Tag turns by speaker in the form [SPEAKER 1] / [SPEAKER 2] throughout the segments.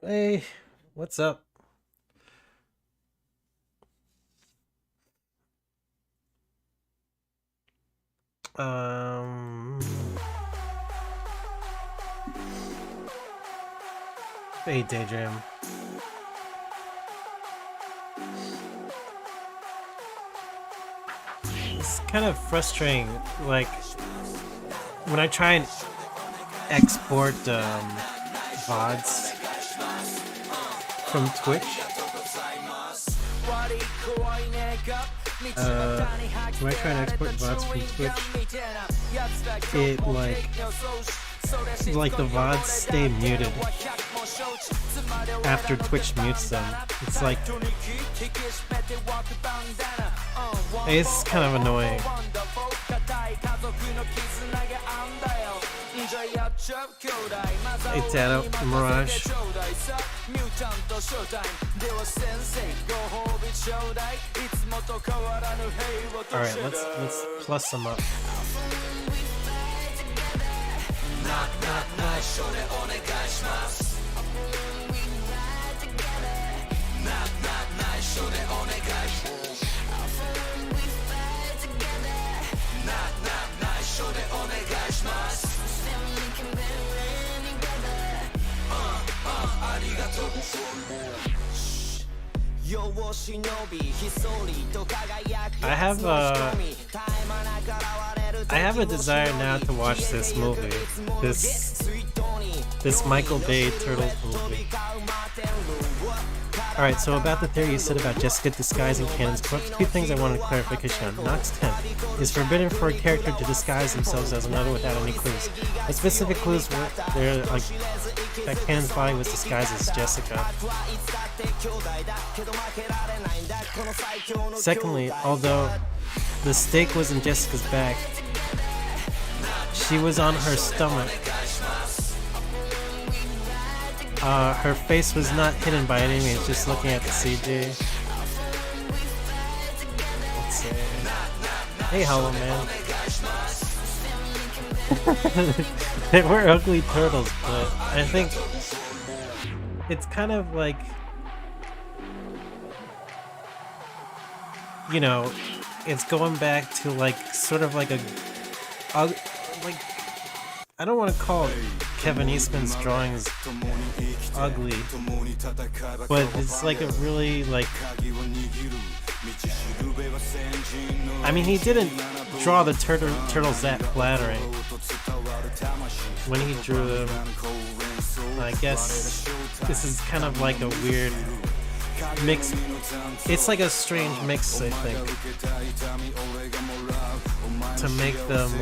[SPEAKER 1] Hey, what's up? Hey, Daydream. It's kind of frustrating, like, when I try and export, VoDs from Twitch. When I try and export VoDs from Twitch, it like the VoDs stay muted after Twitch mutes them. It's like, it's kind of annoying. Hey Tano, Mirage. Alright, let's plus them up. I have a desire now to watch this movie. This Michael Bay Turtles movie. Alright, so about the theory you said about Jessica disguising Canon's corpse, two things I wanted clarification on. Nox 10 is forbidden for a character to disguise themselves as another without any clues. What specific clues were there, like that Canon's body was disguised as Jessica? Secondly, although the stake was in Jessica's back, she was on her stomach. Her face was not hidden by any means, just looking at the CG. Let's see. Hey, Hollow Man. They were ugly turtles, but I think it's kind of like, you know, it's going back to like sort of like a like, I don't want to call Kevin Eastman's drawings ugly, but it's like a really like, I mean, he didn't draw the turtles that flattering when he drew them. I guess this is kind of like a weird mix. It's like a strange mix, I think, to make them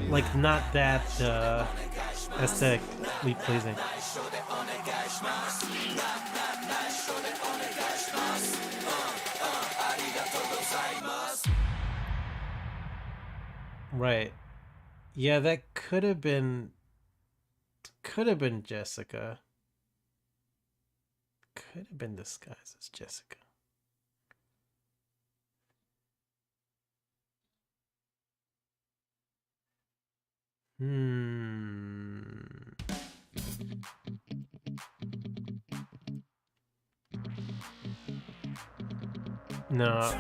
[SPEAKER 1] like not that aesthetically pleasing. Right. Yeah, that could have been could have been Jessica. Could have been disguised as Jessica. No.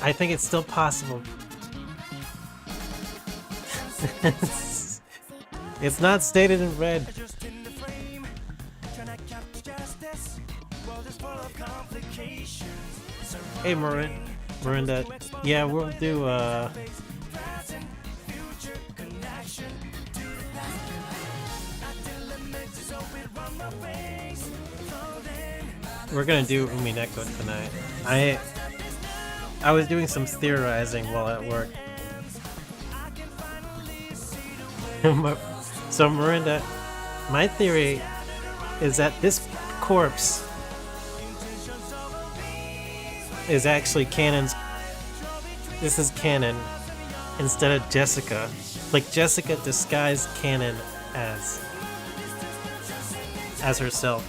[SPEAKER 1] I think it's still possible. It's not stated in red. Hey, Miranda. Yeah, we'll do, we're gonna do Umineko tonight. I was doing some theorizing while at work. So Miranda, my theory is that this corpse is actually Canon's. This is Canon instead of Jessica. Like Jessica disguised Canon as herself.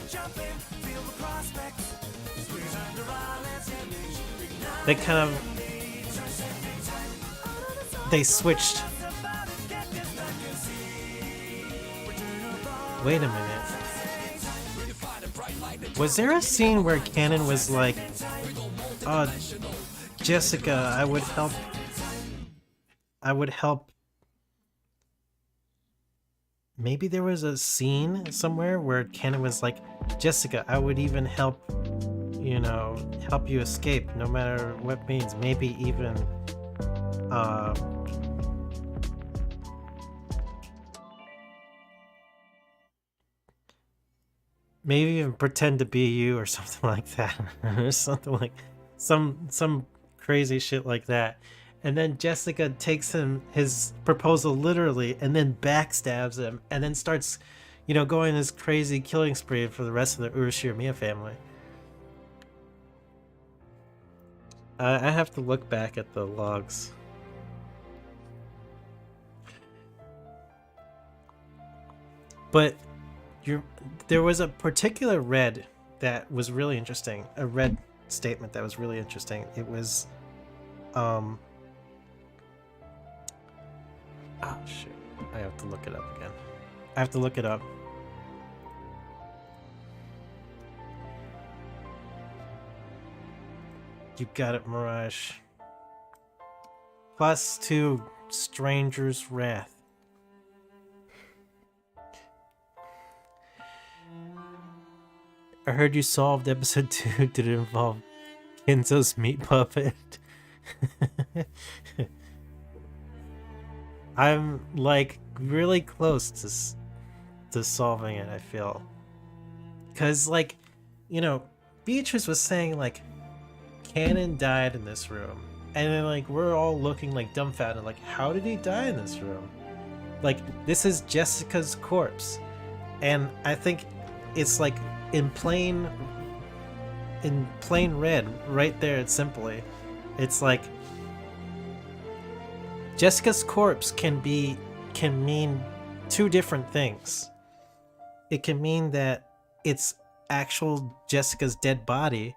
[SPEAKER 1] They kind of switched. Wait a minute. Was there a scene where Canon was like, Jessica, I would help. Maybe there was a scene somewhere where Canon was like, Jessica, I would even help, help you escape no matter what means. Maybe even, maybe even pretend to be you or something like that. Or something like some crazy shit like that. And then Jessica takes his proposal literally and then backstabs him and then starts, going this crazy killing spree for the rest of the Urashiramiya family. I have to look back at the logs. But there was a particular red that was really interesting. A red statement that was really interesting. It was, oh shit. I have to look it up again. I have to look it up. You got it, Mirage. +2 Stranger's Wrath. I heard you solved episode 2. Did it involve Kenzo's meat puppet? I'm like really close to solving it, I feel. Cause like, Beatrice was saying like Canon died in this room. And then like we're all looking like dumbfounded, like how did he die in this room? Like this is Jessica's corpse. And I think it's like in plain red right there. It's simply, it's like Jessica's corpse can mean two different things. It can mean that it's actual Jessica's dead body,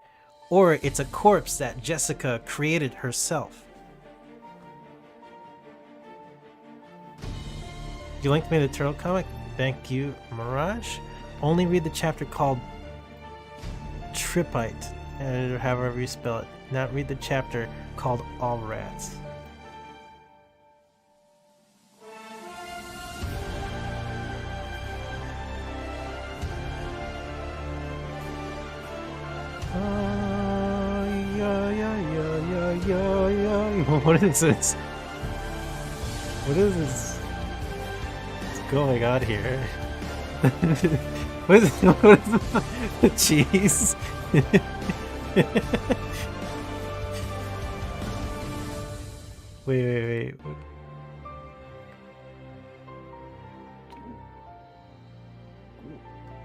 [SPEAKER 1] or it's a corpse that Jessica created herself. You linked me to the Turtle comic? Thank you, Mirage. Only read the chapter called Tripite, or however you spell it. Not read the chapter called All Rats. What is this? What is this? What's going on here? What is the cheese? Wait.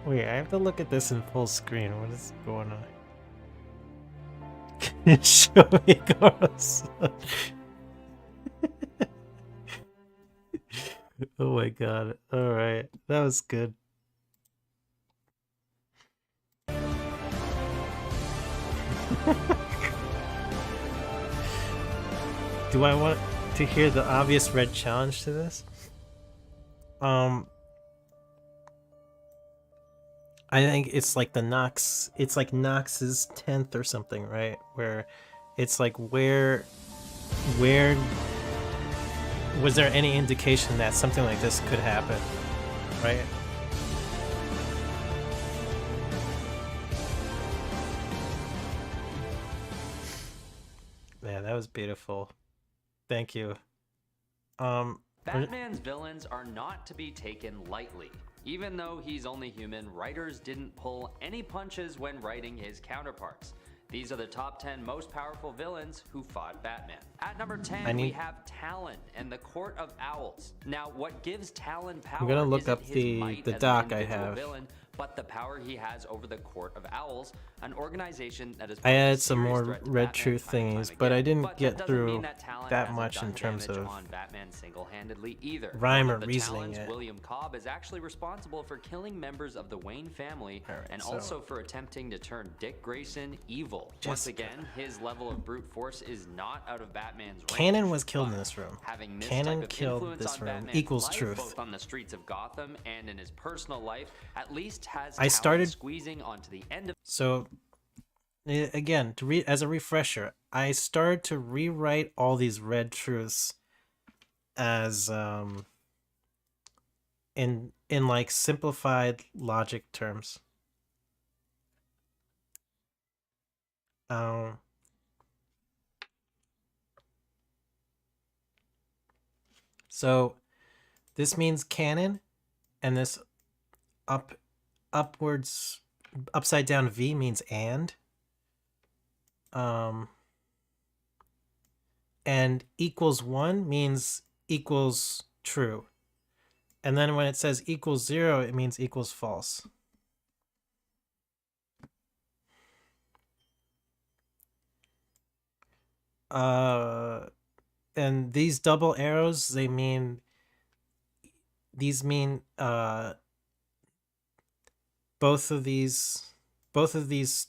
[SPEAKER 1] Wait, I have to look at this in full screen. What is going on? Show me Carlos. Oh my god. All right. That was good. Do I want to hear the obvious red challenge to this? Um, I think it's like the Knox. It's like Knox's 10th or something, right? Where it's like where was there any indication that something like this could happen, right? Man, that was beautiful. Thank you.
[SPEAKER 2] Batman's villains are not to be taken lightly. Even though he's only human, writers didn't pull any punches when writing his counterparts. These are the top 10 most powerful villains who fought Batman. At number 10, we have Talon and the Court of Owls. Now, what gives Talon power
[SPEAKER 1] I'm gonna look up
[SPEAKER 2] his
[SPEAKER 1] the
[SPEAKER 2] might as
[SPEAKER 1] doc
[SPEAKER 2] an
[SPEAKER 1] I
[SPEAKER 2] individual
[SPEAKER 1] have.
[SPEAKER 2] villain, but the power he has over the Court of Owls, an organization that is
[SPEAKER 1] I added some more red truth thingies, but I didn't get through that much in terms of
[SPEAKER 2] on Batman single-handedly either.
[SPEAKER 1] rhyme or
[SPEAKER 2] One of the
[SPEAKER 1] reasoning
[SPEAKER 2] Talons,
[SPEAKER 1] yet.
[SPEAKER 2] William Cobb, is actually responsible for killing members of the Wayne family and
[SPEAKER 1] so-
[SPEAKER 2] also for attempting to turn Dick Grayson evil. Once
[SPEAKER 1] Jessica.
[SPEAKER 2] again, his level of brute force is not out of Batman's range.
[SPEAKER 1] Cannon was killed in this room.
[SPEAKER 2] Having this
[SPEAKER 1] Cannon
[SPEAKER 2] type of
[SPEAKER 1] killed
[SPEAKER 2] influence
[SPEAKER 1] this
[SPEAKER 2] on
[SPEAKER 1] room
[SPEAKER 2] Batman's
[SPEAKER 1] equals
[SPEAKER 2] life,
[SPEAKER 1] truth.
[SPEAKER 2] both on the streets of Gotham and in his personal life, at least has
[SPEAKER 1] I
[SPEAKER 2] Talon
[SPEAKER 1] started-
[SPEAKER 2] squeezing onto the end of
[SPEAKER 1] So, again, as a refresher, I started to rewrite all these red truths as in like simplified logic terms. So this means canon, and this upwards upside down V means and equals 1 means equals true. And then when it says equals 0, it means equals false. And these double arrows, these mean both of these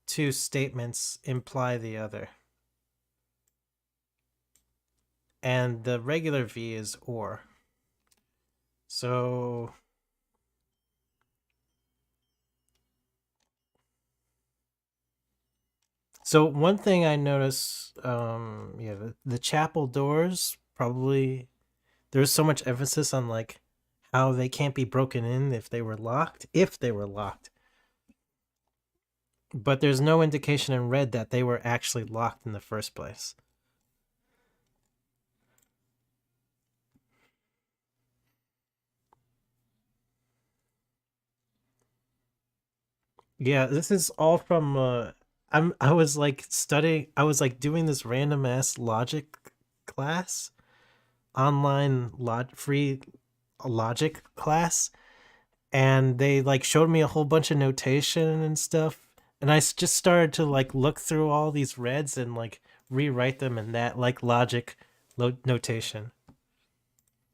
[SPEAKER 1] two statements imply the other. And the regular V is or. So one thing I noticed, the chapel doors, probably there's so much emphasis on like how they can't be broken in if they were locked. But there's no indication in red that they were actually locked in the first place. Yeah, this is all from I was like studying, I was like doing this random ass logic class, online free logic class, and they like showed me a whole bunch of notation and stuff, and I just started to like look through all these reds and like rewrite them in that like logic notation.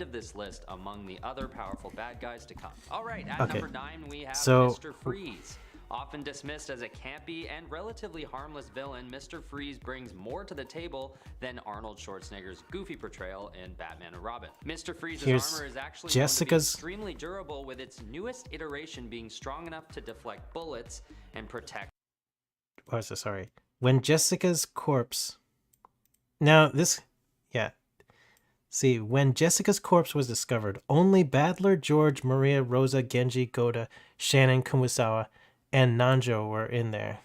[SPEAKER 2] of this list among the other powerful bad guys to come. All right, at
[SPEAKER 1] Okay.
[SPEAKER 2] number 9 we have
[SPEAKER 1] So-
[SPEAKER 2] Mr. Freeze. Often dismissed as a campy and relatively harmless villain, Mr. Freeze brings more to the table than Arnold Schwarzenegger's goofy portrayal in Batman and Robin. Mr. Freeze's
[SPEAKER 1] Here's
[SPEAKER 2] armor is actually
[SPEAKER 1] Jessica's-
[SPEAKER 2] extremely durable, with its newest iteration being strong enough to deflect bullets and protect.
[SPEAKER 1] Oh, so sorry. When Jessica's corpse. Now this, yeah. See, when Jessica's corpse was discovered, only Badler, George, Maria, Rosa, Genji, Goda, Shannon, Kumasawa, and Nanjo were in there.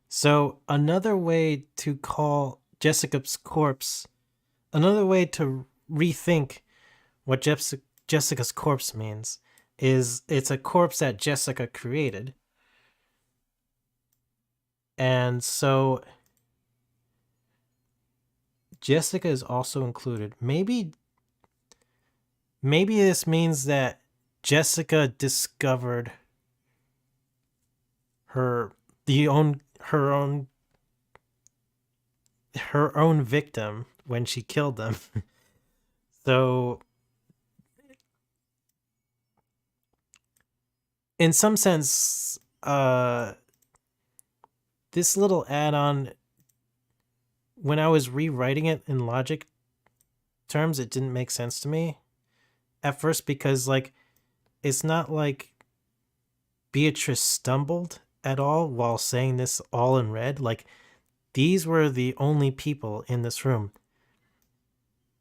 [SPEAKER 1] So another way to call Jessica's corpse, another way to rethink what Jessica's corpse means is it's a corpse that Jessica created. And so Jessica is also included. Maybe this means that Jessica discovered her own victim when she killed them. So in some sense, this little add-on, when I was rewriting it in logic terms, it didn't make sense to me at first, because like it's not like Beatrice stumbled at all while saying this all in red. Like, these were the only people in this room.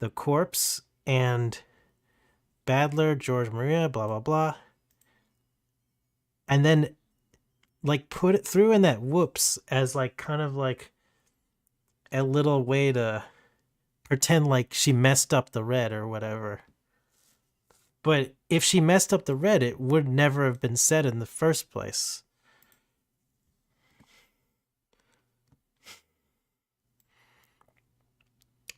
[SPEAKER 1] The corpse and Badler, George Maria, blah, blah, blah. And then, like, put it through in that whoops as, like, kind of like a little way to pretend like she messed up the red or whatever. But if she messed up the red, it would never have been said in the first place.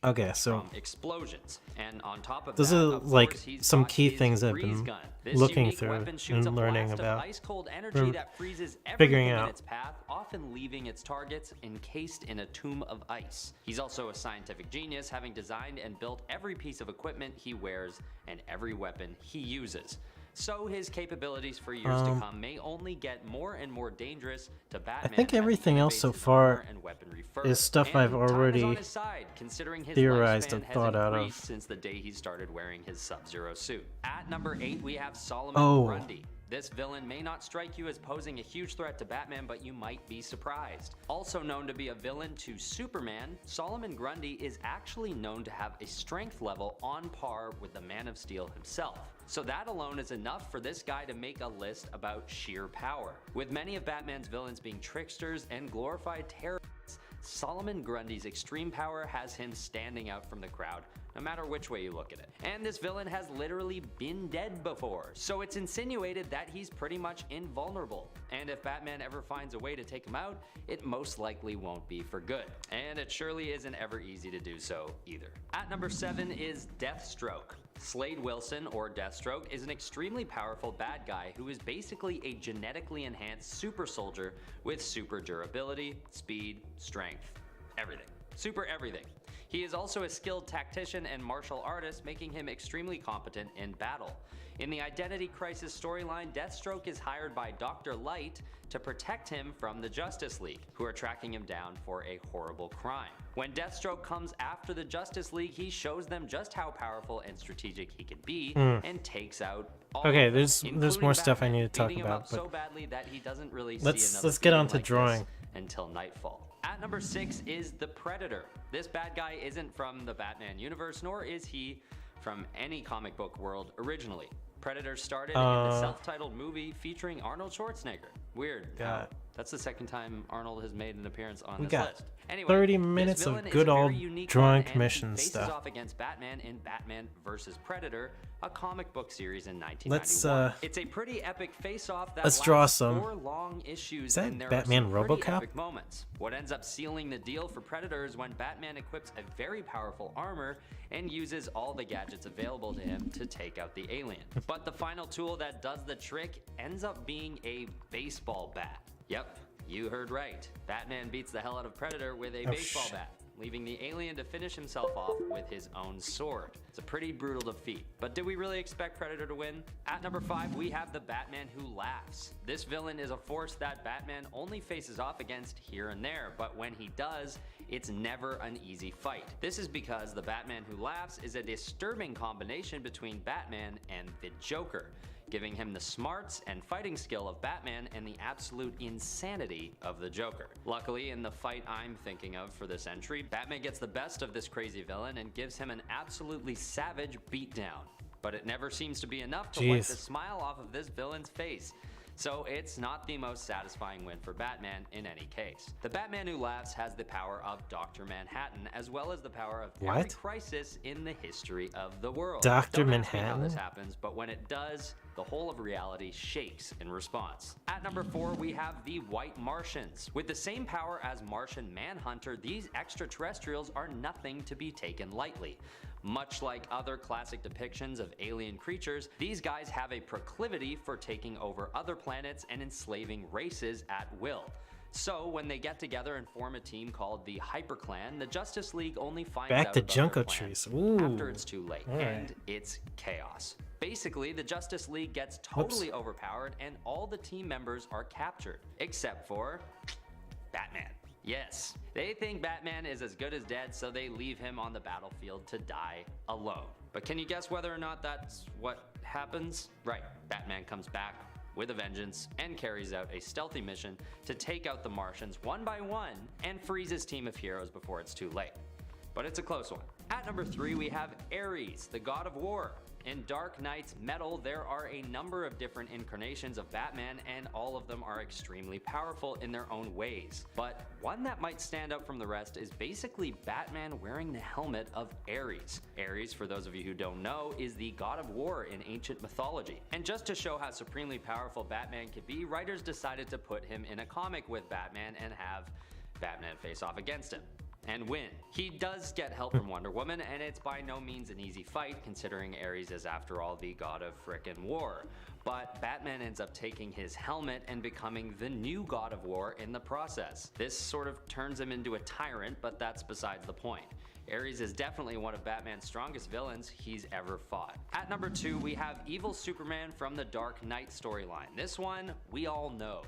[SPEAKER 1] Okay, so
[SPEAKER 2] explosions, and on top of
[SPEAKER 1] those
[SPEAKER 2] that,
[SPEAKER 1] are
[SPEAKER 2] of
[SPEAKER 1] like
[SPEAKER 2] course, he's
[SPEAKER 1] some
[SPEAKER 2] got
[SPEAKER 1] key
[SPEAKER 2] his
[SPEAKER 1] things I've
[SPEAKER 2] freeze
[SPEAKER 1] been
[SPEAKER 2] gun. This
[SPEAKER 1] looking
[SPEAKER 2] unique
[SPEAKER 1] through
[SPEAKER 2] weapon shoots
[SPEAKER 1] and
[SPEAKER 2] a
[SPEAKER 1] learning
[SPEAKER 2] blast
[SPEAKER 1] about.
[SPEAKER 2] of ice-cold energy that freezes
[SPEAKER 1] figuring
[SPEAKER 2] everything in
[SPEAKER 1] out.
[SPEAKER 2] its path, often leaving its targets encased in a tomb of ice. He's also a scientific genius, having designed and built every piece of equipment he wears and every weapon he uses. So his capabilities for years to come may only get more and more dangerous to Batman.
[SPEAKER 1] I think
[SPEAKER 2] as he
[SPEAKER 1] everything else
[SPEAKER 2] innovates
[SPEAKER 1] so
[SPEAKER 2] his
[SPEAKER 1] far
[SPEAKER 2] armor and weaponry further.
[SPEAKER 1] is stuff
[SPEAKER 2] And
[SPEAKER 1] I've
[SPEAKER 2] time is
[SPEAKER 1] already
[SPEAKER 2] on his side, considering his
[SPEAKER 1] theorized
[SPEAKER 2] lifespan
[SPEAKER 1] and
[SPEAKER 2] has
[SPEAKER 1] thought out of.
[SPEAKER 2] increased since the day he started wearing his Sub-Zero suit. At number 8, we have Solomon
[SPEAKER 1] Oh.
[SPEAKER 2] Grundy. This villain may not strike you as posing a huge threat to Batman, but you might be surprised. Also known to be a villain to Superman, Solomon Grundy is actually known to have a strength level on par with the Man of Steel himself. So that alone is enough for this guy to make a list about sheer power. With many of Batman's villains being tricksters and glorified terrorists, Solomon Grundy's extreme power has him standing out from the crowd, no matter which way you look at it. And this villain has literally been dead before, so it's insinuated that he's pretty much invulnerable. And if Batman ever finds a way to take him out, it most likely won't be for good. And it surely isn't ever easy to do so either. At number 7 is Deathstroke. Slade Wilson, or Deathstroke, is an extremely powerful bad guy who is basically a genetically enhanced super soldier with super durability, speed, strength, everything. Super everything. He is also a skilled tactician and martial artist, making him extremely competent in battle. In the Identity Crisis storyline, Deathstroke is hired by Dr. Light to protect him from the Justice League, who are tracking him down for a horrible crime. When Deathstroke comes after the Justice League, he shows them just how powerful and strategic he can be and takes out all
[SPEAKER 1] Okay,
[SPEAKER 2] of them,
[SPEAKER 1] there's more
[SPEAKER 2] including
[SPEAKER 1] stuff I
[SPEAKER 2] Batman,
[SPEAKER 1] need to talk
[SPEAKER 2] beating him
[SPEAKER 1] about,
[SPEAKER 2] up
[SPEAKER 1] but
[SPEAKER 2] so badly that he doesn't really see
[SPEAKER 1] let's
[SPEAKER 2] another
[SPEAKER 1] get
[SPEAKER 2] beating
[SPEAKER 1] on to
[SPEAKER 2] like this
[SPEAKER 1] drawing.
[SPEAKER 2] until nightfall. At number 6 is the Predator. This bad guy isn't from the Batman universe, nor is he from any comic book world originally. Predator started in the self-titled movie featuring Arnold Schwarzenegger. Weird.
[SPEAKER 1] Got-
[SPEAKER 2] That's the second time Arnold has made an appearance on
[SPEAKER 1] We
[SPEAKER 2] this
[SPEAKER 1] got
[SPEAKER 2] list. Anyway,
[SPEAKER 1] 30
[SPEAKER 2] this
[SPEAKER 1] minutes of
[SPEAKER 2] villain is
[SPEAKER 1] good
[SPEAKER 2] a very
[SPEAKER 1] old
[SPEAKER 2] unique
[SPEAKER 1] drawing
[SPEAKER 2] one, and he
[SPEAKER 1] commission
[SPEAKER 2] faces
[SPEAKER 1] stuff.
[SPEAKER 2] off against Batman in Batman vs. Predator, a comic book series in 1991.
[SPEAKER 1] Let's
[SPEAKER 2] it's a pretty epic face-off that
[SPEAKER 1] let's draw
[SPEAKER 2] lasts
[SPEAKER 1] some.
[SPEAKER 2] 4 long issues,
[SPEAKER 1] Is that
[SPEAKER 2] and there
[SPEAKER 1] Batman
[SPEAKER 2] are some pretty
[SPEAKER 1] RoboCop?
[SPEAKER 2] epic moments. What ends up sealing the deal for Predator is when Batman equips a very powerful armor and uses all the gadgets available to him to take out the alien. But the final tool that does the trick ends up being a baseball bat. Yep, you heard right. Batman beats the hell out of Predator with a baseball bat, leaving the alien to finish himself off with his own sword. It's a pretty brutal defeat. But did we really expect Predator to win? At number 5, we have the Batman Who Laughs. This villain is a force that Batman only faces off against here and there, but when he does, it's never an easy fight. This is because the Batman Who Laughs is a disturbing combination between Batman and the Joker, giving him the smarts and fighting skill of Batman and the absolute insanity of the Joker. Luckily, in the fight I'm thinking of for this entry, Batman gets the best of this crazy villain and gives him an absolutely savage beatdown. But it never seems to be enough to wipe the smile off of this villain's face. So it's not the most satisfying win for Batman in any case. The Batman Who Laughs has the power of Dr. Manhattan, as well as the power of every crisis in the history of the world.
[SPEAKER 1] Dr.
[SPEAKER 2] Don't ask me how
[SPEAKER 1] Manhattan?
[SPEAKER 2] this happens, but when it does, The whole of reality shakes in response. At number 4, we have the White Martians. With the same power as Martian Manhunter, these extraterrestrials are nothing to be taken lightly. Much like other classic depictions of alien creatures, these guys have a proclivity for taking over other planets and enslaving races at will. So when they get together and form a team called the HyperClan, the Justice League only finds out about
[SPEAKER 1] Junko
[SPEAKER 2] their plan
[SPEAKER 1] Trees. Ooh.
[SPEAKER 2] after it's too late, and it's chaos. Basically, the Justice League gets totally overpowered and all the team members are captured, except for Batman. Yes, they think Batman is as good as dead, so they leave him on the battlefield to die alone. But can you guess whether or not that's what happens? Right, Batman comes back with a vengeance and carries out a stealthy mission to take out the Martians one by one and frees his team of heroes before it's too late. But it's a close one. At number 3, we have Ares, the god of war. In Dark Knight's Metal, there are a number of different incarnations of Batman, and all of them are extremely powerful in their own ways. But one that might stand out from the rest is basically Batman wearing the helmet of Ares. Ares, for those of you who don't know, is the god of war in ancient mythology. And just to show how supremely powerful Batman can be, writers decided to put him in a comic with Batman and have Batman face off against him and win. He does get help from Wonder Woman, and it's by no means an easy fight considering Ares is after all the god of frickin' war. But Batman ends up taking his helmet and becoming the new god of war in the process. This sort of turns him into a tyrant, but that's besides the point. Ares is definitely one of Batman's strongest villains he's ever fought. At number 2, we have evil Superman from the Dark Knight storyline. This one, we all know.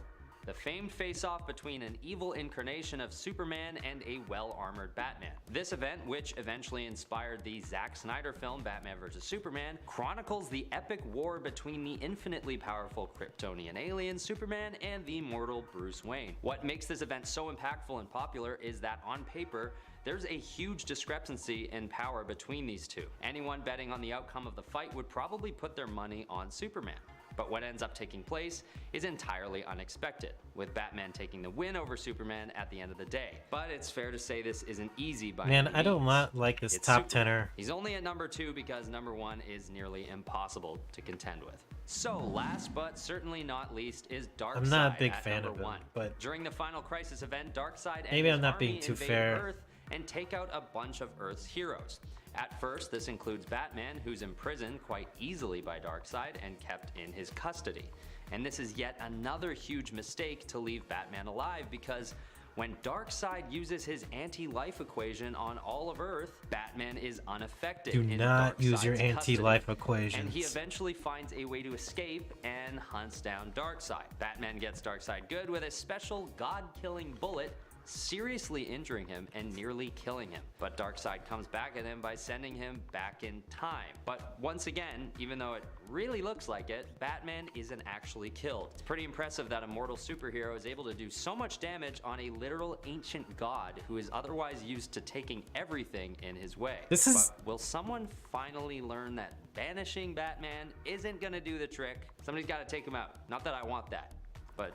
[SPEAKER 2] The famed face-off between an evil incarnation of Superman and a well-armored Batman. This event, which eventually inspired the Zack Snyder film Batman vs. Superman, chronicles the epic war between the infinitely powerful Kryptonian alien Superman and the mortal Bruce Wayne. What makes this event so impactful and popular is that on paper, there's a huge discrepancy in power between these two. Anyone betting on the outcome of the fight would probably put their money on Superman. But what ends up taking place is entirely unexpected, with Batman taking the win over Superman at the end of the day. But it's fair to say this isn't easy by any means.
[SPEAKER 1] I do not like this
[SPEAKER 2] It's
[SPEAKER 1] top
[SPEAKER 2] Superman.
[SPEAKER 1] tenor.
[SPEAKER 2] He's only at number 2 because number 1 is nearly impossible to contend with. So last but certainly not least is Darkseid.
[SPEAKER 1] I'm not a big
[SPEAKER 2] at
[SPEAKER 1] fan
[SPEAKER 2] number
[SPEAKER 1] of him,
[SPEAKER 2] 1.
[SPEAKER 1] but
[SPEAKER 2] During the Final Crisis event, Darkseid and
[SPEAKER 1] maybe
[SPEAKER 2] his
[SPEAKER 1] I'm not
[SPEAKER 2] army
[SPEAKER 1] being too
[SPEAKER 2] invade
[SPEAKER 1] fair.
[SPEAKER 2] Earth and take out a bunch of Earth's heroes. At first, this includes Batman, who's imprisoned quite easily by Darkseid and kept in his custody. And this is yet another huge mistake to leave Batman alive, because when Darkseid uses his anti-life equation on all of Earth, Batman is unaffected.
[SPEAKER 1] Do
[SPEAKER 2] in
[SPEAKER 1] not use your
[SPEAKER 2] Darkseid's
[SPEAKER 1] anti-life
[SPEAKER 2] custody.
[SPEAKER 1] equations.
[SPEAKER 2] And he eventually finds a way to escape and hunts down Darkseid. Batman gets Darkseid good with a special god-killing bullet, seriously injuring him and nearly killing him. But Darkseid comes back at him by sending him back in time. But once again, even though it really looks like it, Batman isn't actually killed. It's pretty impressive that a mortal superhero is able to do so much damage on a literal ancient god who is otherwise used to taking everything in his way.
[SPEAKER 1] This is...
[SPEAKER 2] But will someone finally learn that banishing Batman isn't gonna do the trick? Somebody's gotta take him out. Not that I want that, but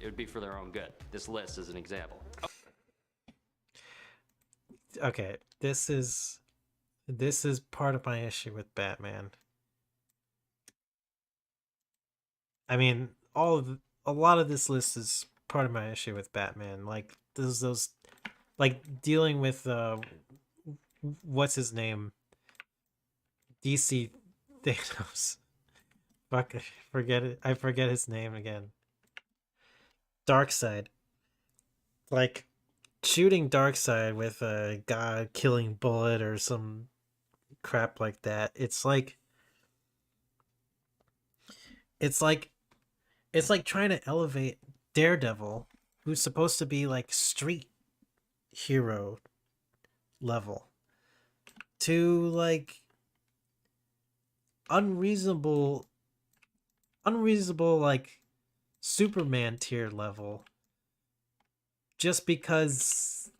[SPEAKER 2] it would be for their own good. This list is an example.
[SPEAKER 1] Okay, this is part of my issue with Batman. I mean, a lot of this list is part of my issue with Batman. Like those like dealing with what's his name? DC Thanos. Fuck, I forget it. I forget his name again. Darkseid. Like shooting Darkseid with a god-killing bullet or some crap like that. It's like trying to elevate Daredevil, who's supposed to be like street hero level, to like unreasonable like Superman tier level. Just because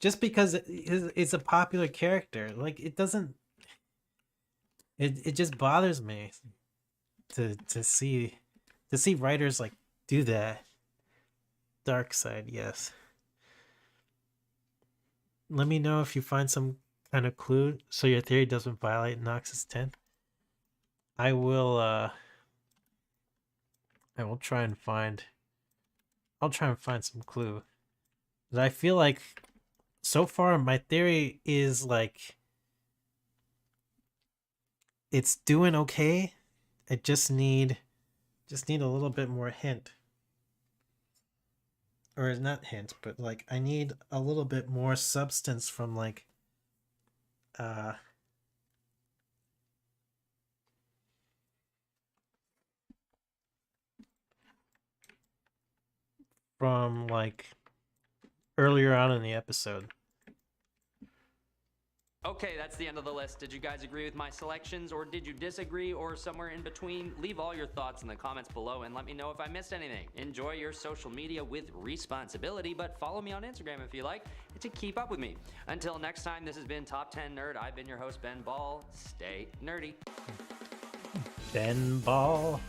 [SPEAKER 1] it's a popular character. Like it doesn't, it just bothers me to see writers like do that. Darkseid, yes. Let me know if you find some kind of clue so your theory doesn't violate Nox's 10. I will try and find some clue. But I feel like so far my theory is like it's doing okay. I just need a little bit more hint. Or not hint, but like I need a little bit more substance from like from like earlier on in the episode.
[SPEAKER 2] Okay, that's the end of the list. Did you guys agree with my selections, or did you disagree, or somewhere in between? Leave all your thoughts in the comments below and let me know if I missed anything. Enjoy your social media with responsibility, but follow me on Instagram if you like to keep up with me. Until next time, this has been Top 10 Nerd. I've been your host, Ben Ball. Stay nerdy.
[SPEAKER 1] Ben Ball.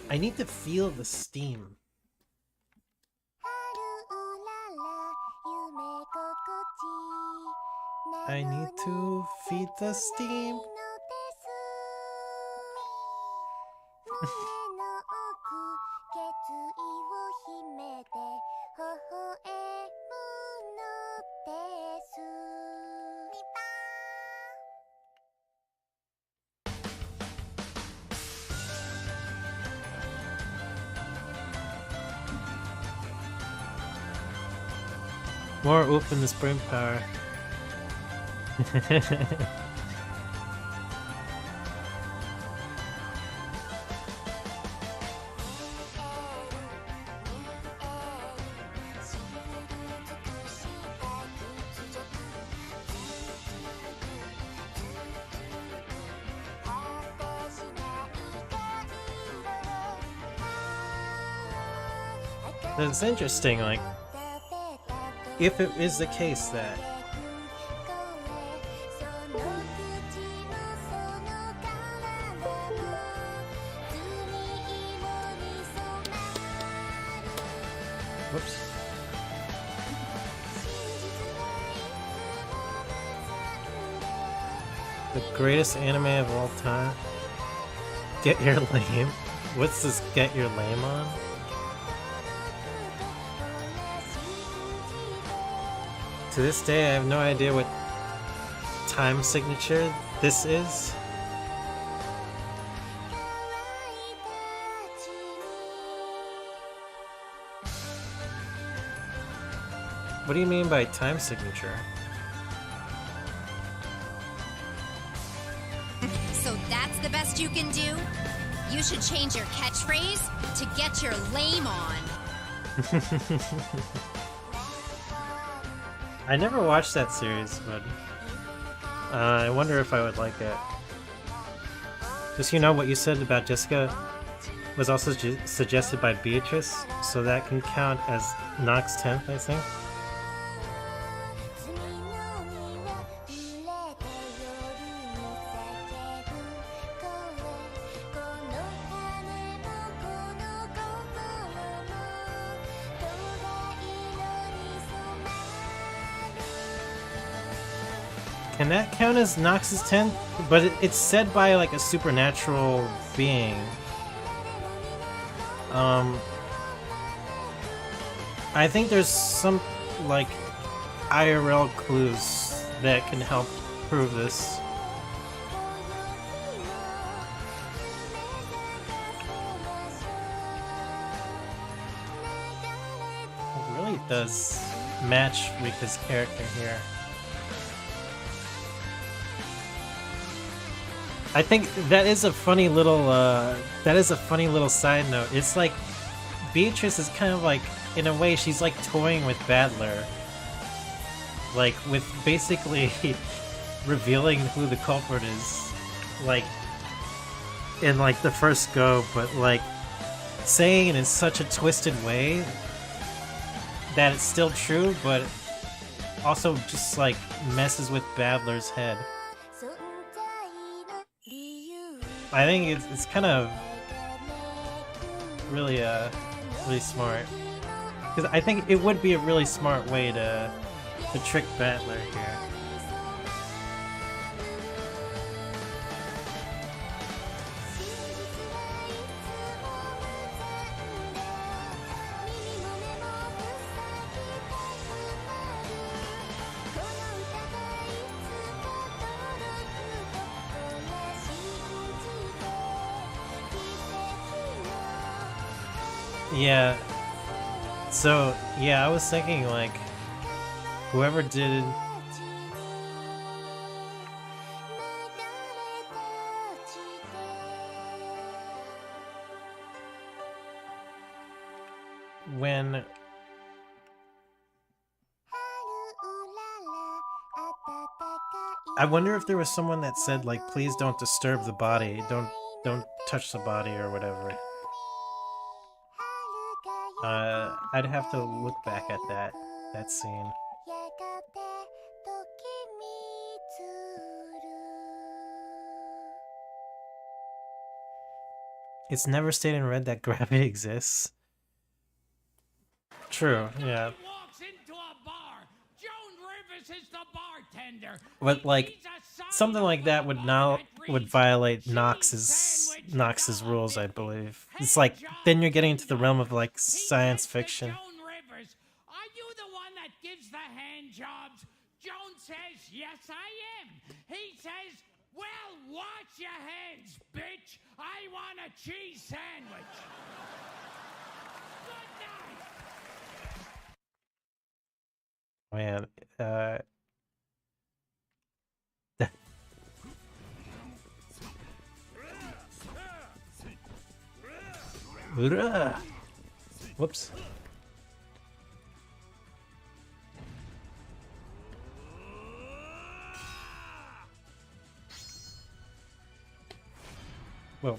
[SPEAKER 1] I need to feel the steam. I need to feed the steam. More oof in this brain power. It's interesting, like, if it is the case that whoops. The greatest anime of all time. Get your lame. What's this get your lame on? To this day, I have no idea what time signature this is. What do you mean by time signature?
[SPEAKER 3] So that's the best you can do? You should change your catchphrase to get your lame on.
[SPEAKER 1] I never watched that series, but I wonder if I would like it. Just, you know, what you said about Jessica was also suggested by Beatrice, so that can count as Nox 10th, I think. Can that count as Nox's 10th? But it's said by like a supernatural being. I think there's some like IRL clues that can help prove this. It really does match Rika's character here. I think that is a funny little side note. It's like Beatrice is kind of like, in a way, she's like toying with Badler, like with basically revealing who the culprit is, like in like the first go, but like saying it in such a twisted way that it's still true, but also just like messes with Badler's head. I think it's kind of really really smart, because I think it would be a really smart way to trick Battler here. Yeah. So, yeah, I was thinking, like, whoever did... When... I wonder if there was someone that said, like, please don't disturb the body, don't touch the body or whatever. I'd have to look back at that scene. It's never stated in red that gravity exists. True, yeah. But like, something like that would violate Knox's rules, I believe. It's like, then you're getting into the realm of like science fiction.
[SPEAKER 4] Are you the one that gives the hand jobs? Joan says, yes, I am. He says, well, wash your hands, bitch. I want a cheese sandwich. Good night.
[SPEAKER 1] Man, whoops. Whoa.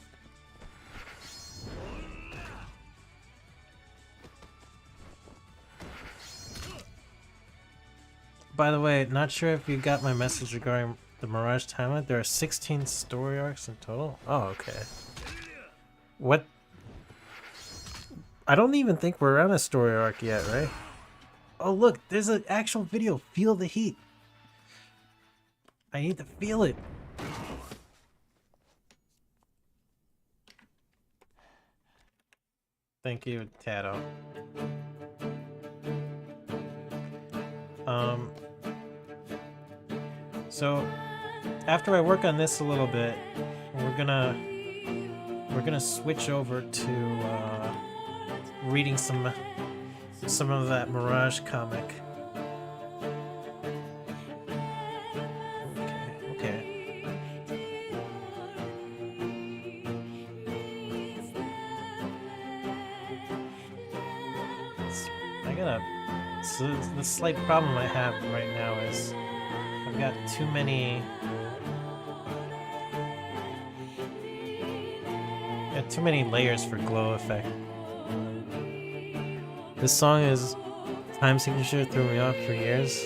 [SPEAKER 1] By the way, not sure if you got my message regarding the Mirage timeline. There are 16 story arcs in total. Oh, okay. What? I don't even think we're on a story arc yet, right? Oh, look, there's an actual video. Feel the heat. I need to feel it. Thank you, Tato. So after I work on this a little bit, we're gonna switch over to reading some of that Mirage comic. Okay. So the slight problem I have right now is I've got too many layers for glow effect. This song is time signature threw me off for years.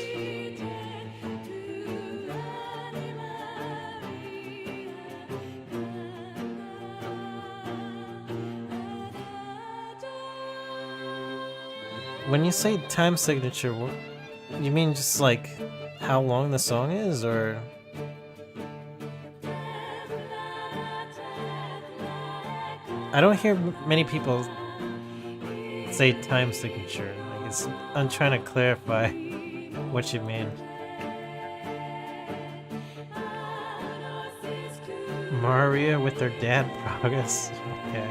[SPEAKER 1] When you say time signature, you mean just like how long the song is, or? I don't hear many people say time signature. I'm trying to clarify what you mean. Maria with her dad progress. Okay.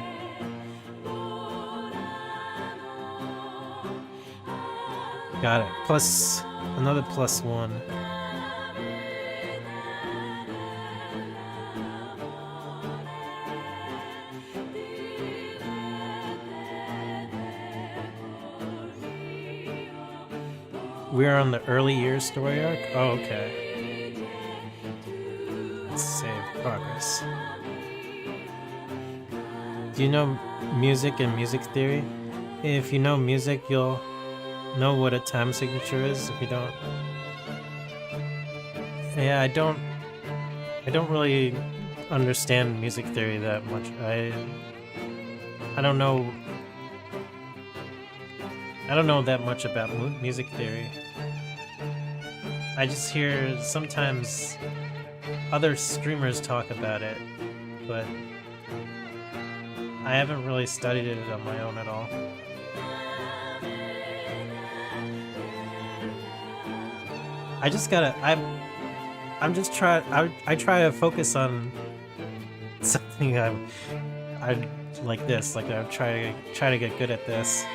[SPEAKER 1] Got it. Plus another +1. We're on the early years story arc? Oh, okay. Let's save progress. Do you know music and music theory? If you know music, you'll know what a time signature is. If you don't... Yeah, I don't really understand music theory that much. I don't know. I don't know that much about music theory. I just hear sometimes other streamers talk about it, but I haven't really studied it on my own at all. I just gotta. I'm just try. I try to focus on something I like this. Like I try to get good at this.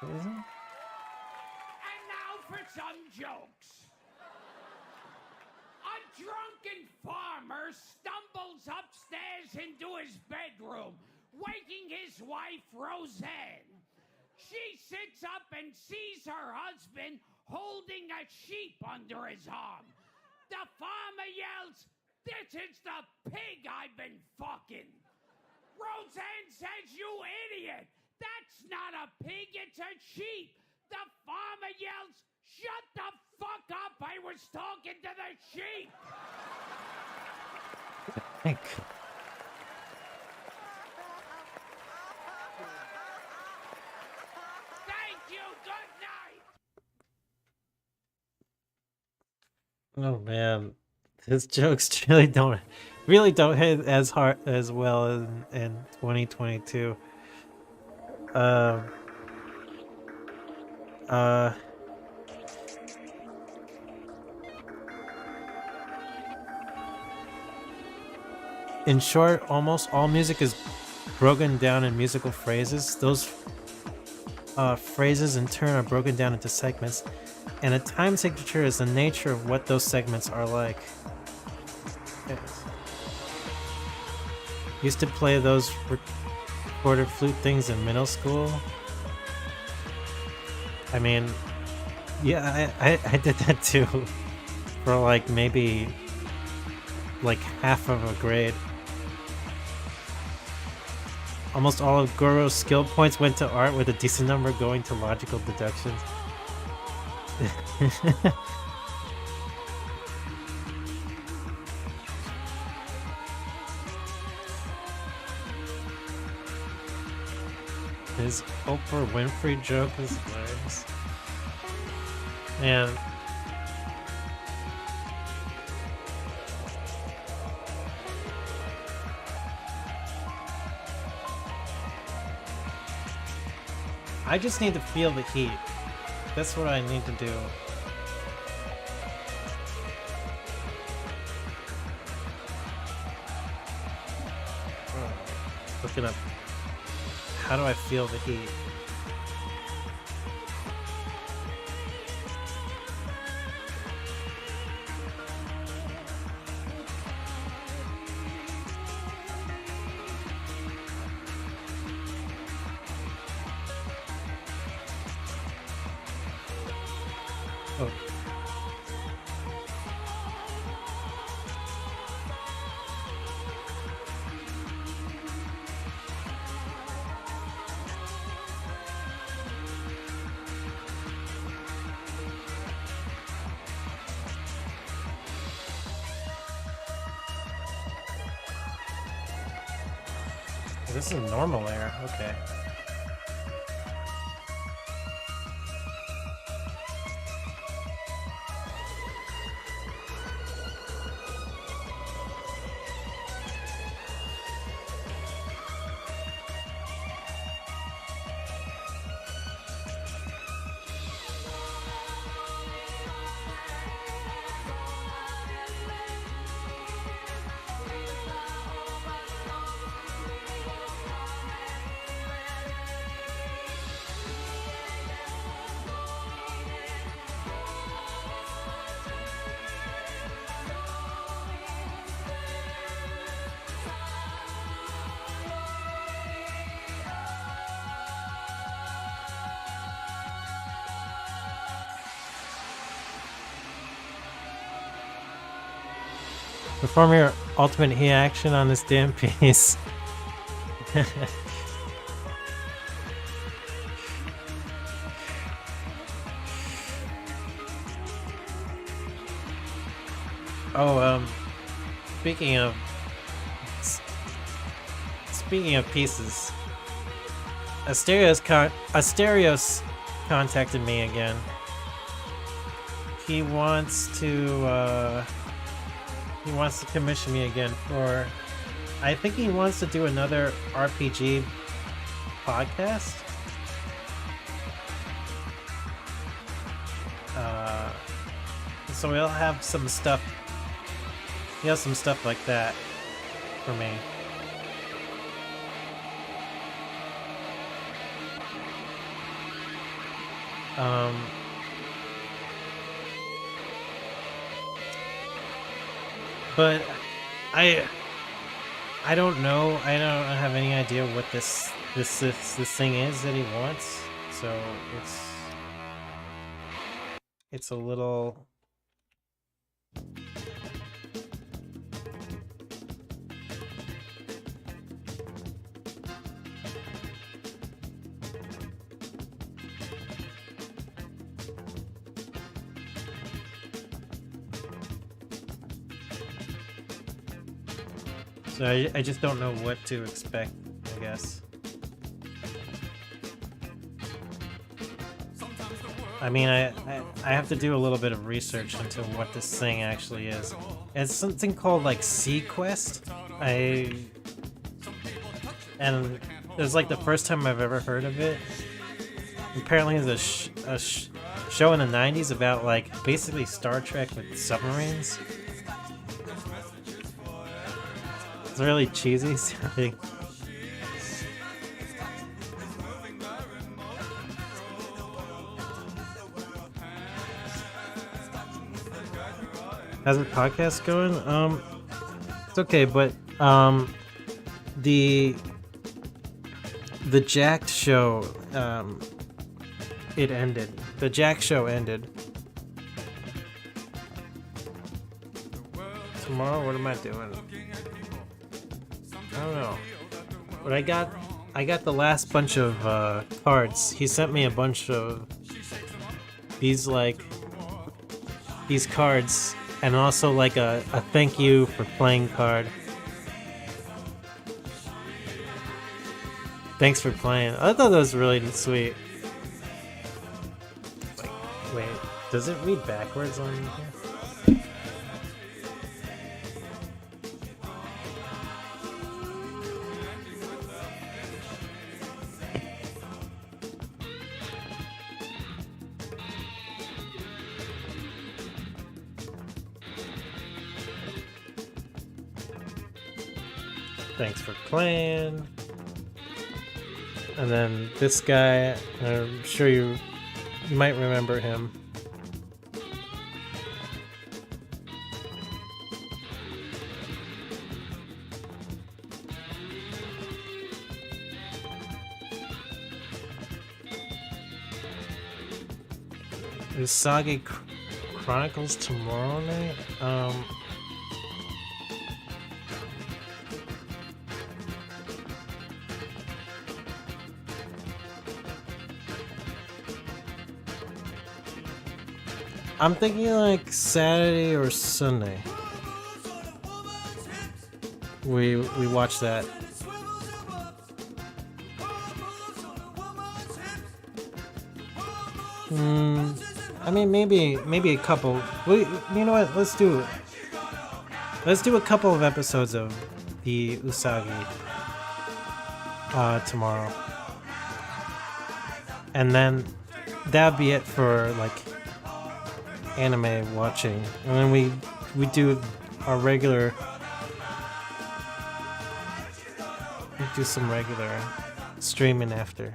[SPEAKER 4] And now for some jokes. A drunken farmer stumbles upstairs into his bedroom, waking his wife, Roseanne. She sits up and sees her husband holding a sheep under his arm. The farmer yells, "This is the pig I've been fucking." Roseanne says, "You idiot! That's not a pig, it's a sheep." The farmer yells, "Shut the fuck up! I was talking to the sheep!"
[SPEAKER 1] Thank.
[SPEAKER 4] Thank you, good night!
[SPEAKER 1] Oh man, his jokes really don't hit as hard as well in 2022. In short, almost all music is broken down in musical phrases. Those phrases in turn are broken down into segments, and a time signature is the nature of what those segments are like. Used to play those recorded flute things in middle school. I mean, yeah, I did that too for like maybe like half of a grade. Almost all of Goro's skill points went to art, with a decent number going to logical deductions. His Oprah Winfrey joke is hilarious. And I just need to feel the heat. That's what I need to do. Looking up. How do I feel the heat? Oh. This is normal air, okay. Perform your ultimate heat action on this damn piece. Oh, speaking of pieces, Asterios contacted me again. He wants to commission me again for, I think he wants to do another RPG podcast. So we'll have some stuff. He has some stuff like that for me. But I don't know. I don't have any idea what this thing is that he wants. So it's a little. So I just don't know what to expect, I guess. I mean, I have to do a little bit of research into what this thing actually is. It's something called like Songrequest. And it was like the first time I've ever heard of it. Apparently there's a show in the 90s about like basically Star Trek with submarines. It's really cheesy sounding. How's the podcast going? It's okay, but the Jacked show, it ended. The Jack show ended. Tomorrow, what am I doing? I don't know. But I got the last bunch of cards. He sent me a bunch of these cards, and also like a thank you for playing card. Thanks for playing. I thought that was really sweet. Like, wait, does it read backwards on here? Thanks for playing. And then this guy, I'm sure you might remember him. Usagi Chronicles tomorrow night? I'm thinking like Saturday or Sunday. We watch that. I mean, maybe a couple. You know what? Let's do a couple of episodes of the Usagi tomorrow, and then that'd be it for like anime watching, and then we do our regular. We do some regular streaming after.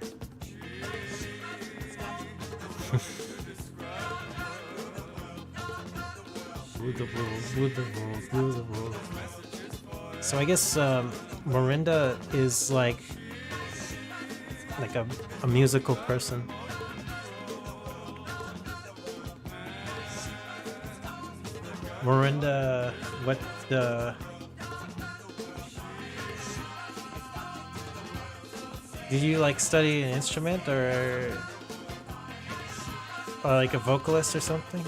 [SPEAKER 1] So I guess Morinda is like a musical person. Morinda, the... Did you like study an instrument or like a vocalist or something?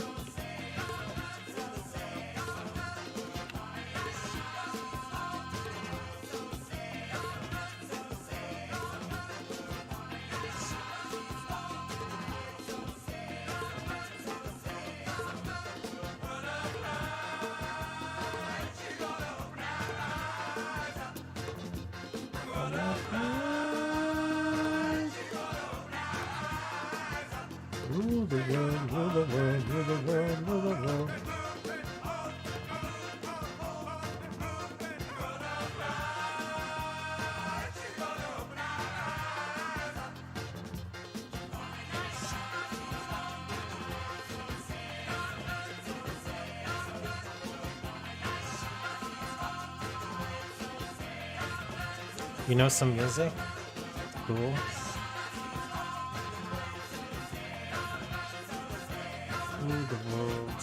[SPEAKER 1] Rule the world, rule the world, rule the world, rule the world. You know some music? Cool. Rule the world.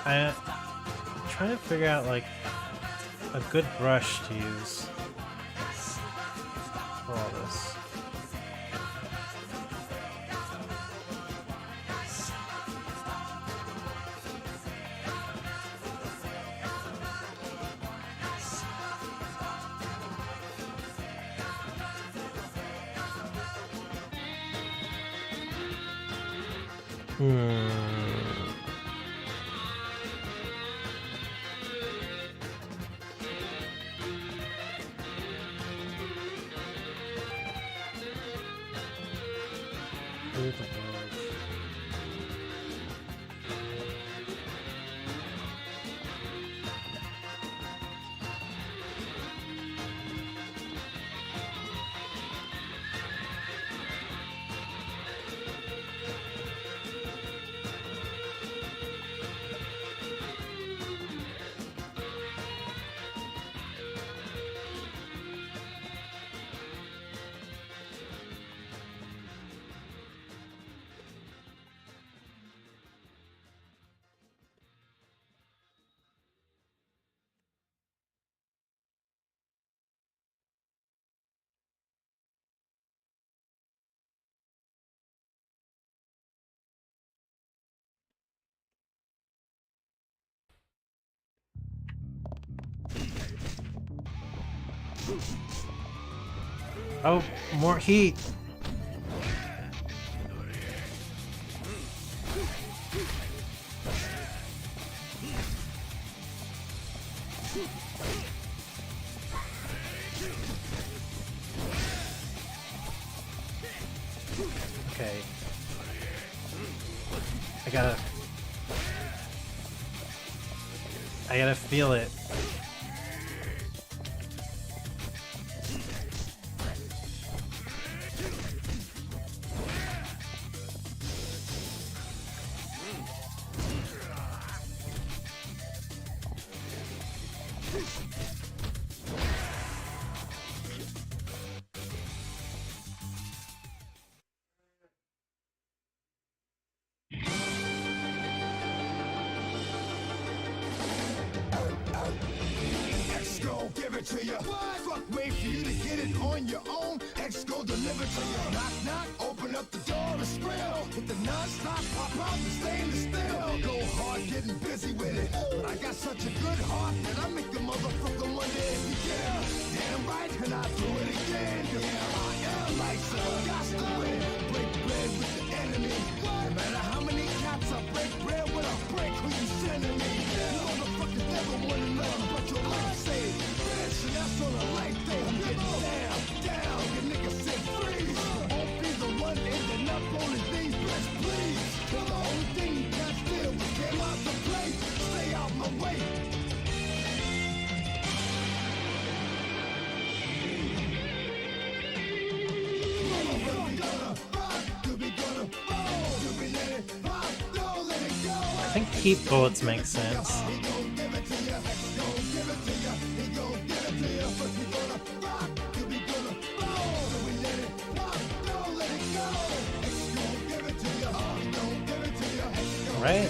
[SPEAKER 1] I'm trying to figure out like a good brush to use for all this. Rule the world. Oh, more heat. Okay. I gotta feel it.
[SPEAKER 5] Give it to you. Fuck, wait for you to get it on your own. X go deliver to you. Knock, knock, open up the door to spill. Hit the non-stop, pop out and stand still. Go hard, getting busy with it. But I got such a good heart that I make the motherfucker wonder if you care. Damn right, and I do it again. Yeah, I am like so. Got to win. Break bread with the enemy. No matter how many cats I break bread with, I break who you sending me. You motherfuckers never wanna know what your life saved. And that's on a light day. I'm getting down, down. Your nigga said freeze. Won't be the one ending up on his knees, bless please. Cause the only thing you got still was get out the play. Stay out my way.
[SPEAKER 1] I think heat bullets make sense. right?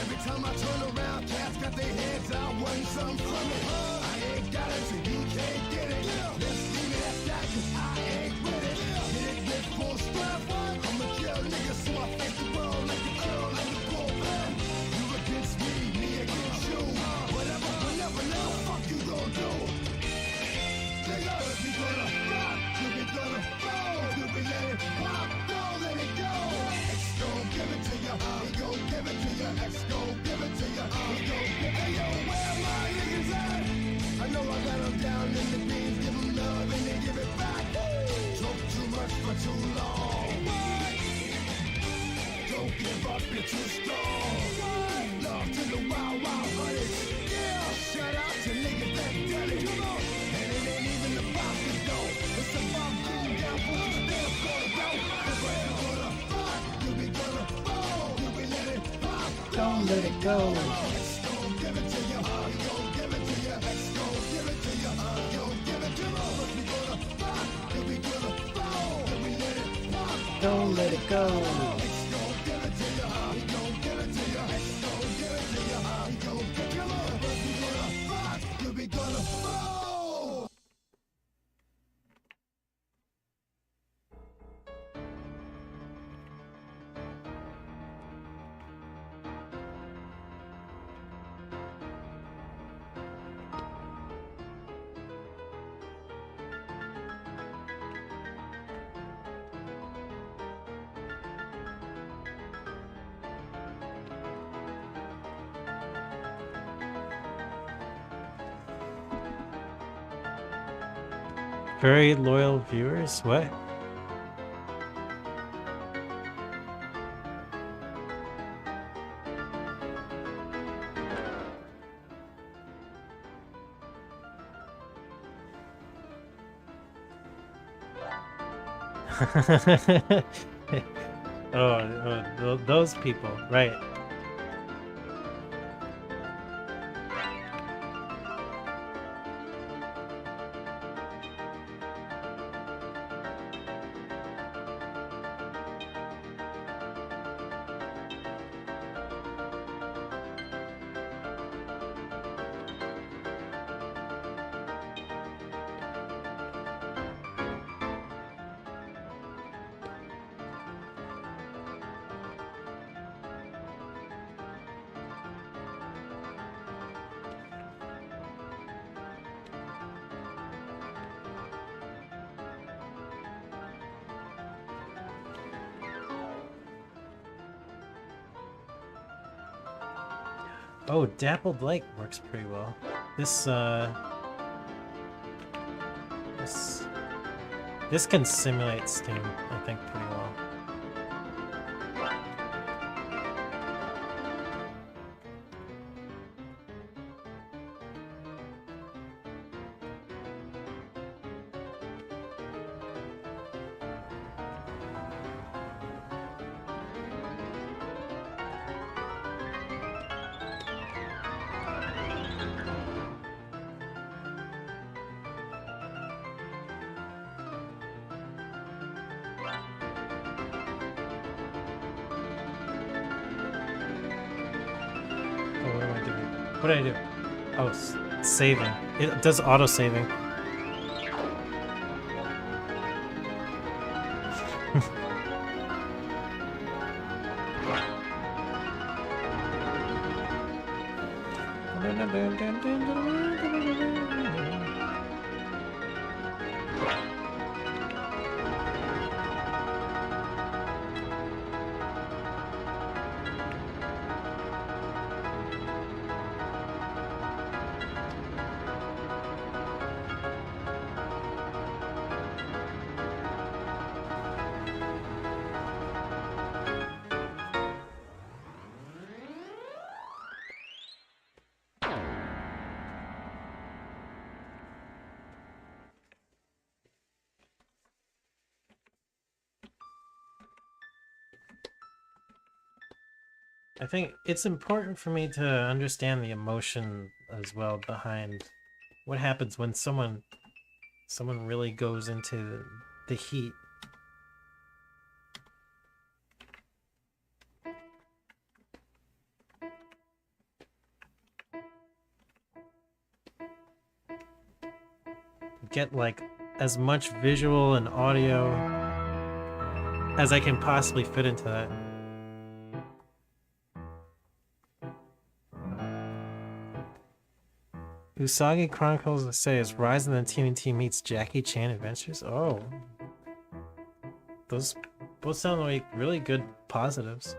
[SPEAKER 5] Every time I turn around, cats got their heads out, wanting something from it. I ain't got it, so you can't get it. Let's leave it at that, 'cause I ain't with it. Hit it with full strap. I'm a kill nigga, so I face the world like a girl, like a bullpen. You against me, me against you. Whatever, whenever, now, fuck you gon' do? Nigga, you gonna rock, you be gonna roll, you be let it pop, don't let it go. X gon' give it to ya, he gon' give it to ya. X gon' give it to ya, he gon' give it. Hey yo, where my niggas at? I know I got them down in the beans, give them love and they give it back. Talk too much for too long. Don't give up, you're too strong. Love to the wild, wild hunters. Yeah, shout out to niggas that done it. And it ain't even about the dough. It's about getting down for the stand for the dough. Cause when you gonna rock, you be gonna roll, you be let it pop.
[SPEAKER 1] Don't let it go.
[SPEAKER 5] X gon' give it to ya, he gon' give it to ya. X gon' give it to ya, he gon' give it to ya. Cause we gonna rock, you be gonna roll, you be let it pop.
[SPEAKER 1] Don't let it go.
[SPEAKER 5] X gon' give it to ya, he gon' give it to ya. X gon' give it to ya, he gon' give it to ya. Cause we gonna rock, you be gonna roll.
[SPEAKER 1] Very loyal viewers? What? Those people, right. Oh, Dappled Lake works pretty well. This can simulate Steam, I think, pretty well. What did I do? Oh, saving. It does auto saving. I think it's important for me to understand the emotion as well behind what happens when someone really goes into the heat. get like as much visual and audio as I can possibly fit into that. Usagi Chronicles says Rise of the TNT meets Jackie Chan Adventures. Oh. Those both sound like really good positives.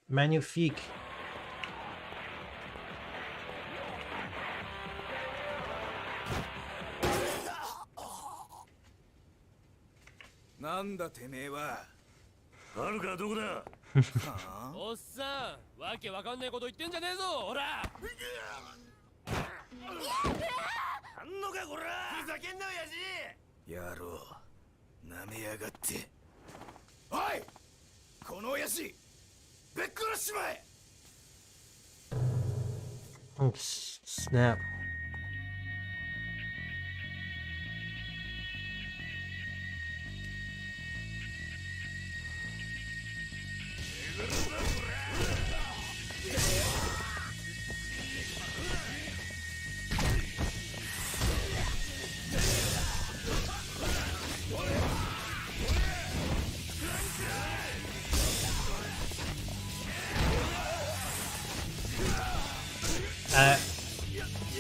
[SPEAKER 1] Magnifique.
[SPEAKER 5] Nanda teme wa?
[SPEAKER 6] はるかどこだ
[SPEAKER 7] おっさん、わけわかんねえこと言ってんじゃねえぞ、ほら。
[SPEAKER 6] あんのかこら
[SPEAKER 5] ふざけんな親父。野郎、舐めやがって。おい、この親父、ぶっ殺しちまえ。
[SPEAKER 1] Oh, snap.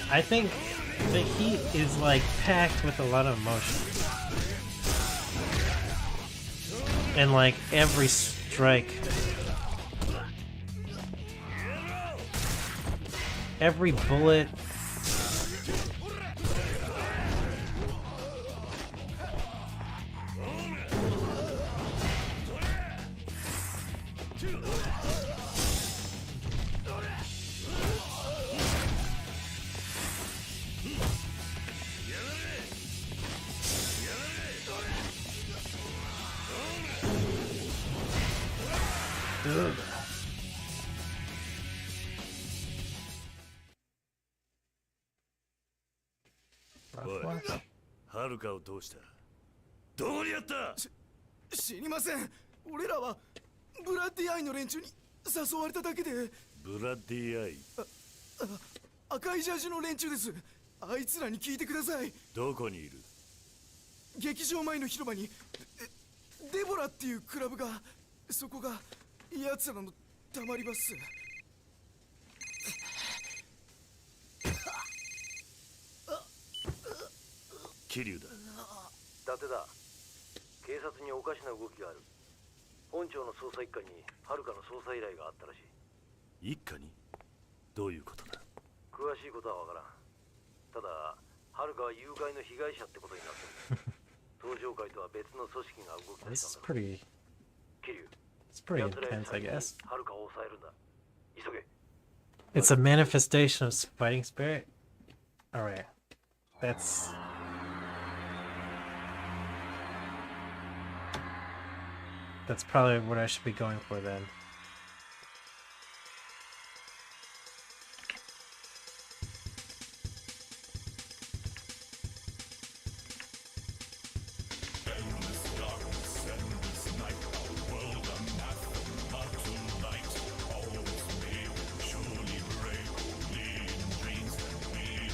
[SPEAKER 1] I think the heat is like packed with a lot of emotion. And like every strike, every bullet, rough one.
[SPEAKER 6] はるかをどうしたどこにやった
[SPEAKER 5] 知りません。俺らはブラッディアイの連中に誘われただけで。
[SPEAKER 6] ブラッディアイ
[SPEAKER 5] 赤いジャージの連中です。あいつらに聞いてください。
[SPEAKER 6] どこにいる
[SPEAKER 5] 劇場前の広場にデボラっていうクラブが、そこが奴らのたまり場っす。
[SPEAKER 6] 桐生だ
[SPEAKER 8] 伊達だ。警察におかしな動きがある。本庁の捜査一課にはるかの捜査依頼があったらしい。
[SPEAKER 6] 一家にどういうことだ
[SPEAKER 8] 詳しいことはわからん。ただはるかは誘拐の被害者ってことになってる。と登場会とは別の組織が動き出
[SPEAKER 1] This
[SPEAKER 8] し
[SPEAKER 1] is
[SPEAKER 8] たんだ。
[SPEAKER 1] pretty.
[SPEAKER 8] 桐生、
[SPEAKER 1] It's pretty
[SPEAKER 8] 奴ら
[SPEAKER 1] intense, I
[SPEAKER 8] に
[SPEAKER 1] guess.
[SPEAKER 8] はるかを抑えるんだ。急げ。
[SPEAKER 1] It's a manifestation of fighting spirit. All right, that's. That's probably what I should be going for then.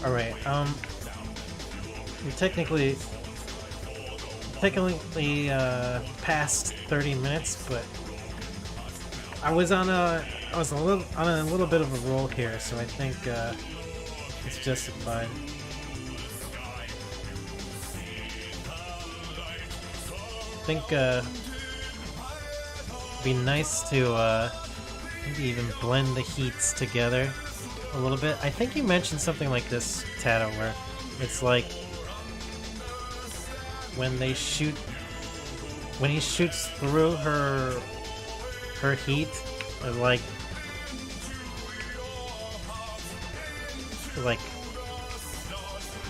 [SPEAKER 1] All right. We technically past 30 minutes, but I was on a little bit of a roll here, so I think it's justified. I think it'd be nice to maybe even blend the heats together a little bit. I think you mentioned something like this, Tato, where it's like when he shoots through her heat, it like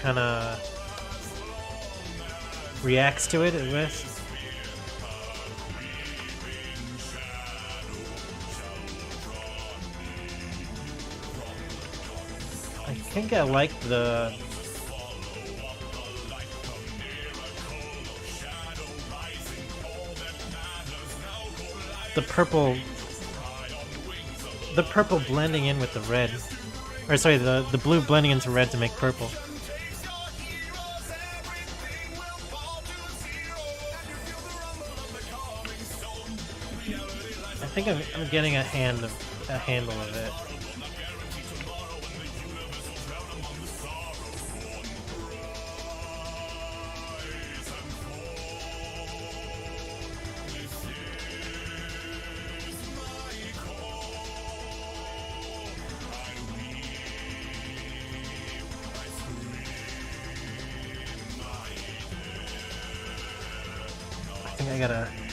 [SPEAKER 1] kind of reacts to it with. I think I like the purple blending in with the red, or sorry, the blue blending into red to make purple. I think I'm getting a handle of it.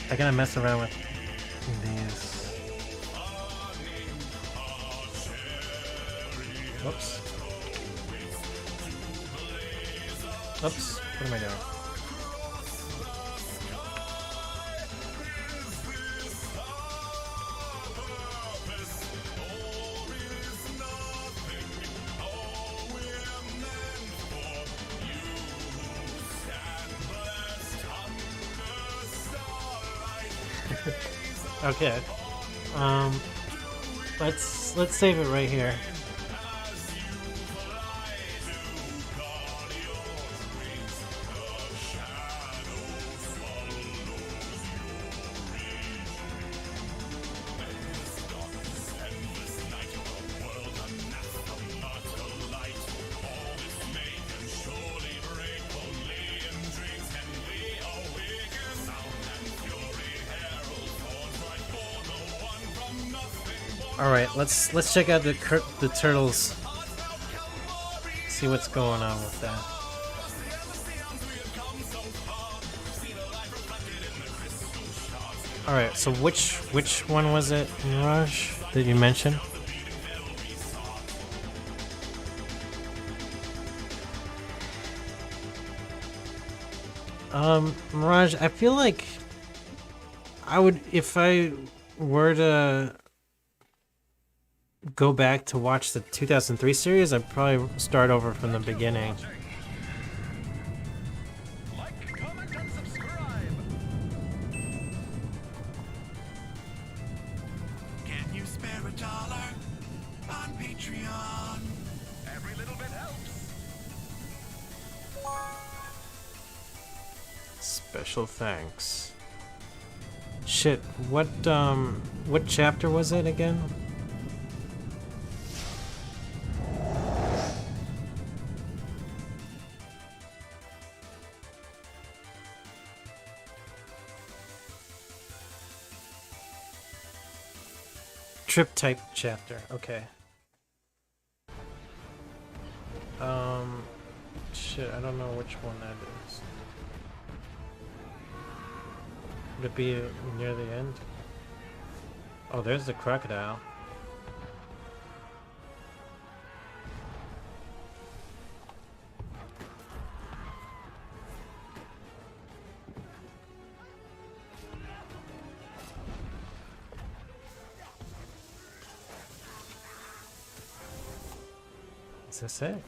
[SPEAKER 1] I gotta mess around with these. Whoops. Oops. What am I doing? Okay. Let's save it right here. All right, let's check out the turtles. See what's going on with that. All right, so which one was it, Mirage, that you mentioned? Mirage, I feel like I would, if I were to go back to watch the 2003 series, I'd probably start over from the beginning.
[SPEAKER 5] Like, comment, and subscribe. Can you spare $1 on Patreon? Every little bit helps.
[SPEAKER 1] Special thanks. Shit, what chapter was it again? Trip type chapter, okay. Shit, I don't know which one that is. Would it be near the end? Oh, there's the crocodile. Is this it?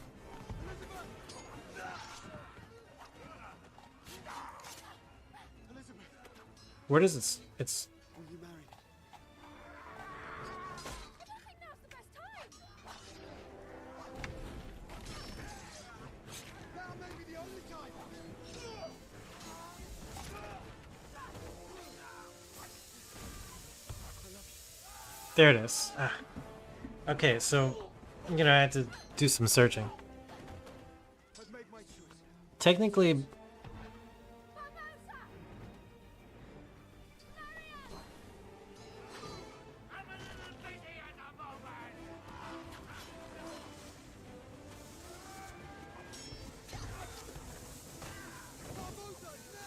[SPEAKER 1] Where does it? It's. There it is. Ah. Okay, so I had to do some searching. Technically.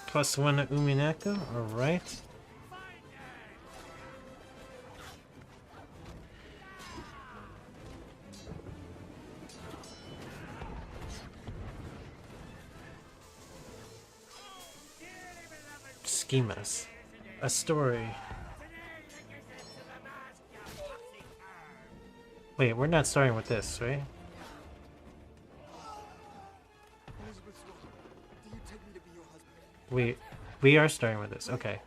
[SPEAKER 1] +1 to Umineko, alright. Schemas. A story. Wait, we're not starting with this, right? We are starting with this, okay.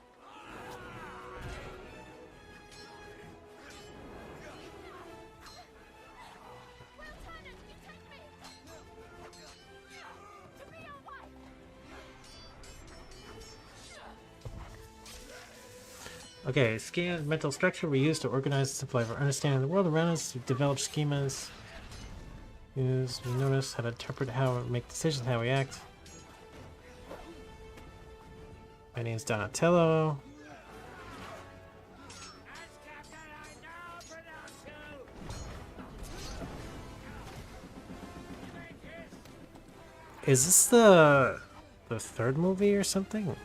[SPEAKER 1] Okay, schema, mental structure we use to organize and simplify our understanding of the world around us. We develop schemas. We notice how to interpret how we make decisions, how we act. My name's Donatello. Is this the third movie or something?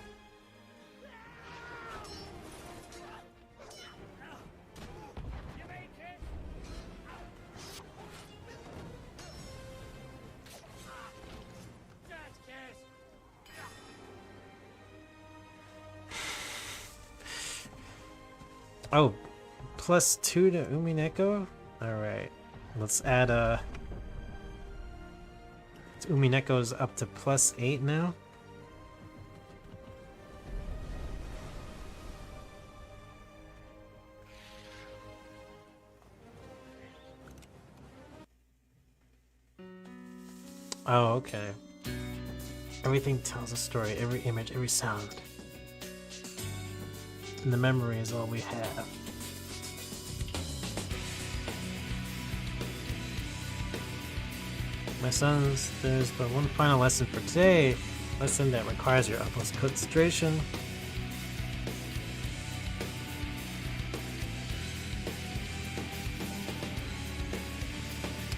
[SPEAKER 1] Oh, +2 to Umineko? Alright. Let's add Umineko's up to +8 now. Oh, okay. Everything tells a story, every image, every sound. And the memory is all we have. My sons, there's but one final lesson for today. Lesson that requires your utmost concentration.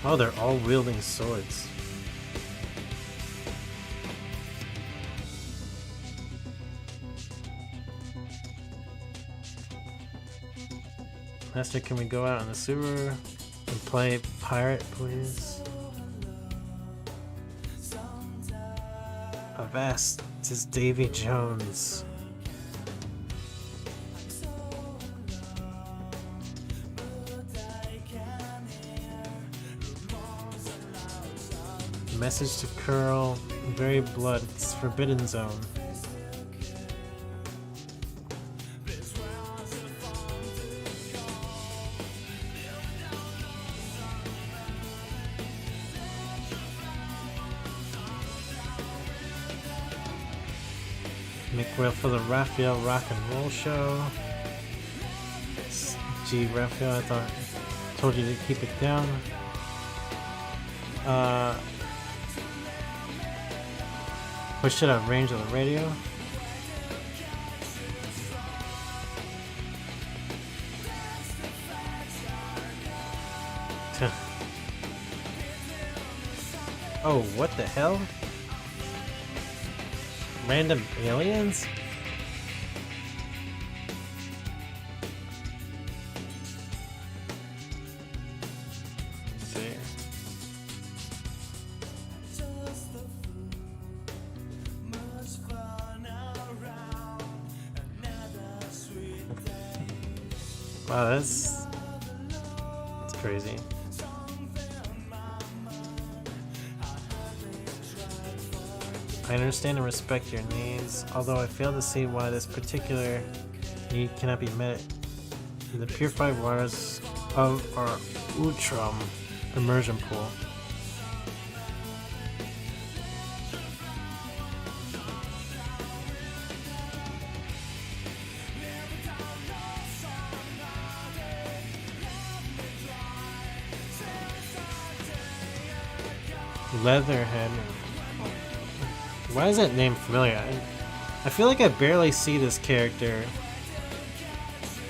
[SPEAKER 1] Oh, they're all wielding swords. Master, can we go out in the sewer and play pirate, please? Avast, 'tis Davy Jones. Message to Curl, very blood, it's Forbidden Zone. Make way for the Raphael Rock and Roll Show. Gee, Raphael, I told you to keep it down. Push it out range of the radio. Oh, what the hell? Random aliens? Wow, that's crazy. I understand and respect your needs, although I fail to see why this particular need cannot be met in the purified waters of our Utrum immersion pool. Leatherhead. Why is that name familiar? I feel like I barely see this character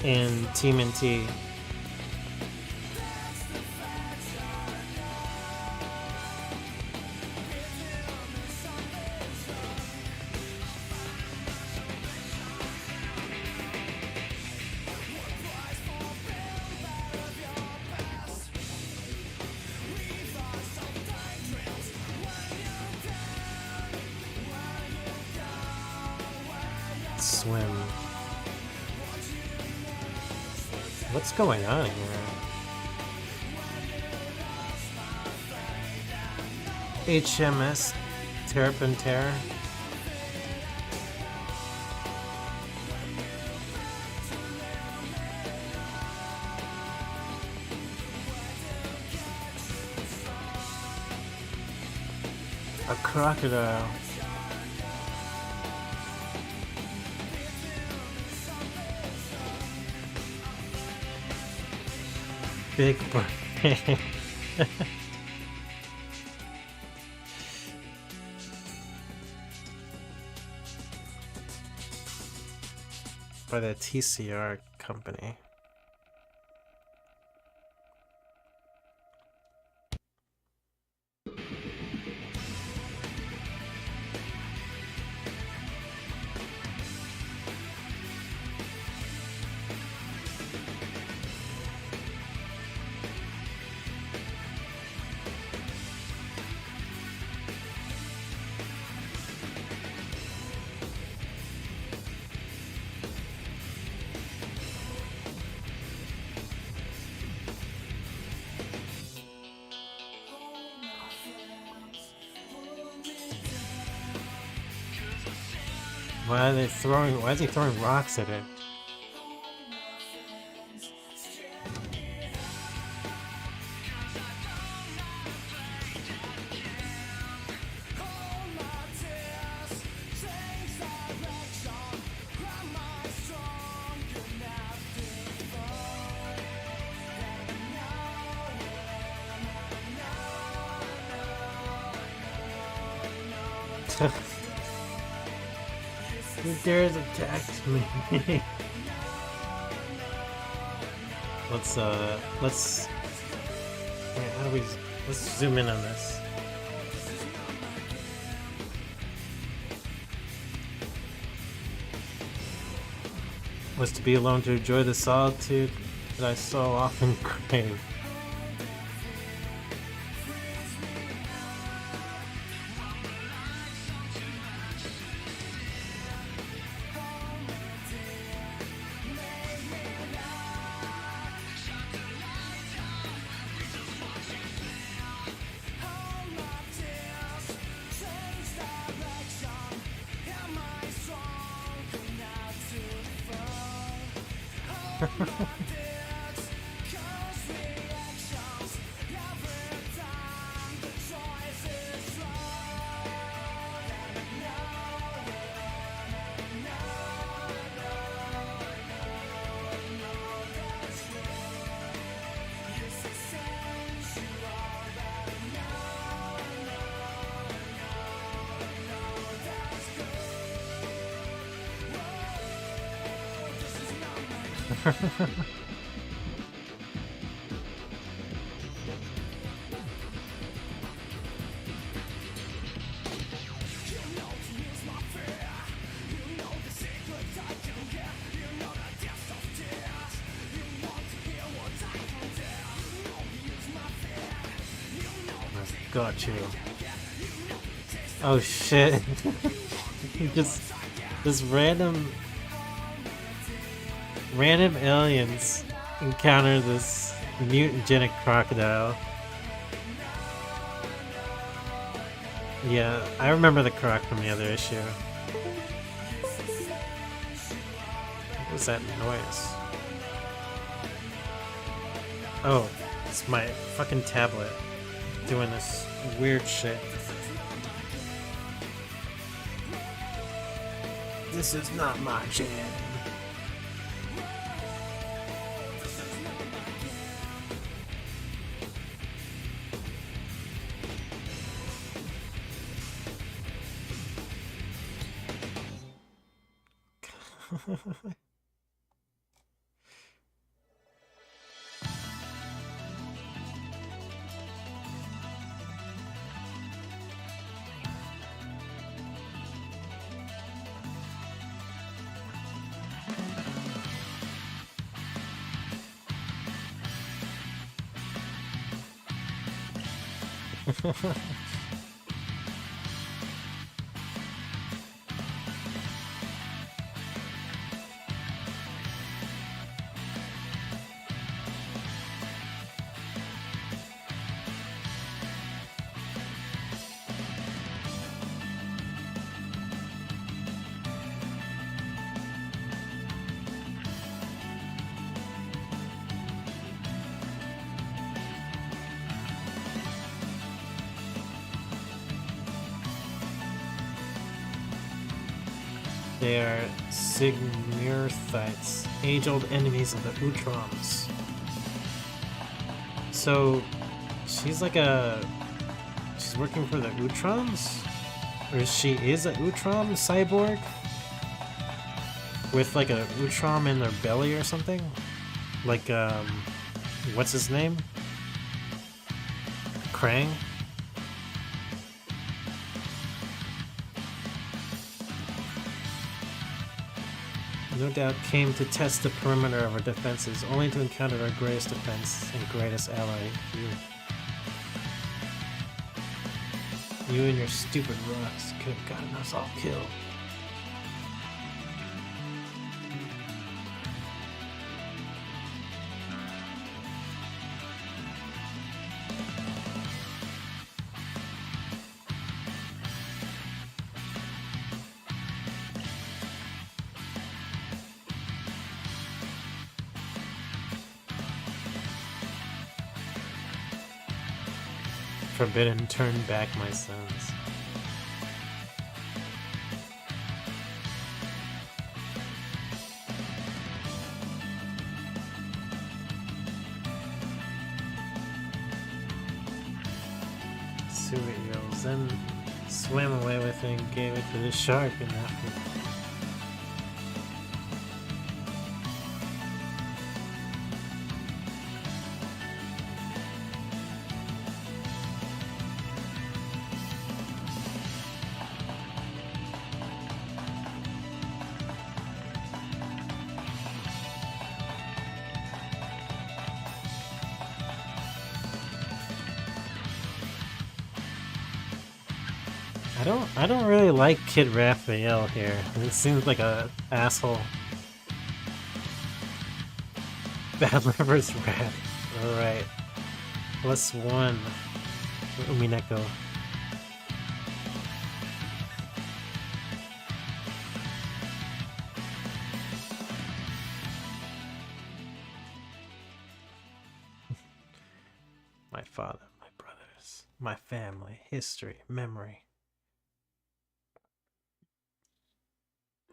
[SPEAKER 1] in TMNT. Swim. What's going on here? HMS Terrapin Terror. A crocodile. Big brain. By the TCR company. Why is he throwing rocks at it? Who dares attack me? let's wait, how do we let's zoom in on this. Was to be alone to enjoy the solitude that I so often crave. Got you. Oh shit. Just random aliens encounter this mutagenic crocodile. Yeah, I remember the croc from the other issue. What was that noise? Oh, it's my fucking tablet doing this weird shit. This is not my jam. They are Sigmurthites, age-old enemies of the Utroms. So, she's like she's working for the Utroms? Or she is a Utrom cyborg? With like a Utrom in their belly or something? Like, what's his name? Krang? No doubt came to test the perimeter of our defenses, only to encounter our greatest defense and greatest ally, you. You and your stupid rocks could have gotten us all killed. Forbidden, turn back, my sons. Superheroes then swam away with it and gave it to the shark and after. I don't really like Kid Raphael here. It seems like a asshole. Bad Lover's Rat. Alright. +1 for Umineko. My father, my brothers, my family, history, memory.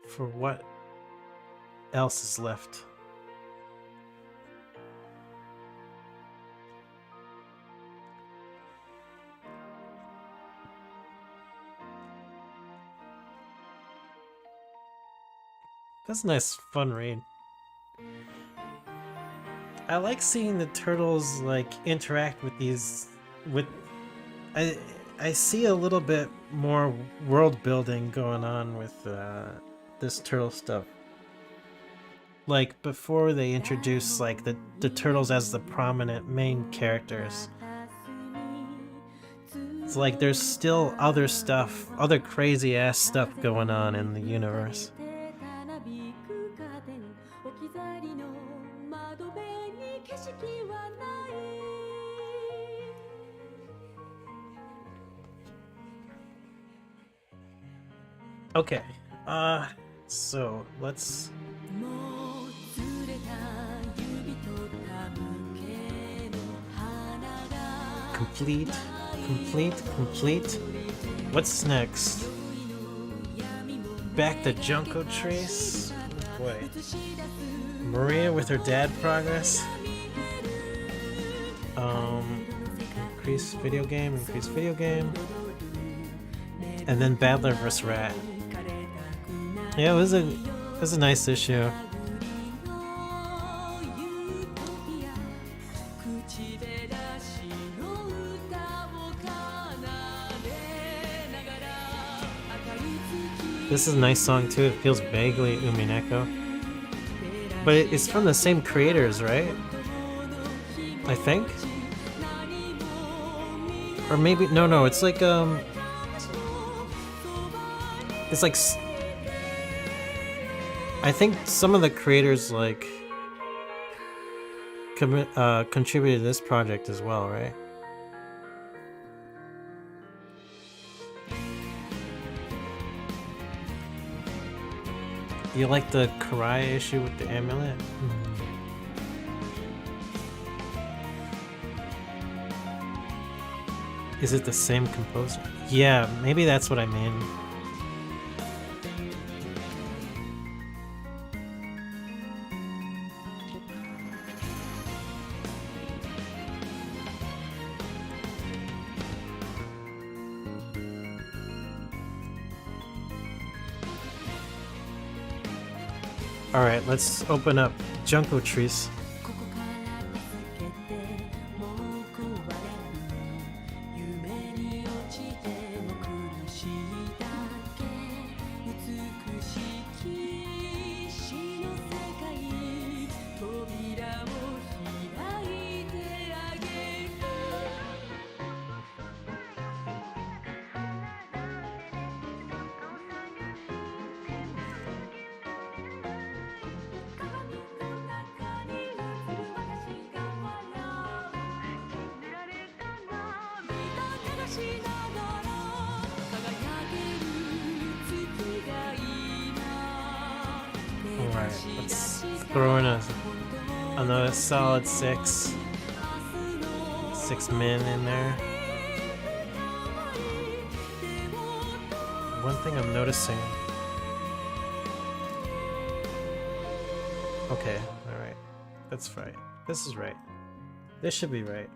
[SPEAKER 1] For what else is left? That's a nice, fun read. I like seeing the turtles like interact with these. I see a little bit more world building going on with this turtle stuff. Like before they introduce like the turtles as the prominent main characters. It's like there's still other stuff, other crazy ass stuff going on in the universe. Okay. So let's complete. What's next? Back to Junko Trace. Boy. Maria with her dad progress. Increase video game. And then Battler vs. Rat. Yeah, it was a nice issue. This is a nice song too. It feels vaguely Umineko. But it's from the same creators, right? I think? Or maybe no, it's like it's like I think some of the creators like contributed to this project as well, right? You like the Karai issue with the amulet? Is it the same composer? Yeah, maybe that's what I mean. Alright, let's open up Junko Trees. Alright, let's throw in another solid 6 min in there. One thing I'm noticing. Okay, alright. That's right. This is right. This should be right.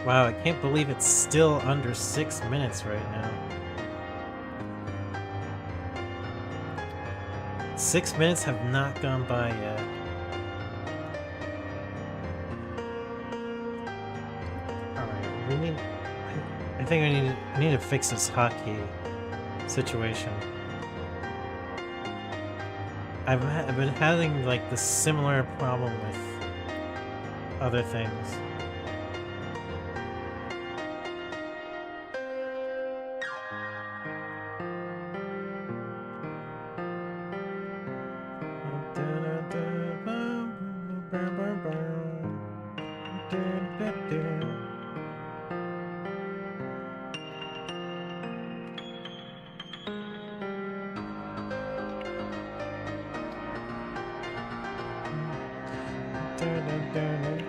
[SPEAKER 1] Wow, I can't believe it's still under 6 minutes right now. 6 minutes have not gone by yet. Alright, we need... I think I need to fix this hotkey situation. I've been having like this similar problem with other things.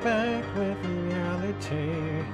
[SPEAKER 1] Back with reality.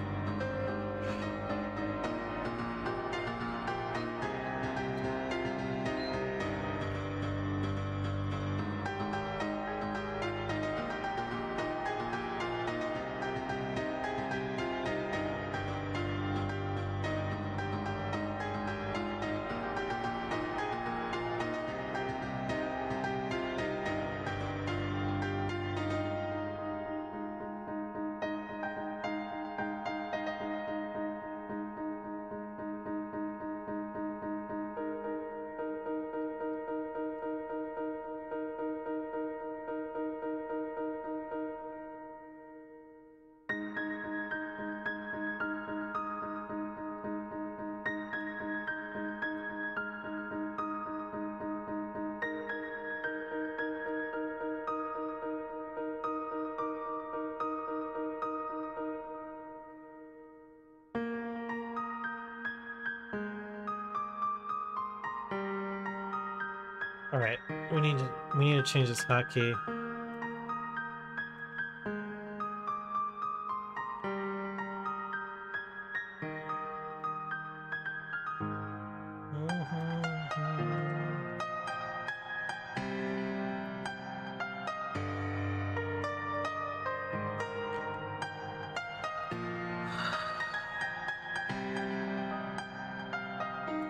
[SPEAKER 1] All right, we need to change this hotkey.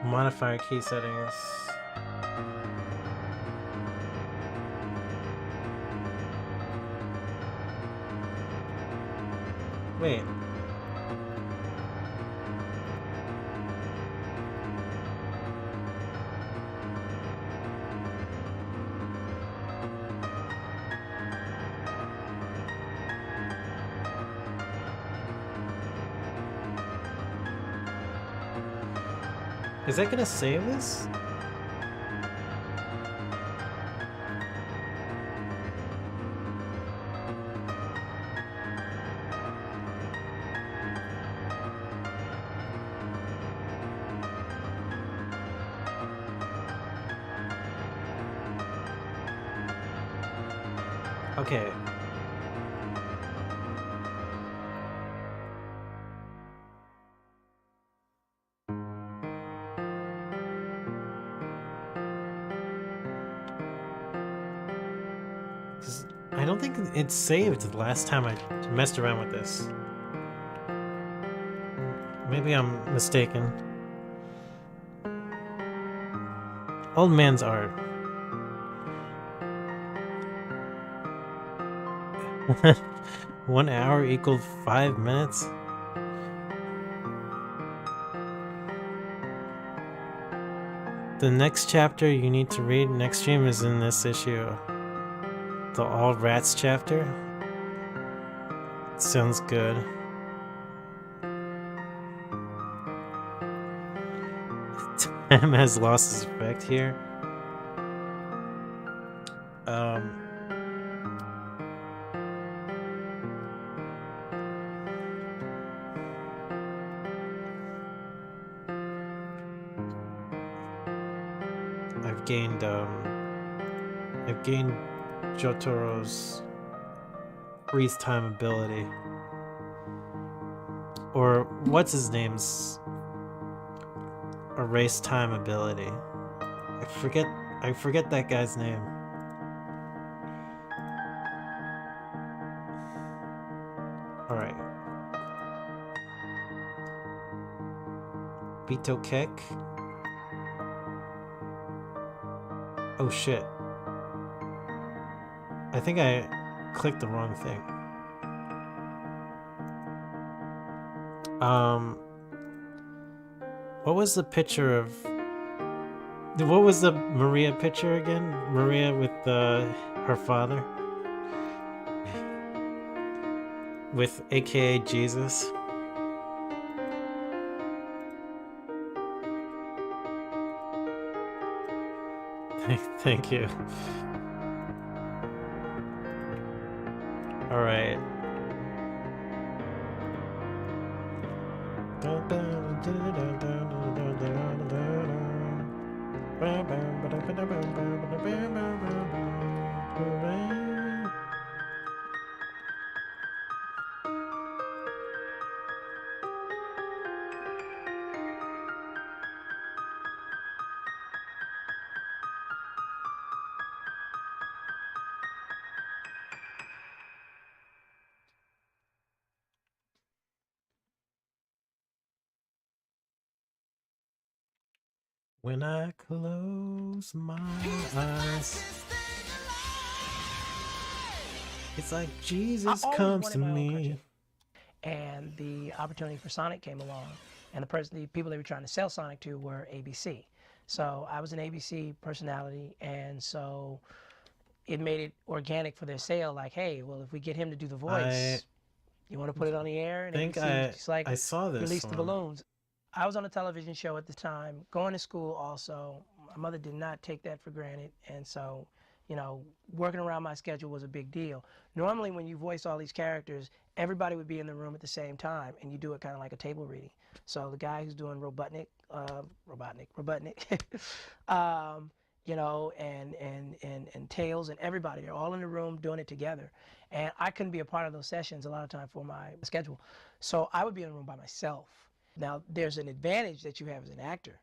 [SPEAKER 1] Modifier key settings. Wait. Is that gonna save this? Okay. I don't think it saved the last time I messed around with this. Maybe I'm mistaken. Old man's art. 1 hour equals 5 minutes? The next chapter you need to read next stream is in this issue. The All Rats chapter. Sounds good. Time has lost its effect here. I've gained Jotaro's freeze time ability. Or what's his name's erase time ability. I forget that guy's name. Alright. Bito Kek. Oh shit. I think I clicked the wrong thing. What was the picture of... What was the Maria picture again? Maria with her father? With AKA Jesus? Thank you. Alright. When I close my eyes, it's like Jesus comes to me.
[SPEAKER 9] And the opportunity for Sonic came along, and the people they were trying to sell Sonic to were ABC. So I was an ABC personality, and so it made it organic for their sale. Like, hey, well, if we get him to do the voice, you want to put it on the air? And ABC just like,
[SPEAKER 1] I saw this
[SPEAKER 9] release the
[SPEAKER 1] one.
[SPEAKER 9] balloons. I was on a television show at the time, going to school also. My mother did not take that for granted, and so, you know, working around my schedule was a big deal. Normally when you voice all these characters, everybody would be in the room at the same time, and you do it kind of like a table reading. So the guy who's doing Robotnik, you know, and Tails and everybody, they're all in the room doing it together. And I couldn't be a part of those sessions a lot of time for my schedule. So I would be in the room by myself. Now, there's an advantage that you have as an actor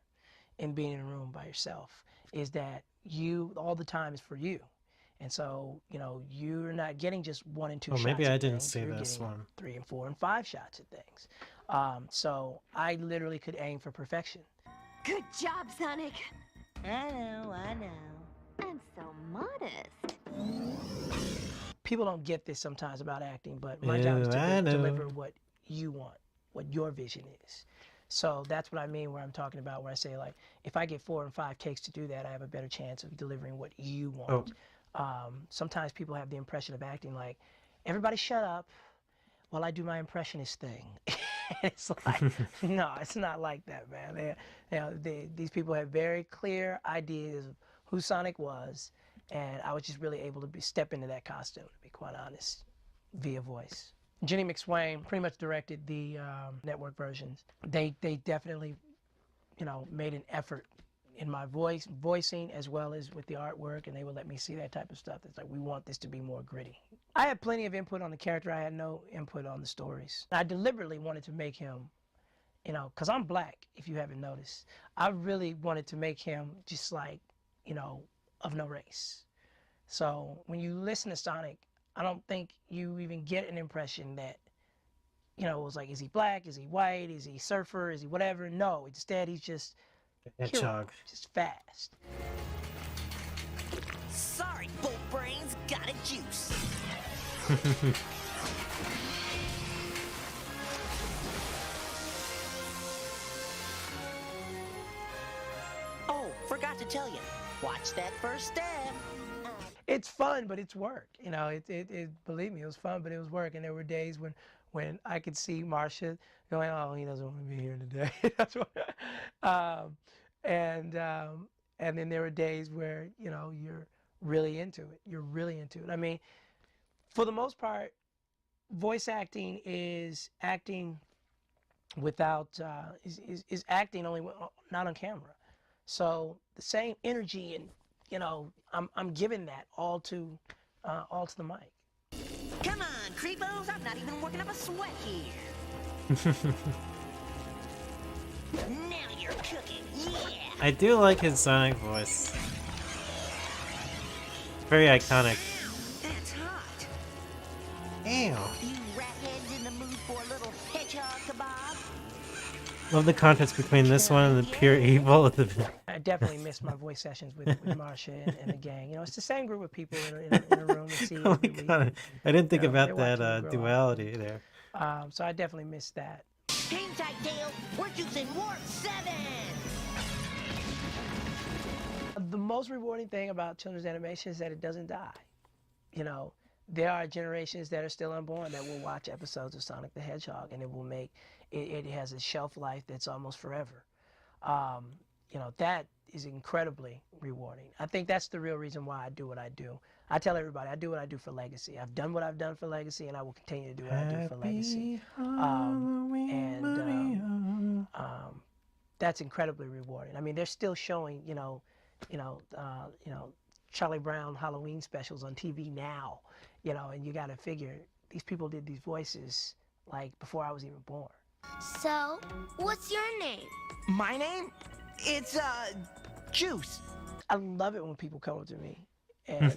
[SPEAKER 9] in being in a room by yourself, is that all the time is for you. And so, you know, you're not getting just 1 and 2 shots.
[SPEAKER 1] Maybe I didn't
[SPEAKER 9] things.
[SPEAKER 1] see
[SPEAKER 9] You're
[SPEAKER 1] this
[SPEAKER 9] getting
[SPEAKER 1] one.
[SPEAKER 9] 3 and 4 and 5 shots at things. So I literally could aim for perfection.
[SPEAKER 3] Good job, Sonic.
[SPEAKER 10] I know.
[SPEAKER 3] I'm so modest.
[SPEAKER 9] People don't get this sometimes about acting, but my job is to deliver what you want, what your vision is. So that's what I mean where I'm talking about, where I say, like, if I get 4 and 5 takes to do that, I have a better chance of delivering what you want. Sometimes people have the impression of acting like, everybody shut up while I do my impressionist thing. It's like, no, it's not like that, man. These people have very clear ideas of who Sonic was, and I was just really able to step into that costume, to be quite honest, via voice. Jenny McSwain pretty much directed the network versions. They definitely, you know, made an effort in my voicing as well as with the artwork, and they would let me see that type of stuff. It's like, we want this to be more gritty. I had plenty of input on the character. I had no input on the stories. I deliberately wanted to make him, you know, because I'm black, if you haven't noticed. I really wanted to make him just like, you know, of no race. So when you listen to Sonic, I don't think you even get an impression that, you know, it was like, is he black? Is he white? Is he surfer? Is he whatever? No, instead he's just hero, just fast.
[SPEAKER 10] Sorry, bolt brains, got a juice. Oh, forgot to tell you. Watch that first step.
[SPEAKER 9] It's fun, but it's work. You know, believe me, it was fun, but it was work. And there were days when I could see Marcia going, oh, he doesn't want to be here today. That's what, and then there were days where, you know, you're really into it. You're really into it. I mean, for the most part, voice acting is acting without, is acting only not on camera. So the same energy and, you know, I'm giving that all to the mic.
[SPEAKER 10] Come on, creepos! I'm not even working up a sweat here. Now you're cooking, yeah!
[SPEAKER 1] I do like his Sonic voice. Very iconic.
[SPEAKER 10] That's hot.
[SPEAKER 1] Ew.
[SPEAKER 10] You rat heads in the mood for a little hedgehog kebab?
[SPEAKER 1] Love the contrast between this one and the pure evil of the.
[SPEAKER 9] I definitely missed my voice sessions with Marsha and the gang. You know, it's the same group of people in a room to see
[SPEAKER 1] Oh
[SPEAKER 9] every
[SPEAKER 1] my
[SPEAKER 9] week.
[SPEAKER 1] god, I didn't think
[SPEAKER 9] You know,
[SPEAKER 1] about
[SPEAKER 9] they're watching me
[SPEAKER 1] that
[SPEAKER 9] grow up.
[SPEAKER 1] duality there.
[SPEAKER 9] So I definitely missed that.
[SPEAKER 10] Hang tight, Dale. We're using Warp 7.
[SPEAKER 9] The most rewarding thing about children's animation is that it doesn't die. You know, there are generations that are still unborn that will watch episodes of Sonic the Hedgehog, and it will make it has a shelf life that's almost forever. You know, that is incredibly rewarding. I think that's the real reason why I do what I do. I tell everybody I do what I do for legacy. I've done what I've done for legacy, and I will continue to do what I do for legacy. That's incredibly rewarding. I mean, they're still showing, Charlie Brown Halloween specials on TV now, and you got to figure these people did these voices like before I was even born.
[SPEAKER 11] So, what's your name?
[SPEAKER 10] My name? It's, Juice.
[SPEAKER 9] I love it when people come up to me and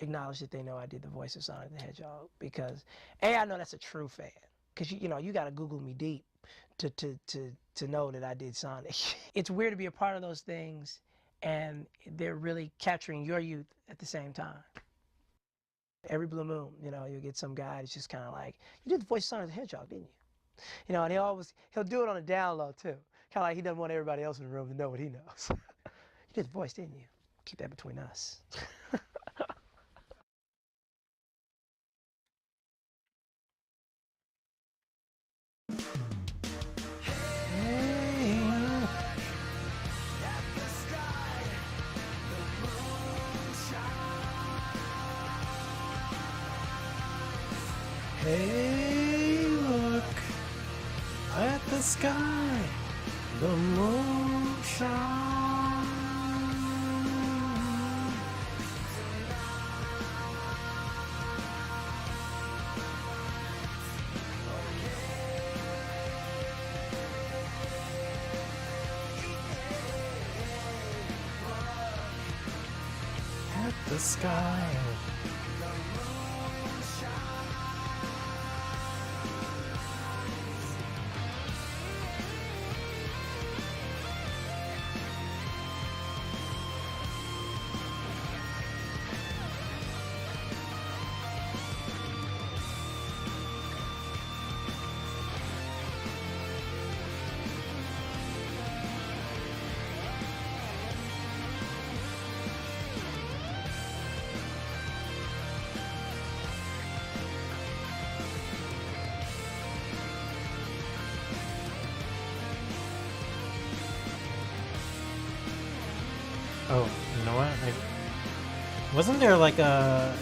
[SPEAKER 9] acknowledge that they know I did the voice of Sonic the Hedgehog, because I know that's a true fan, because you got to Google me deep to know that I did Sonic. It's weird to be a part of those things and they're really capturing your youth at the same time. Every blue moon, you'll get some guy that's just kind of like, you did the voice of Sonic the Hedgehog, didn't you? And he'll do it on a down low too. Kind of like he doesn't want everybody else in the room to know what he knows. You did the voice, didn't you? Keep that between us.
[SPEAKER 1] Hey, look at the sky, the moon shine. At the sky. Oh, you know what? Wasn't there like a...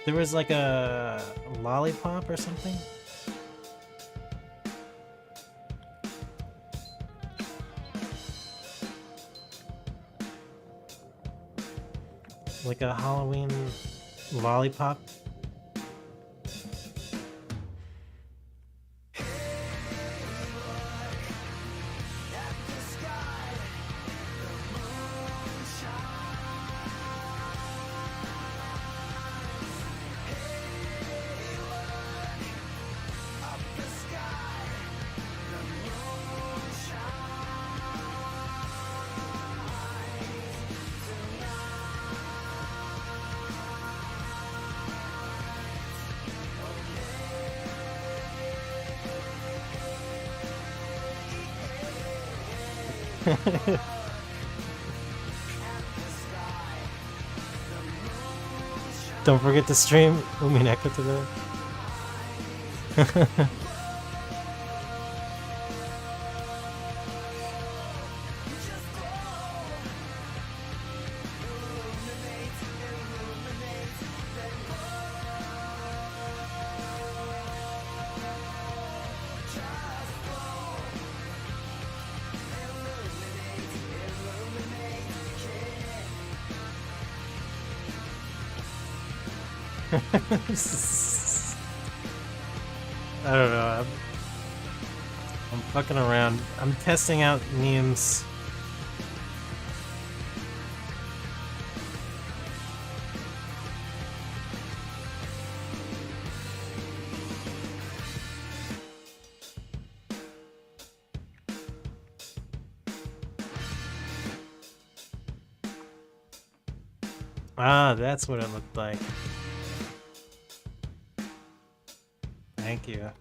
[SPEAKER 1] There was like a lollipop or something? Like a Halloween lollipop? Don't forget to stream Umineko today. I don't know. I'm fucking around. I'm testing out memes. Ah, that's what it looked like. Thank you.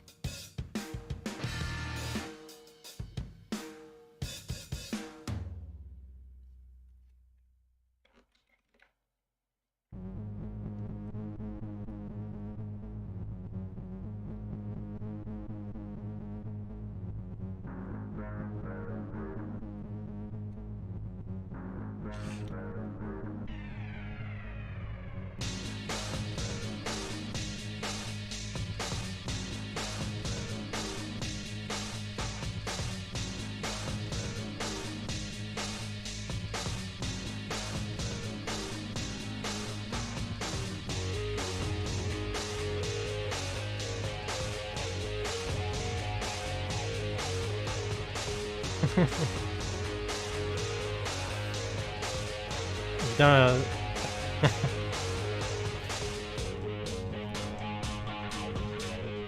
[SPEAKER 1] Duh.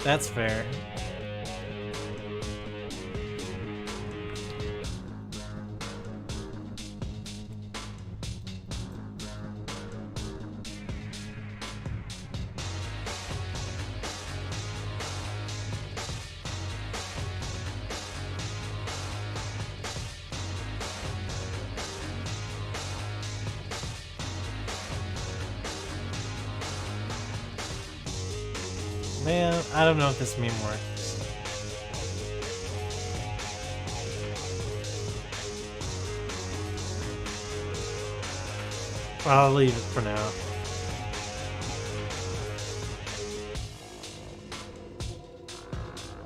[SPEAKER 1] That's fair. Man, I don't know if this meme works. I'll leave it for now.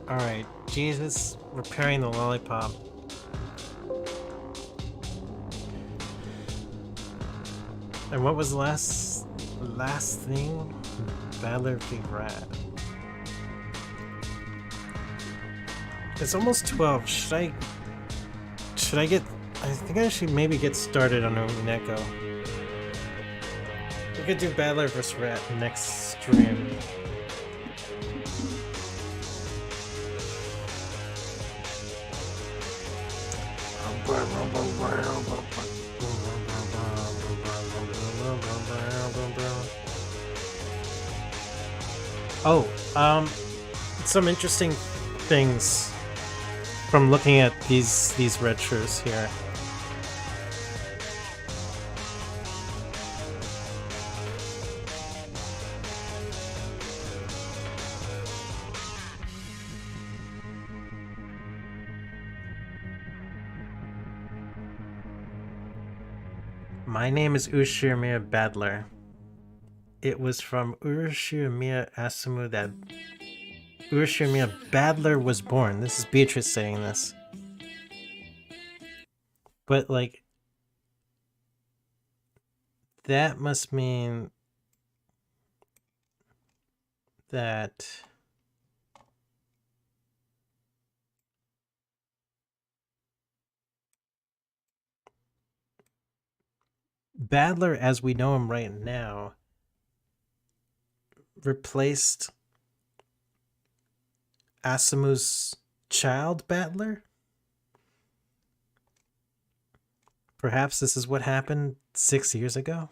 [SPEAKER 1] Alright, Jesus repairing the lollipop. And what was the last thing? Battler v. Rad. It's almost 12. Should I get... I think I should maybe get started on Umineko. We could do Battler vs. Rat next stream. Oh, some interesting things from looking at these retros here. My name is Ushirimiya Badler. It was from Urashimiya Asumu that Urashimiya Badler was born. This is Beatrice saying this. But, like, that must mean that Badler, as we know him right now, replaced Asumu's child Battler? Perhaps this is what happened 6 years ago?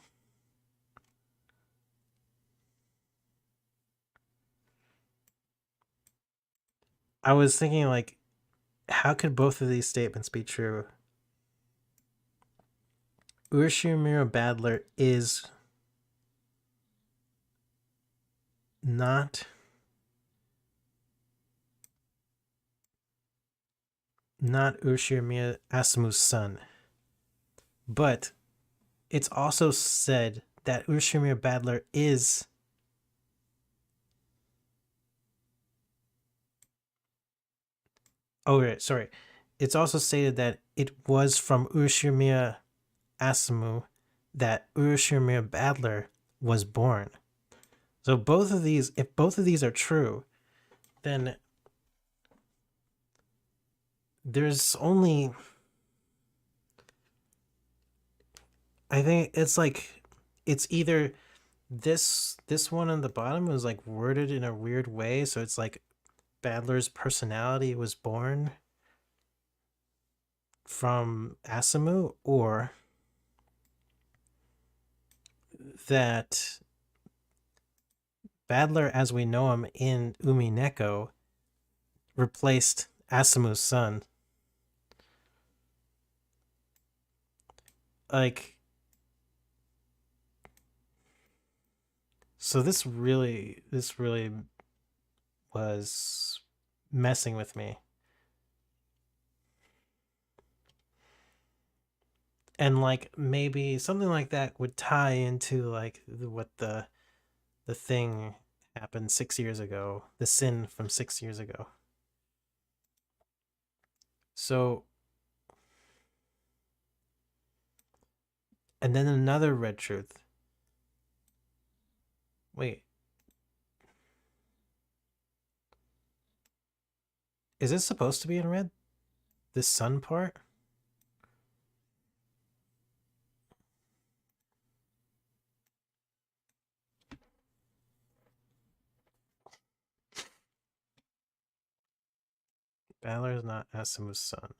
[SPEAKER 1] I was thinking, like, how could both of these statements be true? Urashimura Badler is not Urashimiya Asumu's son. But it's also said that Urashimura Badler is sorry. It's also stated that it was from Urashimiya Asumu that Urashimiya Badler was born. So both of these, if both of these are true, then there's only, I think it's like, it's either this one on the bottom was like worded in a weird way, so it's like Badler's personality was born from Asumu, or that Badler as we know him in Umineko replaced Asumu's son. Like, so this really was messing with me. And like maybe something like that would tie into like what the thing happened 6 years ago, the sin from 6 years ago. So, and then another red truth. Wait. Is this supposed to be in red? This sun part? Balor is not Asumu's son.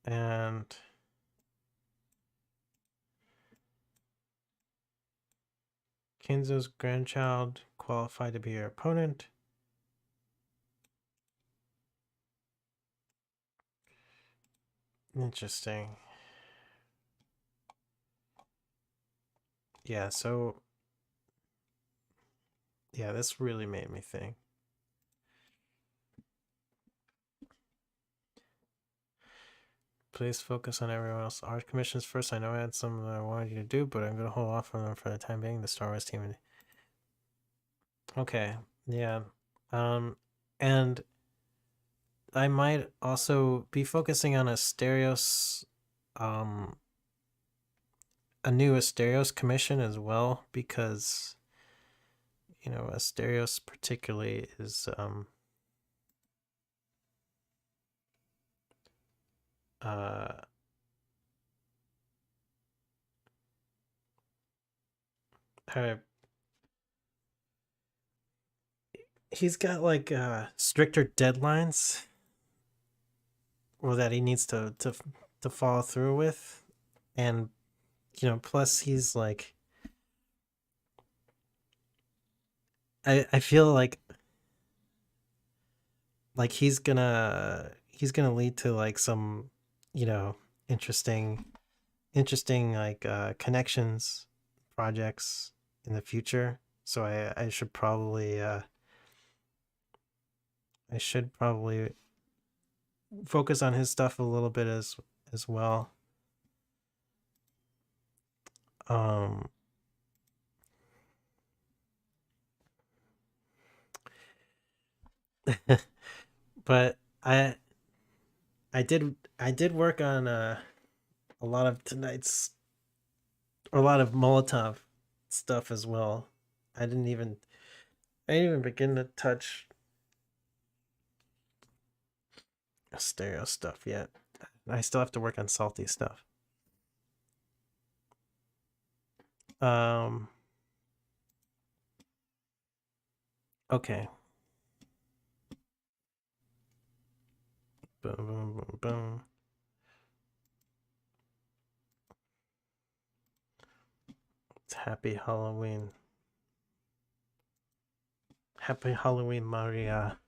[SPEAKER 1] And Kinzo's grandchild qualified to be your opponent. Interesting. Yeah, so yeah, this really made me think. Please focus on everyone else. Art commissions first. I know I had some that I wanted you to do, but I'm going to hold off on them for the time being. The Star Wars team. Okay, yeah. And I might also be focusing on a new Asterios commission as well, because you know Asterios particularly is he's got like stricter deadlines or that he needs to follow through with, and you know, plus he's like I feel like he's gonna lead to like some, you know, interesting like connections projects in the future. So I should probably focus on his stuff a little bit as well. But I did work on a lot of Molotov stuff as well. I didn't even begin to touch stereo stuff yet. I still have to work on salty stuff. Okay. Boom, boom, boom, boom. It's Happy Halloween. Happy Halloween, Maria.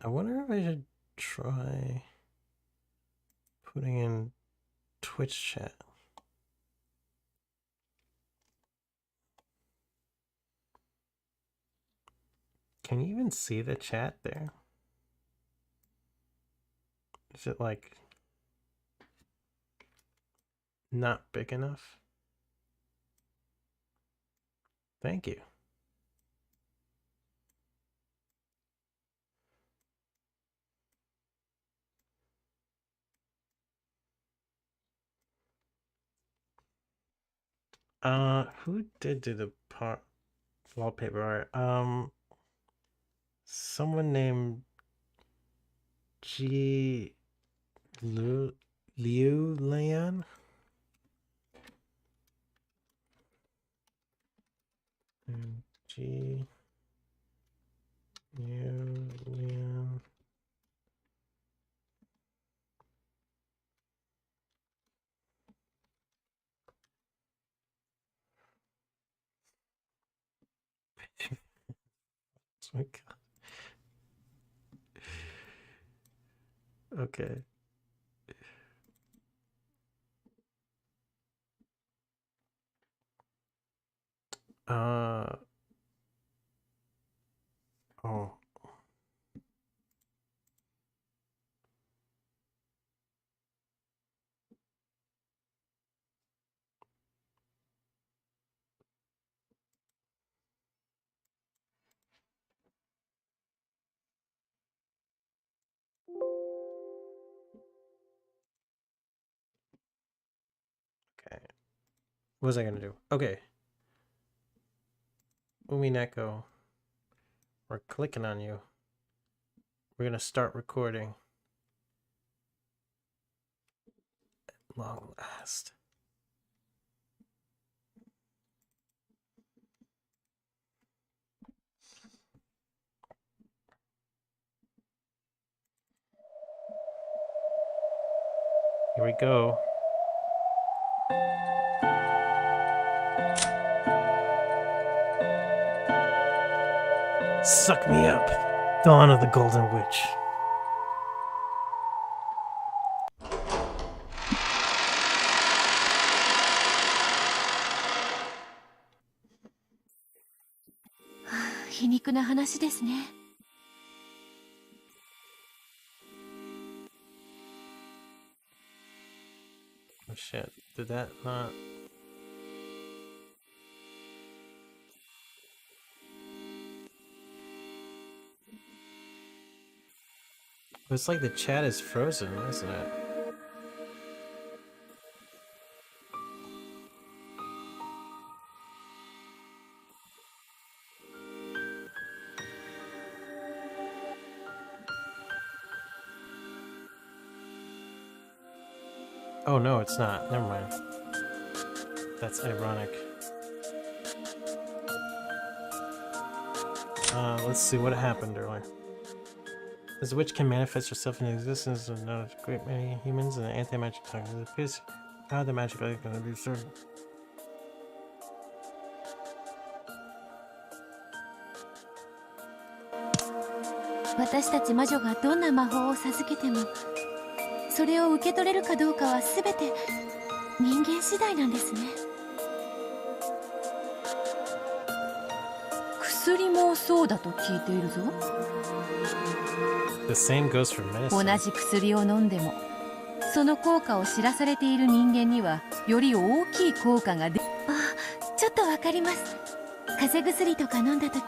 [SPEAKER 1] I wonder if I should try putting in Twitch chat. Can you even see the chat there? Is it like not big enough? Thank you. Who did do the wallpaper art? Someone named Liu Lian. Union. Oh my God. Okay. Oh. Okay. What was I gonna do? Okay. Umineko. We're clicking on you. We're gonna start recording. At long last. Here we go. Suck me up. Dawn of the Golden Witch. Oh shit. Did that not... It's like the chat is frozen, isn't it? Oh no, it's not. Never mind. That's ironic. Let's see what happened earlier. This witch can manifest herself in the existence of not a great many humans and an anti-magic target. It appears how the magic is going to be certain. The same goes for medicine.
[SPEAKER 12] 同じ薬を飲んでもその効果を知らされている人間にはより大きい効果が出ちょっとわかります。風邪薬とか飲んだ時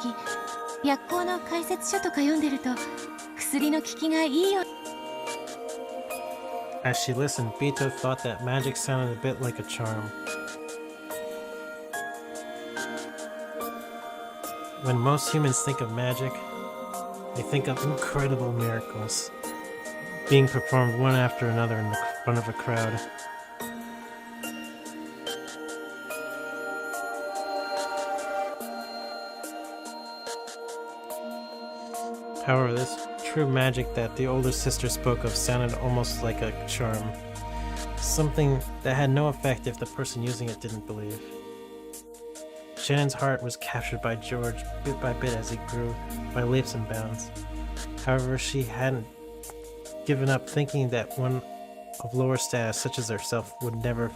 [SPEAKER 12] 薬効の解説書とか読んでると薬の効きがいいよ。
[SPEAKER 1] As she listened, Bito thought that magic sounded a bit like a charm. When most humans think of magic, they think of incredible miracles being performed one after another in the front of a crowd. However, this true magic that the older sister spoke of sounded almost like a charm. Something that had no effect if the person using it didn't believe. Shannon's heart was captured by George bit by bit as he grew by leaps and bounds. However, she hadn't given up thinking that one of lower status such as herself would never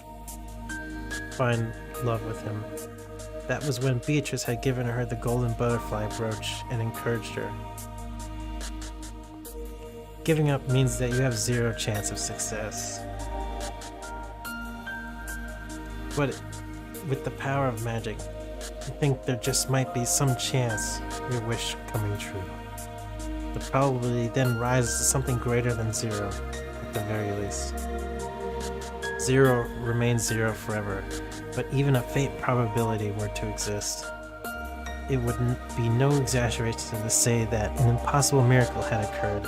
[SPEAKER 1] find love with him. That was when Beatrice had given her the golden butterfly brooch and encouraged her. Giving up means that you have zero chance of success. But with the power of magic, I think there just might be some chance of your wish coming true. The probability then rises to something greater than zero, at the very least. Zero remains zero forever, but even a faint probability were to exist, it would be no exaggeration to say that an impossible miracle had occurred,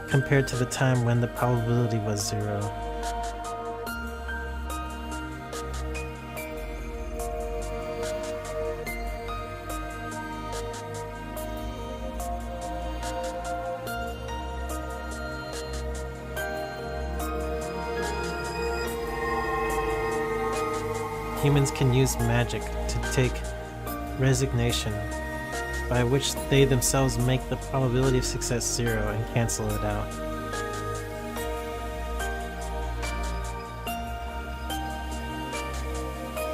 [SPEAKER 1] compared to the time when the probability was zero. humans can use magic to take resignation, by which they themselves make the probability of success 0 and cancel it out.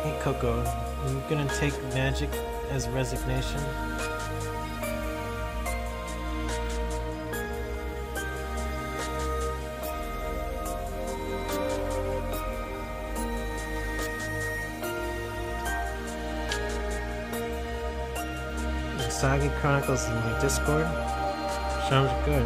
[SPEAKER 1] Hey Coco, are you gonna take magic as resignation? Sagi Chronicles in my Discord? Sounds good.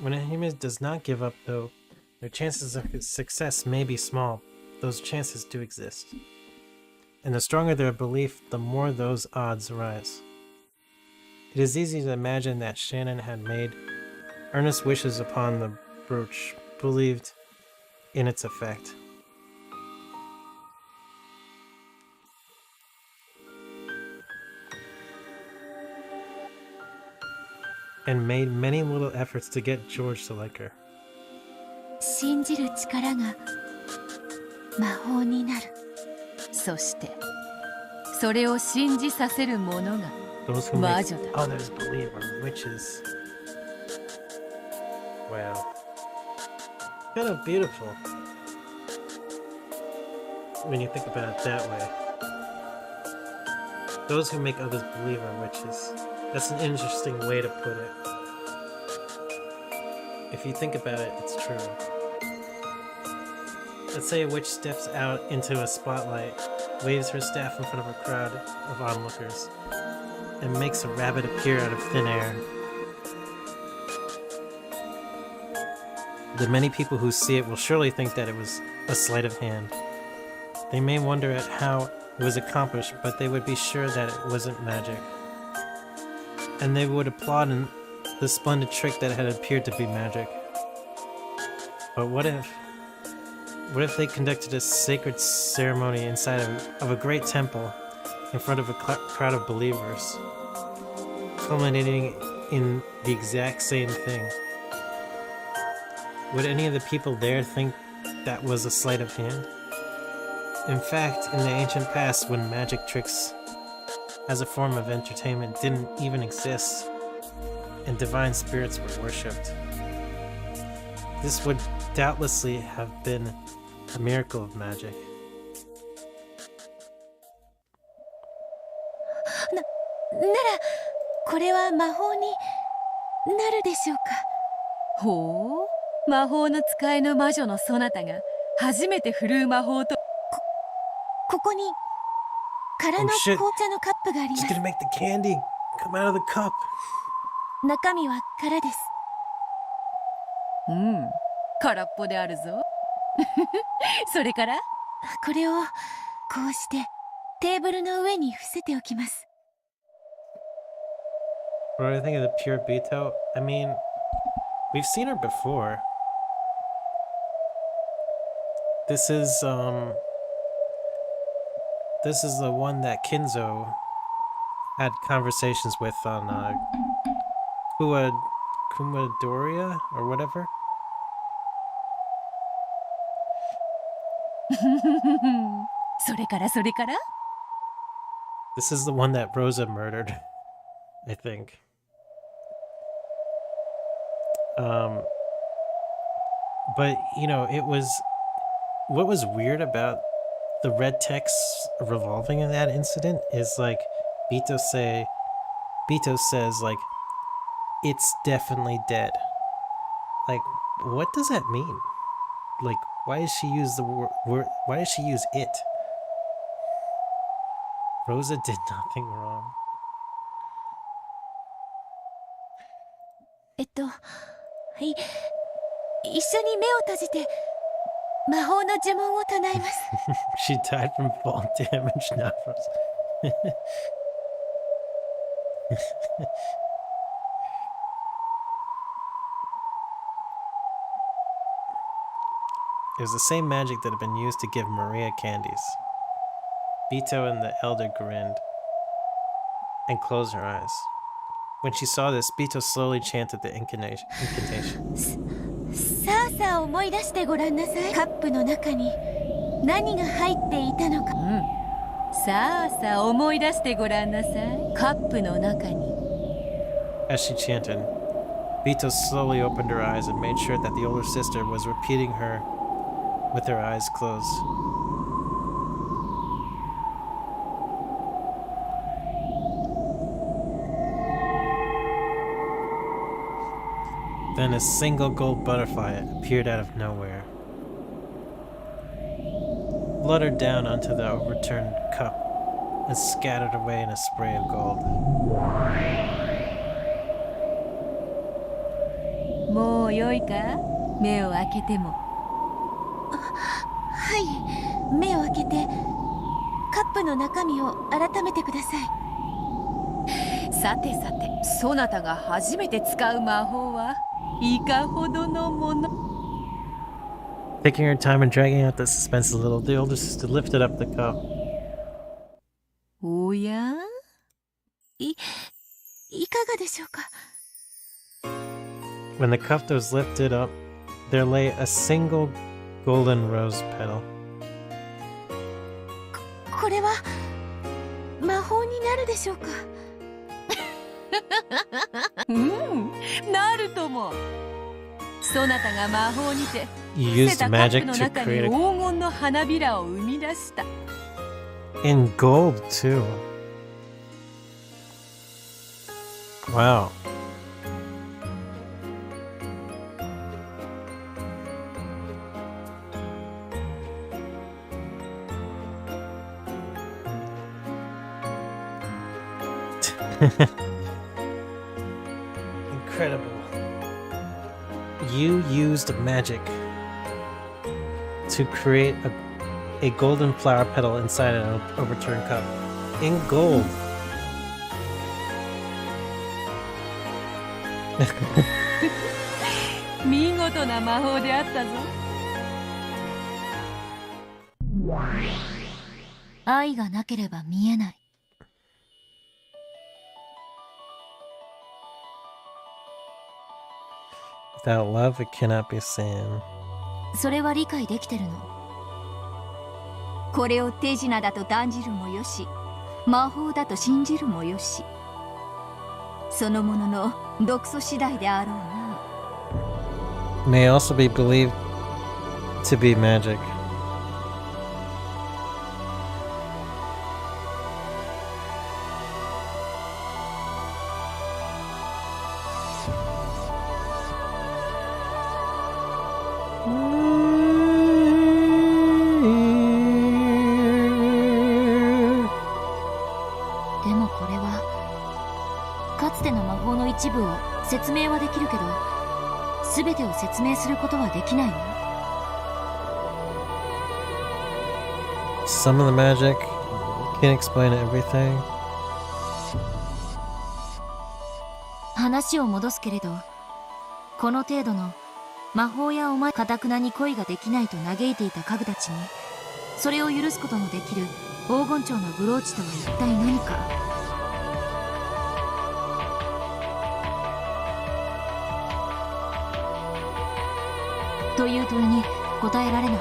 [SPEAKER 1] When a human does not give up, though, their chances of success may be small. Those chances do exist. And the stronger their belief, the more those odds rise. It is easy to imagine that Shannon had made earnest wishes upon the brooch, believed in its effect. And made many little efforts to get George to like her.
[SPEAKER 12] 信じる力が魔法になる。そしてそれを信じさせる者が魔女だ。
[SPEAKER 1] Others believe are witches. Wow. Kind of beautiful. When you think about it that way. Those who make others believe are witches. That's an interesting way to put it. If you think about it, it's true. Let's say a witch steps out into a spotlight, waves her staff in front of a crowd of onlookers, and makes a rabbit appear out of thin air. The many people who see it will surely think that it was a sleight of hand. They may wonder at how it was accomplished, but they would be sure that it wasn't magic. And they would applaud in the splendid trick that had appeared to be magic. But what if they conducted a sacred ceremony inside of a great temple in front of a crowd of believers, culminating in the exact same thing? Would any of the people there think that was a sleight of hand? In fact, in the ancient past, when magic tricks as a form of entertainment didn't even exist, and divine spirits were worshipped, this would doubtlessly have been a miracle of magic.
[SPEAKER 12] ならこれは魔法になるでしょうか。ほう、魔法の使いの魔女のそなたが初めて振るう魔法とここに空の紅茶のカップがあります。
[SPEAKER 1] She's gonna make the candy come out of the cup.
[SPEAKER 12] 中身は空です。空っぽであるぞ。それからこれをこうしてテーブルの上に伏せておきます。
[SPEAKER 1] What do I think of the pure Beto? I mean, we've seen her before. This is the one that Kinzo had conversations with on Kumadoria or whatever.
[SPEAKER 12] それからそれから
[SPEAKER 1] This is the one that Rosa murdered, I think. But you know, what was weird about the red text revolving in that incident is like Beto says like it's definitely dead. Like, what does that mean? Like, why does she use the word? Why does she use it? Rosa did nothing wrong.
[SPEAKER 12] はい、一緒に目を閉じて魔法の呪文を唱えます。
[SPEAKER 1] She died from fall damage, not from... It was the same magic that had been used to give Maria candies. Bito and the elder grinned and closed her eyes. When she saw this, Bito slowly chanted the incantation.
[SPEAKER 12] さあさあ思い出してごらんなさい。カップの中に何が入っていたのか。さあさあ思い出してごらんなさい。カップの中に。
[SPEAKER 1] As she chanted, Bito slowly opened her eyes and made sure that the older sister was repeating her with her eyes closed. Then a single gold butterfly appeared out of nowhere, fluttered down onto the overturned cup, and scattered away in a spray of gold.
[SPEAKER 12] もうよいか？目を開けても。はい、目を開けてカップの中身を改めてください。さてさて、そなたが初めて使う魔法はいかほどのもの。
[SPEAKER 1] Taking her time and dragging out the suspense a little, the older sister lifted up the cup.
[SPEAKER 12] おや？いかがでしょうか？
[SPEAKER 1] When the cup was lifted up, there lay a single golden rose petal.
[SPEAKER 12] これは魔法になるでしょうか？なるとも。そなたが魔法にて
[SPEAKER 1] You
[SPEAKER 12] 捨て
[SPEAKER 1] used
[SPEAKER 12] たカップ
[SPEAKER 1] magic
[SPEAKER 12] の
[SPEAKER 1] to
[SPEAKER 12] 中に
[SPEAKER 1] create
[SPEAKER 12] 黄金の花びらを生み出した。
[SPEAKER 1] in gold too. Wow. Incredible. You used magic to create a golden flower petal inside an overturned cup. In gold. Without love, it cannot be seen.
[SPEAKER 12] それは理解できてるの。これを手品だと断じるもよし、魔法だと信じるもよし、そのものの毒素次第であろうな。
[SPEAKER 1] May also be believed to be magic.
[SPEAKER 12] の一部を説明はできるけど、全てを説明することはできないわ。
[SPEAKER 1] Some of the magic can't explain everything.
[SPEAKER 12] 話を戻すけれど、この程度の魔法やお前かたくなに恋ができないと嘆いていた家具たちに、それを許すことのできる黄金蝶のブローチとは一体何か。という問いに答えられない。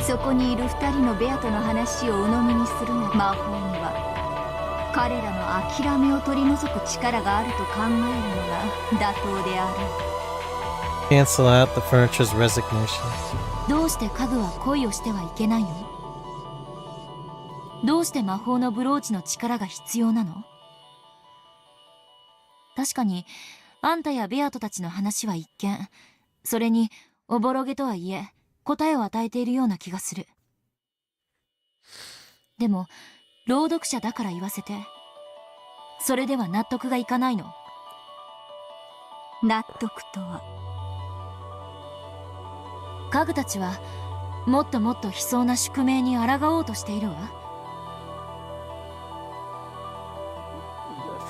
[SPEAKER 12] そこにいる2人のベアとの話を鵜呑みにするなら、魔法には彼らの諦めを取り除く力があると考えるのが妥当である。
[SPEAKER 1] Cancel out the furniture's resignation.
[SPEAKER 12] どうして家具は恋をしてはいけないの？どうして魔法のブローチの力が必要なの？確かにあんたやベアトたちの話は一見、それにおぼろげとはいえ答えを与えているような気がする。でも朗読者だから言わせて、それでは納得がいかないの。納得とは、家具たちはもっともっと悲壮な宿命に抗おうとしているわ。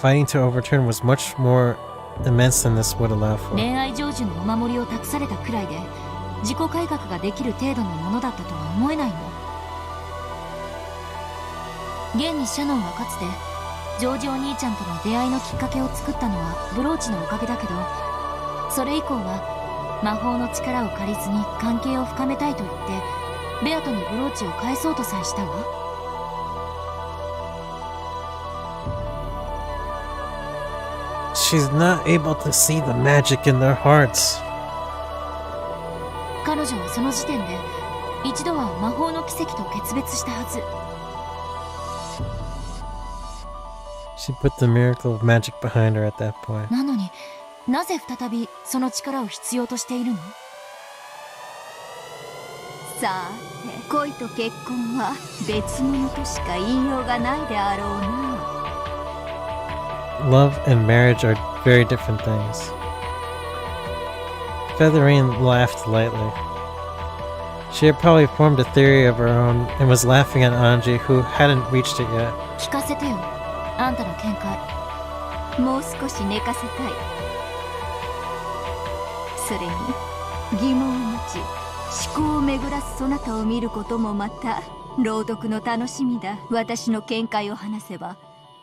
[SPEAKER 1] Fighting to overturn was much more immense than this would allow for.
[SPEAKER 12] 恋愛成就のお守りを託されたくらいで自己改革ができる程度のものだったとは思えないの。現にシャノンはかつてジョージお兄ちゃんとの出会いのきっかけを作ったのはブローチのおかげだけど、それ以降は魔法の力を借りずに関係を深めたいと言ってベアトにブローチを返そうとさえしたわ。
[SPEAKER 1] She's not able to see the magic in their hearts.
[SPEAKER 12] 彼女はその時点で一度は魔法の奇跡と決別したはず。
[SPEAKER 1] She put the miracle of magic behind her at that point.
[SPEAKER 12] なのになぜ再びその力を必要としているの？さて、恋と結婚は別物としか言いようがないであろうな。
[SPEAKER 1] Love and marriage are very different things. Featherine laughed lightly. She had probably formed a theory of her own and was laughing at Anji, who hadn't reached it yet.
[SPEAKER 12] 聞かせてよ、あんたの見解。もう少し寝かせたい。それに疑問を持ち思考を巡らすそなたを見ることもまた朗読の楽しみだ。私の見解を話せば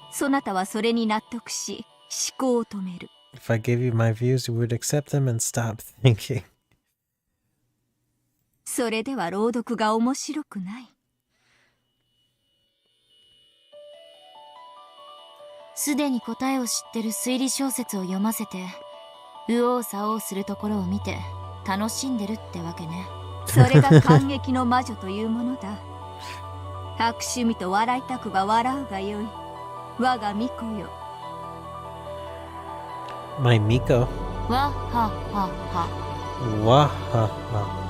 [SPEAKER 12] そなたはそれに納得し思考を止める。
[SPEAKER 1] If I gave you my views, you would accept them and stop thinking.
[SPEAKER 12] それでは朗読が面白くない。すでに答えを知ってる推理小説を読ませて右往左往するところを見て楽しんでるってわけね。それが感激の魔女というものだ。悪趣味と笑いたくば笑うがよい。我が巫女よ。
[SPEAKER 1] My Miko.
[SPEAKER 12] わははは。
[SPEAKER 1] わはは。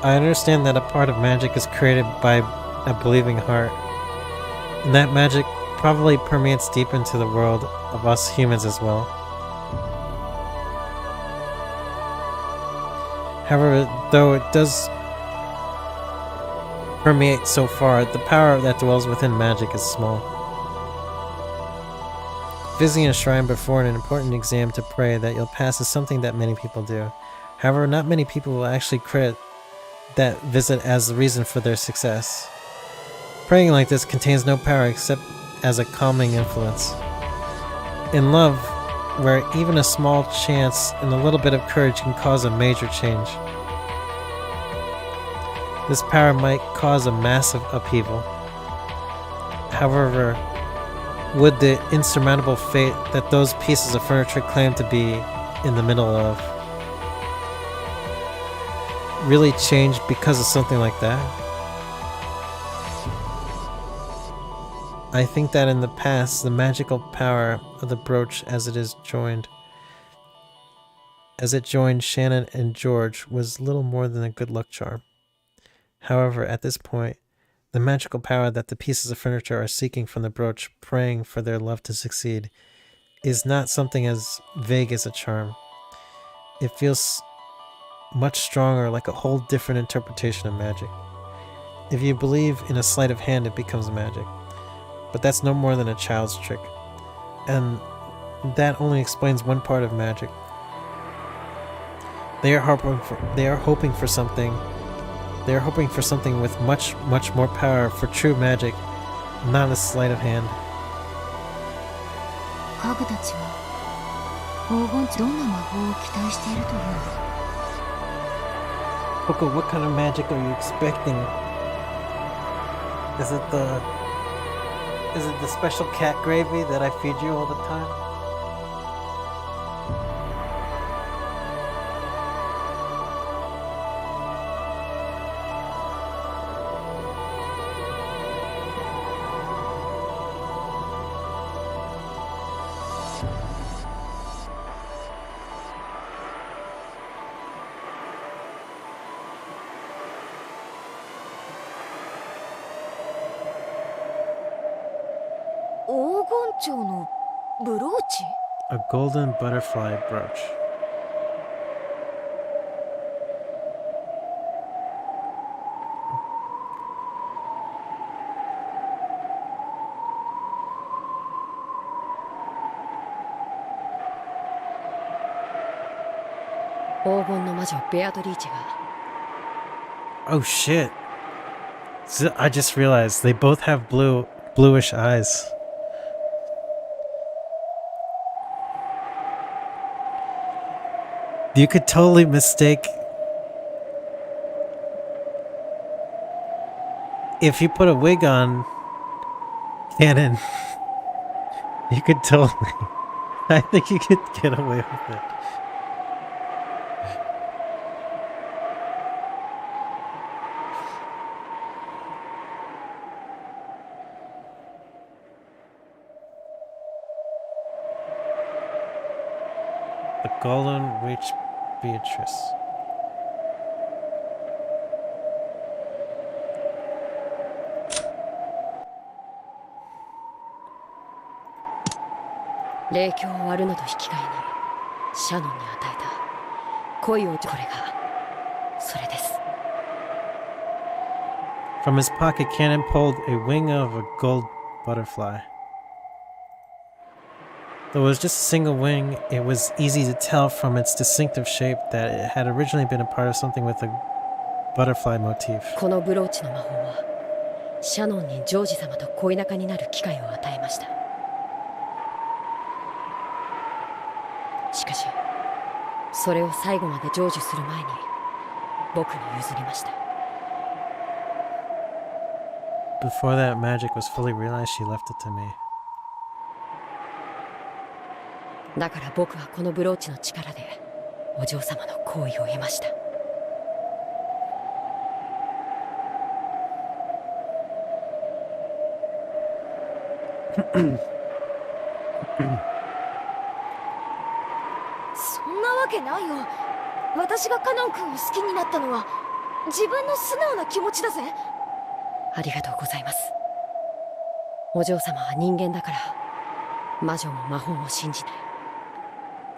[SPEAKER 1] I understand that a part of magic is created by a believing heart, and that magic probably permeates deep into the world of us humans as well. However, though it does permeate so far, the power that dwells within magic is small. Visiting a shrine before an important exam to pray that you'll pass is something that many people do. However, not many people will actually credit that visit as the reason for their success. Praying like this contains no power except as a calming influence. In love, where even a small chance and a little bit of courage can cause a major change, this power might cause a massive upheaval. However, would the insurmountable fate that those pieces of furniture claim to be in the middle of really change because of something like that? I think that in the past, the magical power of the brooch as it joined Shannon and George was little more than a good luck charm. However, at this point, the magical power that the pieces of furniture are seeking from the brooch, praying for their love to succeed, is not something as vague as a charm. It feels much stronger, like a whole different interpretation of magic. If you believe in a sleight of hand, it becomes magic. But that's no more than a child's trick. And that only explains one part of magic. They are hoping for something with much, much more power for true magic, not a sleight of hand.
[SPEAKER 12] カグたちは黄金どんな魔法を期待しているというの？
[SPEAKER 1] Coco, what kind of magic are you expecting? Is it the special cat gravy that I feed you all the time? A golden butterfly brooch. Oh shit. So I just realized they both have bluish eyes. You could totally mistake if you put a wig on Canon. You could totally. I think you could get away with it. The Golden Witch Beatrice. From his pocket, Cannon pulled a wing of a gold butterfly. Though it was just a single wing, it was easy to tell from its distinctive shape that it had originally been a part of something with a butterfly motif.
[SPEAKER 13] このブローチの魔法はシャノンにジョージ様と恋仲になる機会を与えました。しかしそれを最後まで成就する前に僕に譲りました。
[SPEAKER 1] Before that magic was fully realized, she left it to me.
[SPEAKER 13] だから僕はこのブローチの力でお嬢様の好意を得ました。
[SPEAKER 11] そんなわけないよ。私がカノン君を好きになったのは自分の素直な気持ちだぜ。
[SPEAKER 13] ありがとうございます。お嬢様は人間だから魔女も魔法を信じない。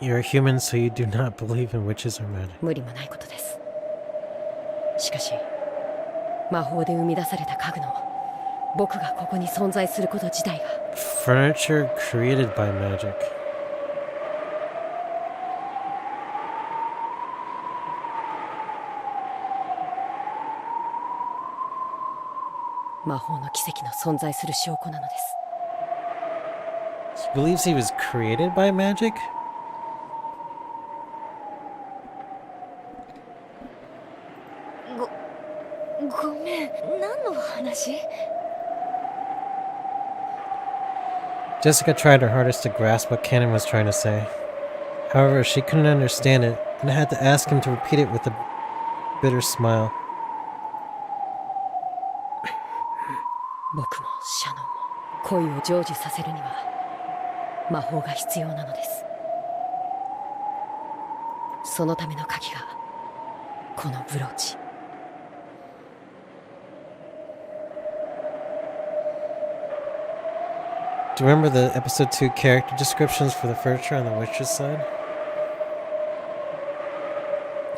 [SPEAKER 1] You're a human, so you do not believe in witches or magic.
[SPEAKER 13] 無理もないことです。しかし魔法で生み出された家具の僕がここに存在すること自体が
[SPEAKER 1] Furniture created by magic.
[SPEAKER 13] 魔法の奇跡の存在する証拠なのです。
[SPEAKER 1] He believes he was created by magic?
[SPEAKER 11] ごめん、何の話？
[SPEAKER 1] Jessica tried her hardest to grasp what Cannon was trying to say. However, she couldn't understand it and had to ask him to repeat it with a bitter smile.
[SPEAKER 13] 僕もシャノンも恋を成就させるには魔法が必要なのです。そのための鍵がこのブローチ。
[SPEAKER 1] Do you remember the episode 2 character descriptions for the furniture on the witch's side?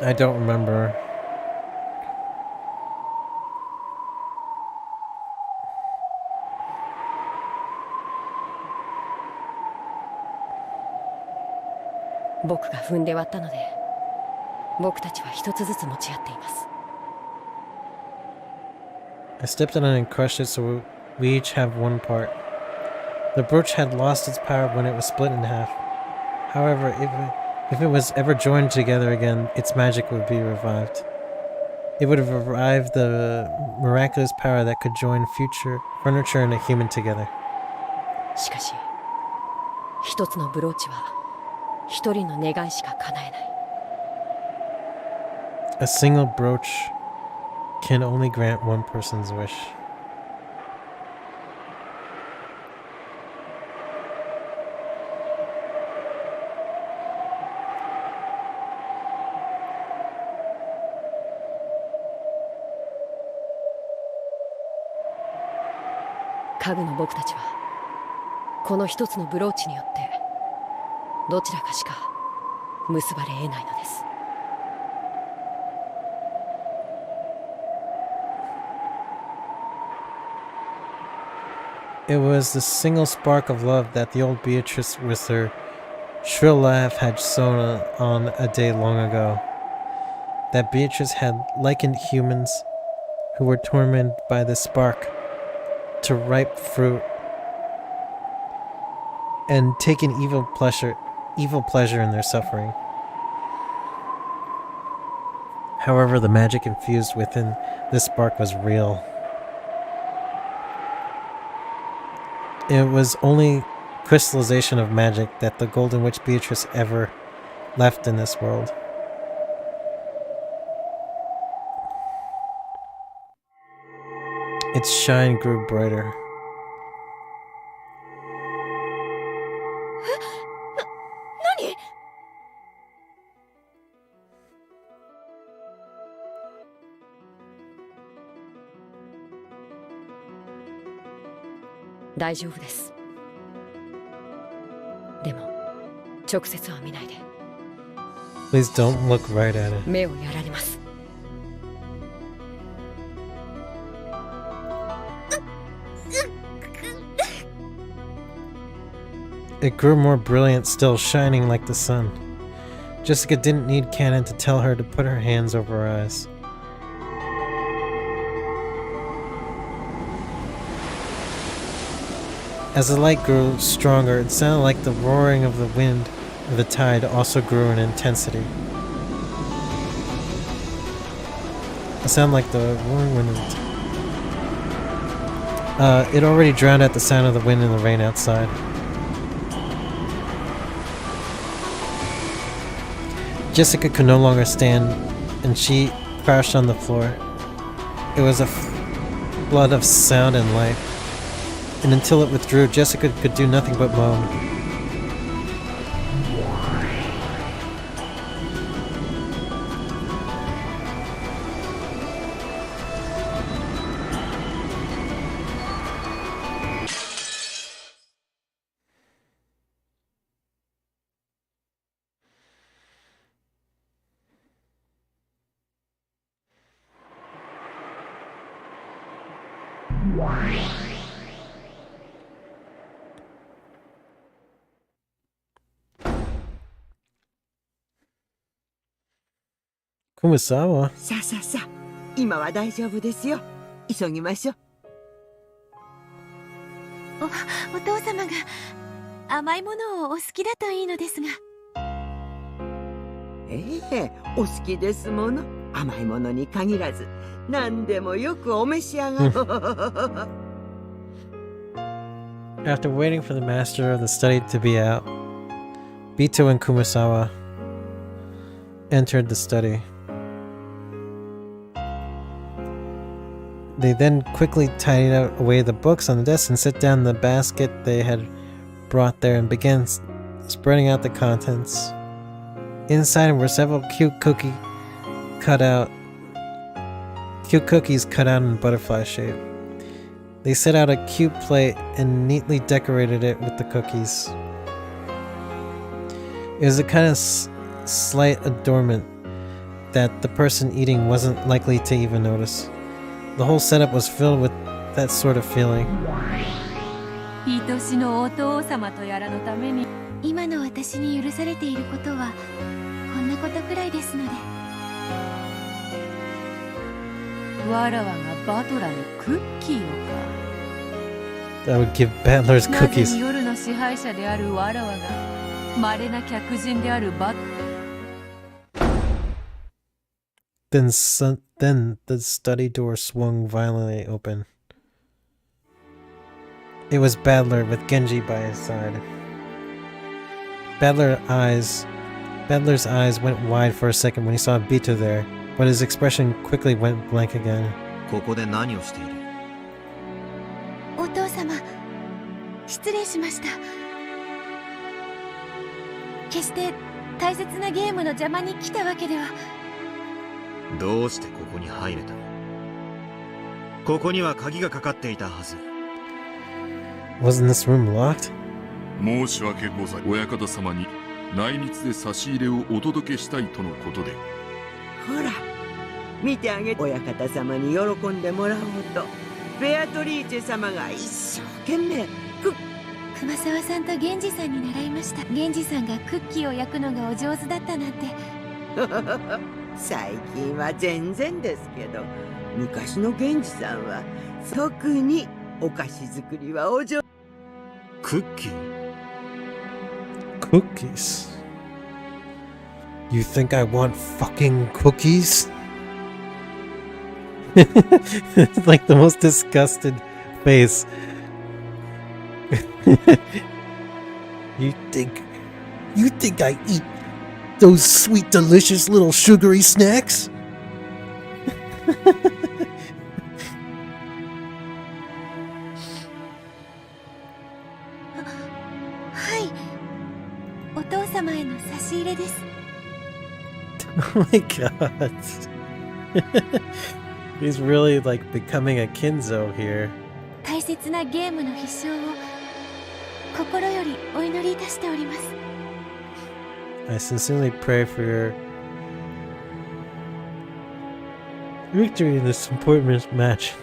[SPEAKER 1] I don't remember. I stepped on it and crushed it, so we each have one part. The brooch had lost its power when it was split in half. However, if it was ever joined together again, its magic would be revived. It would have revived the miraculous power that could join future furniture and a human together.
[SPEAKER 13] しかし、一つのブローチは一人の願いしか叶えない。
[SPEAKER 1] A single brooch can only grant one person's wish.
[SPEAKER 13] "家具の僕たちはこの一つのブローチによってどちらかしか結ばれ得ないのです。
[SPEAKER 1] It was the single spark of love that the old Beatrice with her shrill laugh had sown on a day long ago. that Beatrice had likened humans who were tormented by the spark to ripe fruit and taken evil pleasure in their suffering. However, the magic infused within this spark was real. It was only crystallization of magic that the Golden Witch Beatrice ever left in this world. Its shine grew brighter.
[SPEAKER 11] Nani?
[SPEAKER 13] 大丈夫です。でも直接は見ないで。
[SPEAKER 1] Please don't look right at it.
[SPEAKER 13] 目をやられます。
[SPEAKER 1] It grew more brilliant, still shining like the sun. Jessica didn't need Cannon to tell her to put her hands over her eyes. As the light grew stronger, it sounded like the roaring of the wind or the tide also grew in intensity. It sounded like the roaring wind of the tide. It already drowned out the sound of the wind and the rain outside. Jessica could no longer stand, and she crashed on the floor. It was a flood of sound and light, and until it withdrew, Jessica could do nothing but moan. Kumasawa.
[SPEAKER 14] さあさあさあ、今は大丈夫ですよ。急ぎましょう。
[SPEAKER 12] お父様が甘いものをお好きだといいのですが。
[SPEAKER 14] ええ、お好きですもの。甘いものに限らず、何でもよくお召し上がる。
[SPEAKER 1] After waiting for the master of the study to be out, Bito and Kumasawa entered the study. They then quickly tidied away the books on the desk and set down the basket they had brought there and began spreading out the contents. Inside were several cute cookies cut out in butterfly shape. They set out a cute plate and neatly decorated it with the cookies. It was a kind of slight adornment that the person eating wasn't likely to even notice. The whole setup was filled with that sort of feeling.
[SPEAKER 12] 愛しのお父様とやらのために今の私に許されていることはこんなことくらいですので。わらわがバトラにクッキーをか。
[SPEAKER 1] I would give Battler's
[SPEAKER 12] な
[SPEAKER 1] cookies.
[SPEAKER 12] ぜ夜の支配者であるわらわが稀な客人であるバト。
[SPEAKER 1] Then the study door swung violently open. It was Battler with Genji by his side. Battler's eyes went wide for a second when he saw Bito there, but his expression quickly went blank again.
[SPEAKER 15] ここで何をしている？
[SPEAKER 12] お父様、失礼しました。決して大切なゲームの邪魔に来たわけでは。
[SPEAKER 15] どうしてここに入れた？ここには鍵がかかっていたはず。
[SPEAKER 1] Wasn't this room locked?
[SPEAKER 16] 申し訳ございません。親方様に内密で差し入れをお届けしたいとのことで。
[SPEAKER 14] ほら、見てあげて親方様に喜んでもらおうと、ベアトリーチェ様が一生懸命
[SPEAKER 12] 熊沢さんと源氏さんに習いました。源氏さんがクッキーを焼くのがお上手だったなんて。
[SPEAKER 14] 最近は全然ですけど、昔の源氏さんは特にお菓子作りはお上手。
[SPEAKER 15] クッキー
[SPEAKER 1] Cookies? You think I want fucking cookies? It's like the most disgusted face. You think I eat those sweet, delicious little sugary snacks?
[SPEAKER 12] はい。お父様への差し入れです。
[SPEAKER 1] Oh my god. He's really like becoming a Kinzo here.
[SPEAKER 12] 大切なゲームの必勝を心よりお祈りいたしております。
[SPEAKER 1] I sincerely pray for your victory in this important match.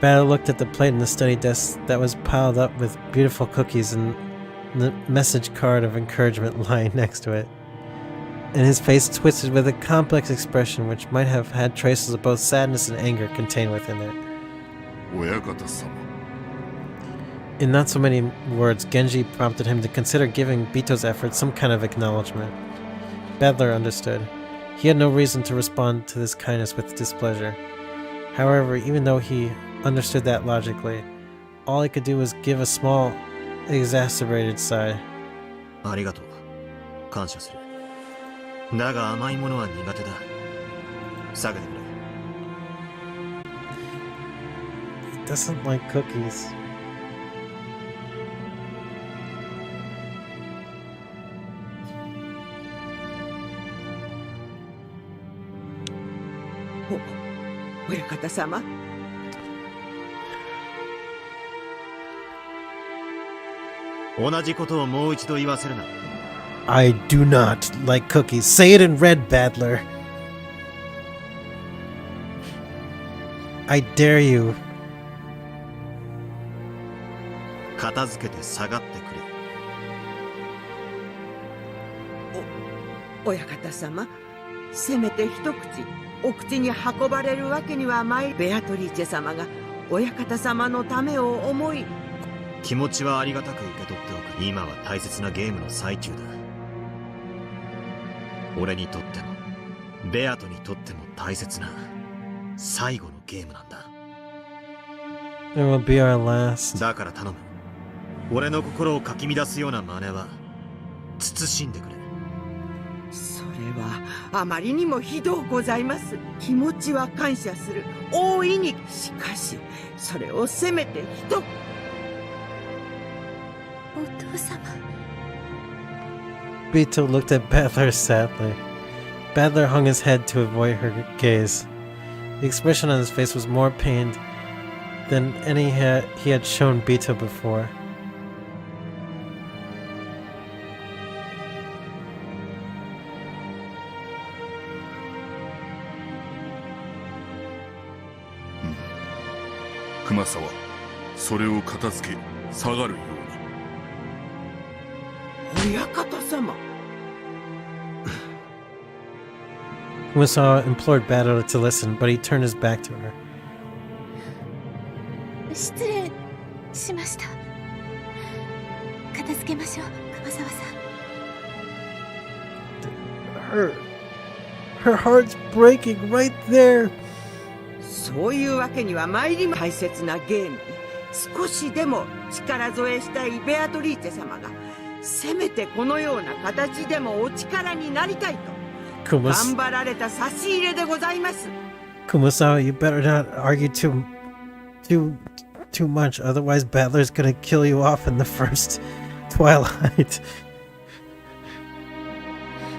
[SPEAKER 1] Battle looked at the plate in the study desk that was piled up with beautiful cookies and the message card of encouragement lying next to it. And his face twisted with a complex expression which might have had traces of both sadness and anger contained within it. In not so many words, Genji prompted him to consider giving Bito's efforts some kind of acknowledgement. Badler understood. He had no reason to respond to this kindness with displeasure. However, even though he understood that logically, all he could do was give a small, exacerbated sigh.
[SPEAKER 15] ありがとう。感謝する。だが甘いものは苦手だ。下げてくれ。
[SPEAKER 1] He doesn't like cookies.
[SPEAKER 14] Oh, 親方様。
[SPEAKER 15] 同じことをもう一度言わせるな。
[SPEAKER 1] I do not like cookies. Say it in red, Badler. I dare you.
[SPEAKER 15] 片付けて下がってくれ。
[SPEAKER 14] 親方様、せめて一口お口に運ばれるわけにはまい。ベアトリーチェ様が親方様のためを思い。
[SPEAKER 15] 気持ちはありがたく受け取っておく。今は大切なゲームの最中だ。俺にとってもベアトにとっても大切な最後のゲームなんだ。
[SPEAKER 1] It will be our last.
[SPEAKER 15] だから頼む。俺の心をかき乱すような真似は慎んでくれ。
[SPEAKER 14] それはあまりにもひどうございます。気持ちは感謝する。大いに。しかしそれをせめて一。
[SPEAKER 12] お父様。
[SPEAKER 1] Bito looked at Badler sadly. Badler hung his head to avoid her gaze. The expression on his face was more pained than any he had shown Bito before.
[SPEAKER 16] Kumasawa, それを片付け、下がるように。
[SPEAKER 14] 親方様。
[SPEAKER 1] Kumasawa implored Badler to listen, but he turned his back to her.
[SPEAKER 12] 失礼しました。片付けましょう、熊沢さん。
[SPEAKER 1] Her heart's breaking right there.
[SPEAKER 14] そういうわけには参りま。大切なゲームに少しでも力添えしたいベアトリーチェ様がせめてこのような形でもお力になりたいと頑張られた差し入れでございます。
[SPEAKER 1] Kumasawa, you better not argue too much, otherwise Badler's gonna kill you off in the first twilight.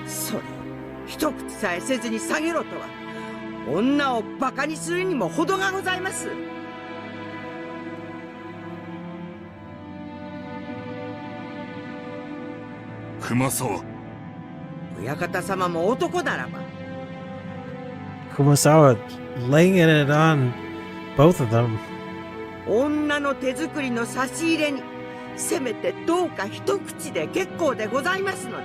[SPEAKER 14] それ一口さえせずに下げろとは女をバカにするにも程がございます。
[SPEAKER 16] 熊沢。
[SPEAKER 14] 親方様も男ならば。
[SPEAKER 1] Kumasawa laying it on both of them.
[SPEAKER 14] 女の手作りの差し入れにせめてどうか一口で結構でございますので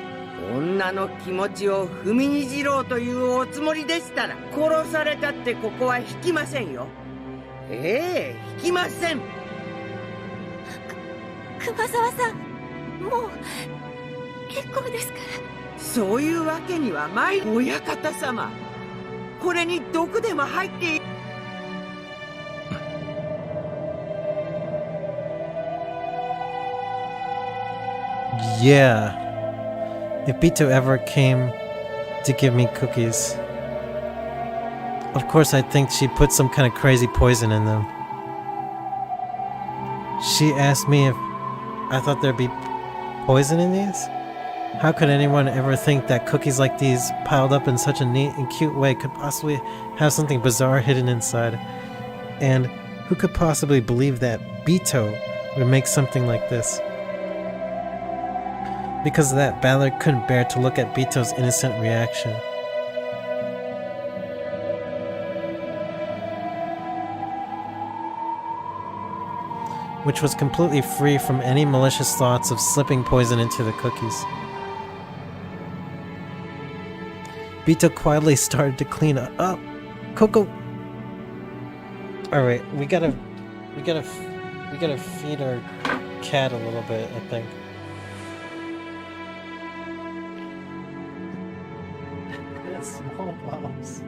[SPEAKER 14] 女の気持ちを踏みにじろうというおつもりでしたら、殺されたってここは引きませんよ。ええ、引きません。
[SPEAKER 11] 熊沢さん、もう結構ですから。
[SPEAKER 14] そういうわけには参り、親方様、これに毒でも入っている。
[SPEAKER 1] Yeah. If Bito ever came to give me cookies, of course I think she put some kind of crazy poison in them. She asked me if I thought there'd be poison in these? How could anyone ever think that cookies like these, piled up in such a neat and cute way, could possibly have something bizarre hidden inside? And who could possibly believe that Bito would make something like this? Because of that, Ballard couldn't bear to look at Bito's innocent reaction. Which was completely free from any malicious thoughts of slipping poison into the cookies. Bito quietly started to clean up. Coco! Alright, we gotta feed our cat a little bit, I think. Small bombs.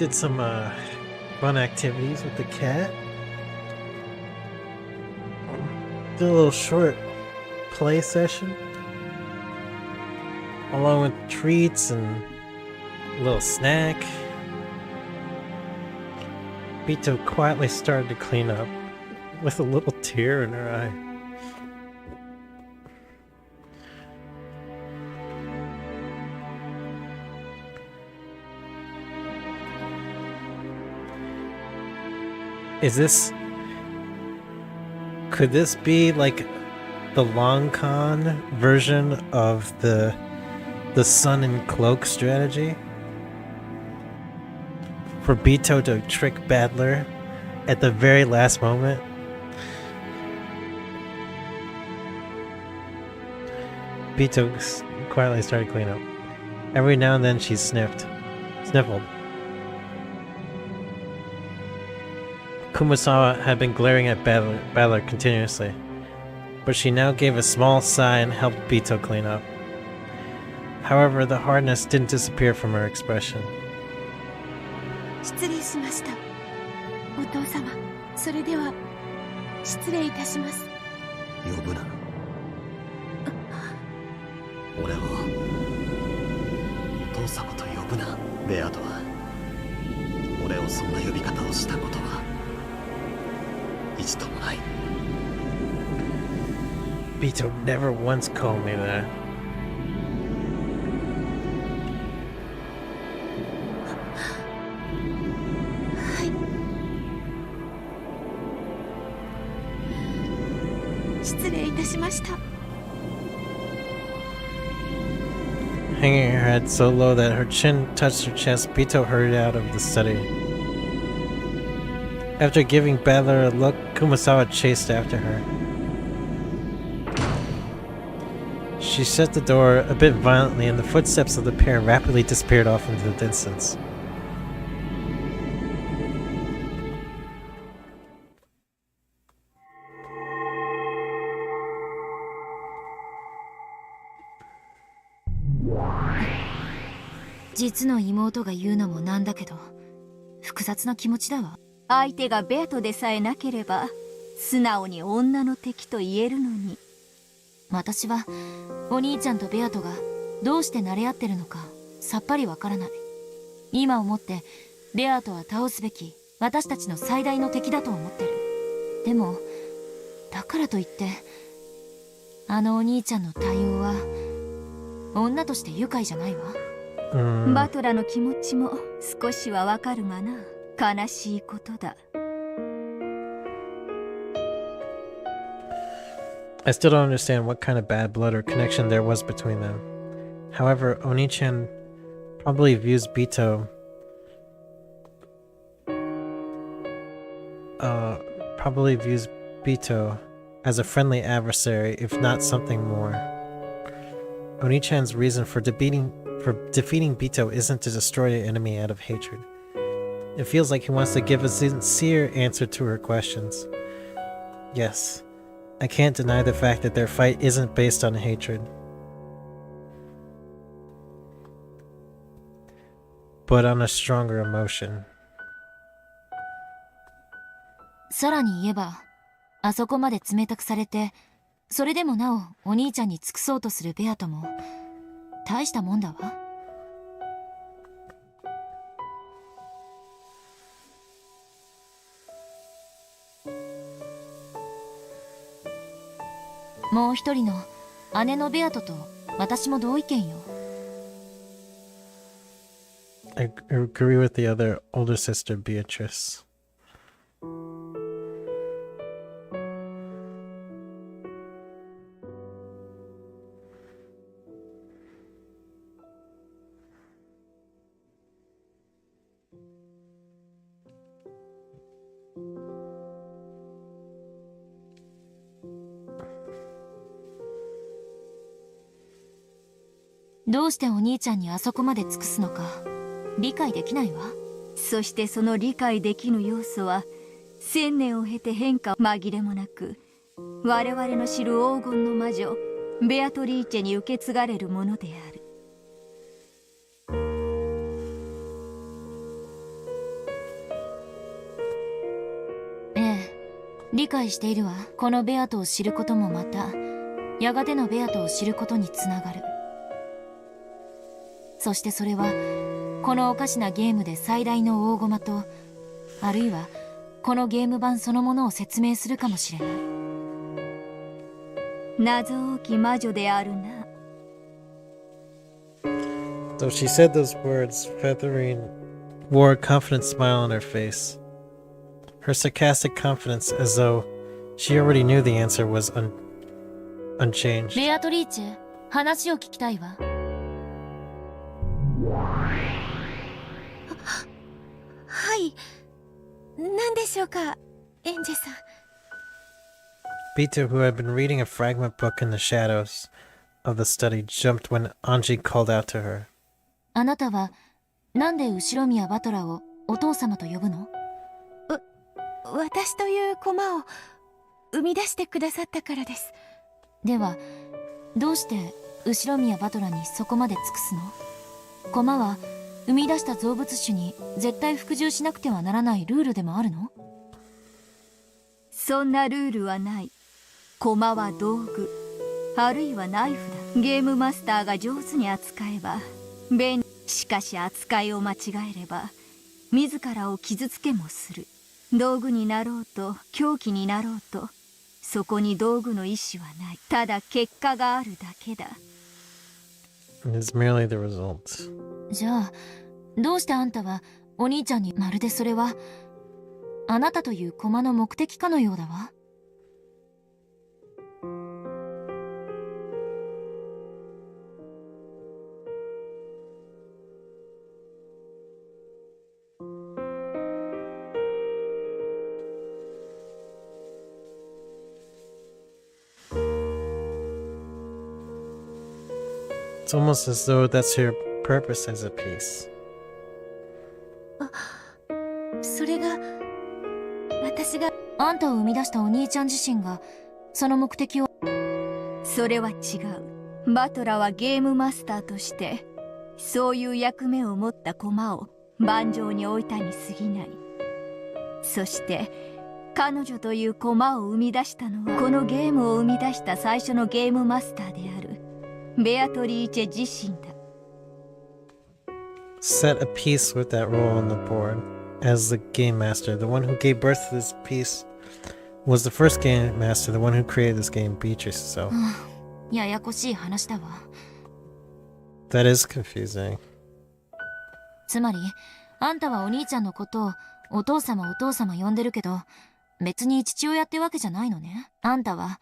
[SPEAKER 1] did some fun activities with the cat. Did a little short play session, along with treats and a little snack. Bito quietly started to clean up, with a little tear in her eye. Could this be like the long con version of the sun and cloak strategy? For Bito to trick Badler at the very last moment? Bito quietly started cleaning up. Every now and then she sniffled. Kumasawa had been glaring at Badler continuously, but she now gave a small sigh and helped Bito clean up. However, the hardness didn't disappear from her expression.
[SPEAKER 12] 失礼しました。お父様、それでは失礼いたします。
[SPEAKER 15] 呼ぶな。俺をお父様と呼ぶな。ベアトは俺をそんな呼び方をしたことは一度もない。
[SPEAKER 1] Bito never once called me that.
[SPEAKER 12] 失礼いたしました。
[SPEAKER 1] Hanging her head so low that her chin touched her chest, Bito hurried out of the study. After giving Badler a look, Kumasawa chased after her. She shut the door a bit violently and the footsteps of the pair rapidly disappeared off into the distance.
[SPEAKER 12] 実の妹が言うのもなんだけど、複雑な気持ちだわ。相手がベアトでさえなければ素直に女の敵と言えるのに。私はお兄ちゃんとベアトがどうして慣れ合ってるのかさっぱりわからない。今思ってベアトは倒すべき私たちの最大の敵だと思ってる。でもだからといってあのお兄ちゃんの対応は女として愉快じゃないわ。バトラの気持ちも少しはわかるがな。悲しいことだ。
[SPEAKER 1] I still don't understand what kind of bad blood or connection there was between them. However, Oni-chan probably views Bito as a friendly adversary, if not something more. Oni-chan's reason for defeating Bito isn't to destroy the enemy out of hatred. It feels like he wants to give a sincere answer to her questions. Yes, I can't deny the fact that their fight isn't based on hatred. But on a stronger emotion.
[SPEAKER 12] さらに言えば、あそこまで冷たくされて、それでもなおお兄ちゃんに尽くそうとするベアトも大したもんだわ。もう一人の姉のベアトと私も同意見よ。
[SPEAKER 1] I agree with the other older sister, Beatrice.
[SPEAKER 12] 「どうしてお兄ちゃんにあそこまで尽くすのか理解できないわ。そしてその理解できぬ要素は1000年を経て変化紛れもなく我々の知る黄金の魔女ベアトリーチェに受け継がれるものである。理解しているわ。このベアトを知ることもまたやがてのベアトを知ることにつながる。そしてそれはこのおかしなゲームで最大の大駒と、あるいはこのゲーム版そのものを説明するかもしれない。
[SPEAKER 17] 謎多き魔女であるな。
[SPEAKER 1] Though she said those words, Featherine wore a confident smile on her face. Her sarcastic confidence, as though she already knew the answer, was unchanged.
[SPEAKER 12] ベアトリーチェ、話を聞きたいわ。
[SPEAKER 11] はい。何でしょうか、エンジェさん。
[SPEAKER 1] Bito, who had been reading a fragment book in the shadows of the study, jumped when Anji called out to her.
[SPEAKER 12] あなたはなんで後宮バトラをお父様と呼ぶの？
[SPEAKER 11] 私という駒を生み出してくださったからです。
[SPEAKER 12] ではどうして後宮バトラにそこまで尽くすの？駒は生み出した造物種に絶対服従しなくてはならないルールでもあるの？
[SPEAKER 17] そんなルールはない。駒は道具、あるいはナイフだ。ゲームマスターが上手に扱えば便利。しかし扱いを間違えれば自らを傷つけもする。道具になろうと凶器になろうと、そこに道具の意志はない。ただ結果があるだけだ。
[SPEAKER 1] It's merely the result.
[SPEAKER 12] じゃあどうしてあんたはお兄ちゃんに、まるでそれはあなたという駒の目的かのようだわ。
[SPEAKER 1] It's almost as though that's her purpose as a piece.
[SPEAKER 11] それが私が
[SPEAKER 12] あんたを生み出したお兄ちゃん自身がその目的を。
[SPEAKER 17] それは違う。バトラはゲームマスターとしてそういう役目を持った駒を盤上に置いたに過ぎない。そして彼女という駒を生み出したのはこのゲームを生み出した最初のゲームマスターであるベアトリーチェ自身だ。
[SPEAKER 1] Set a piece with that role on the board as the game master. The one who gave birth to this piece was the first game master, the one who created this game, Beatrice. So
[SPEAKER 12] ややこしい話だわ。
[SPEAKER 1] that is confusing.
[SPEAKER 12] つまりあんたはお兄ちゃんのことをお父様呼んでるけど、別に父親ってわけじゃないのね。あんたは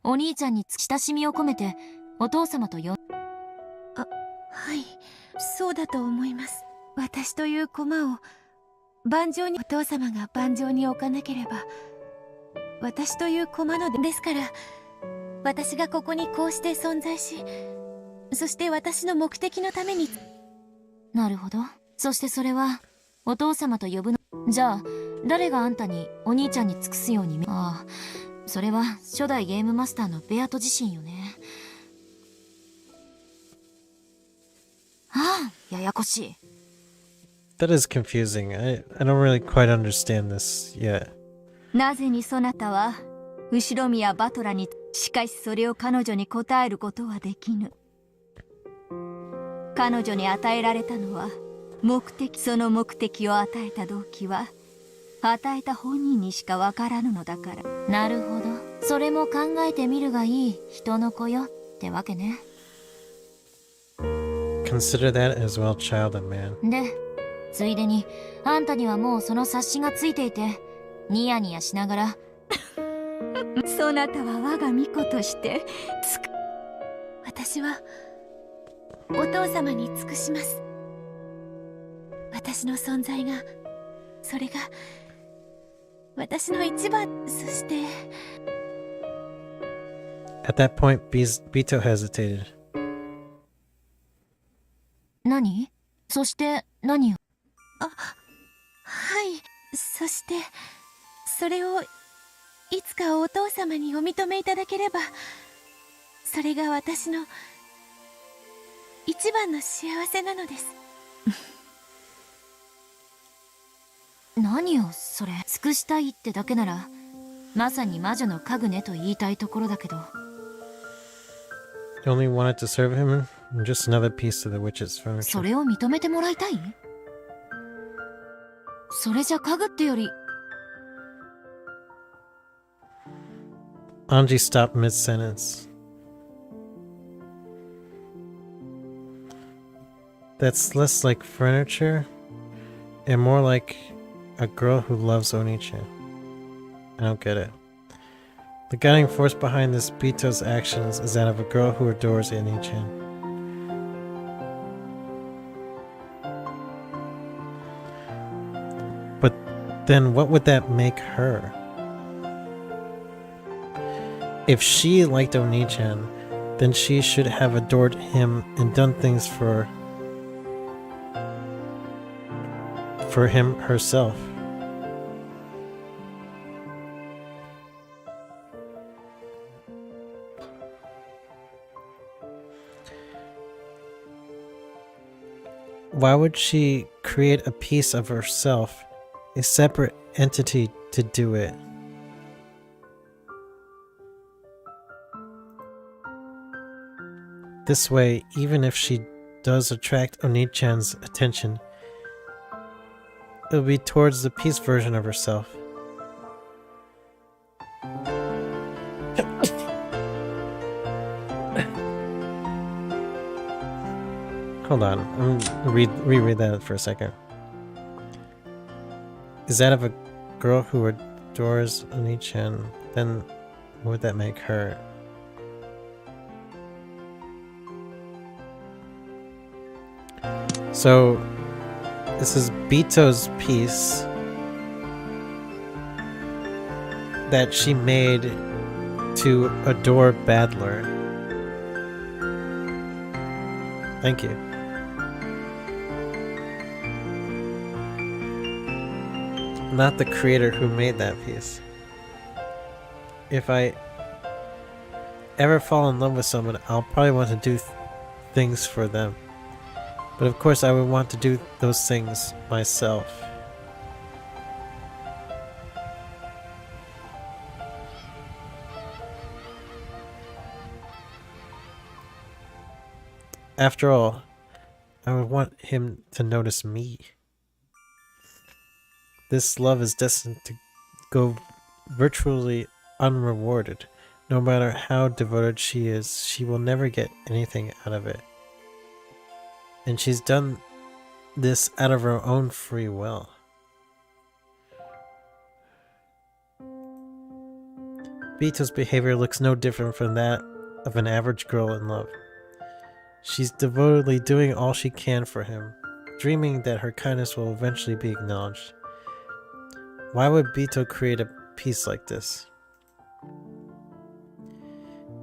[SPEAKER 12] お兄ちゃんに親しみを込めてお父様と呼ん。
[SPEAKER 11] はい、そうだと思います。私という駒を盤上に、お父様が盤上に置かなければ私という駒のですから、私がここにこうして存在し、そして私の目的のために。
[SPEAKER 12] なるほど。そしてそれはお父様と呼ぶの。じゃあ誰があんたにお兄ちゃんに尽くすように。ああ、それは初代ゲームマスターのベアト自身よね。ああ、ややこしい。
[SPEAKER 1] That is confusing. I don't really quite understand this yet.
[SPEAKER 17] なぜにそなたは後宮バトラに、しかしそれを彼女に答えることはできぬ。彼女に与えられたのは目的。その目的を与えた動機は与えた本人にしかわからぬのだから。
[SPEAKER 12] なるほど。それも考えてみるがいい人の子よってわけね。
[SPEAKER 1] Consider that as well, child and man.
[SPEAKER 12] で、ついでにあんたにはもうその冊子がついていて、ニヤニヤしながら
[SPEAKER 17] そなたは我が巫女として
[SPEAKER 11] 私はお父様に尽くします。私の存在が、それが私の一番。そして
[SPEAKER 1] At that point, Bito hesitated.
[SPEAKER 12] 何？そして何を？
[SPEAKER 11] はい。そしてそれをいつかお父様にお認めいただければ、それが私の一番の幸せなのです。
[SPEAKER 12] 何よそれ。尽くしたいってだけなら
[SPEAKER 17] まさに魔女の家具ねと言いたいところだけど。
[SPEAKER 1] You only wanted to serve him? Just another piece of the witch's furniture.
[SPEAKER 17] それを認めてもらいたい？それじゃ家具ってより。
[SPEAKER 1] Anji stopped mid-sentence. That's less like furniture and more like a girl who loves Oni-chan. I don't get it. The guiding force behind this Bito's actions is that of a girl who adores Oni-chan. But then what would that make her? If she liked Oni-chan, then she should have adored him and done things for him herself. Why would she create a piece of herself, a separate entity, to do it? This way, even if she does attract Oni-chan's attention, it'll be towards the peace version of herself. Hold on, I'm gonna reread that for a second. Is that of a girl who adores Oni-chan, then what would that make her? So, this is Bito's piece that she made to adore Badler. Thank you. Not the creator who made that piece. If I ever fall in love with someone, I'll probably want to do things for them. But of course I would want to do those things myself. After all, I would want him to notice me. This love is destined to go virtually unrewarded. No matter how devoted she is, she will never get anything out of it. And she's done this out of her own free will. Bito's behavior looks no different from that of an average girl in love. She's devotedly doing all she can for him, dreaming that her kindness will eventually be acknowledged. Why would Bito create a piece like this?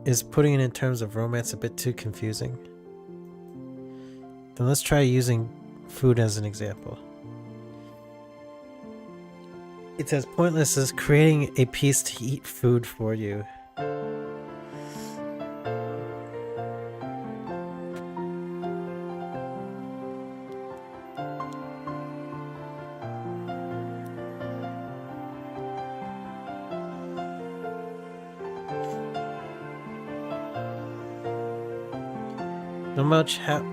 [SPEAKER 1] Is putting it in terms of romance a bit too confusing? Then let's try using food as an example. It's as pointless as creating a piece to eat food for you.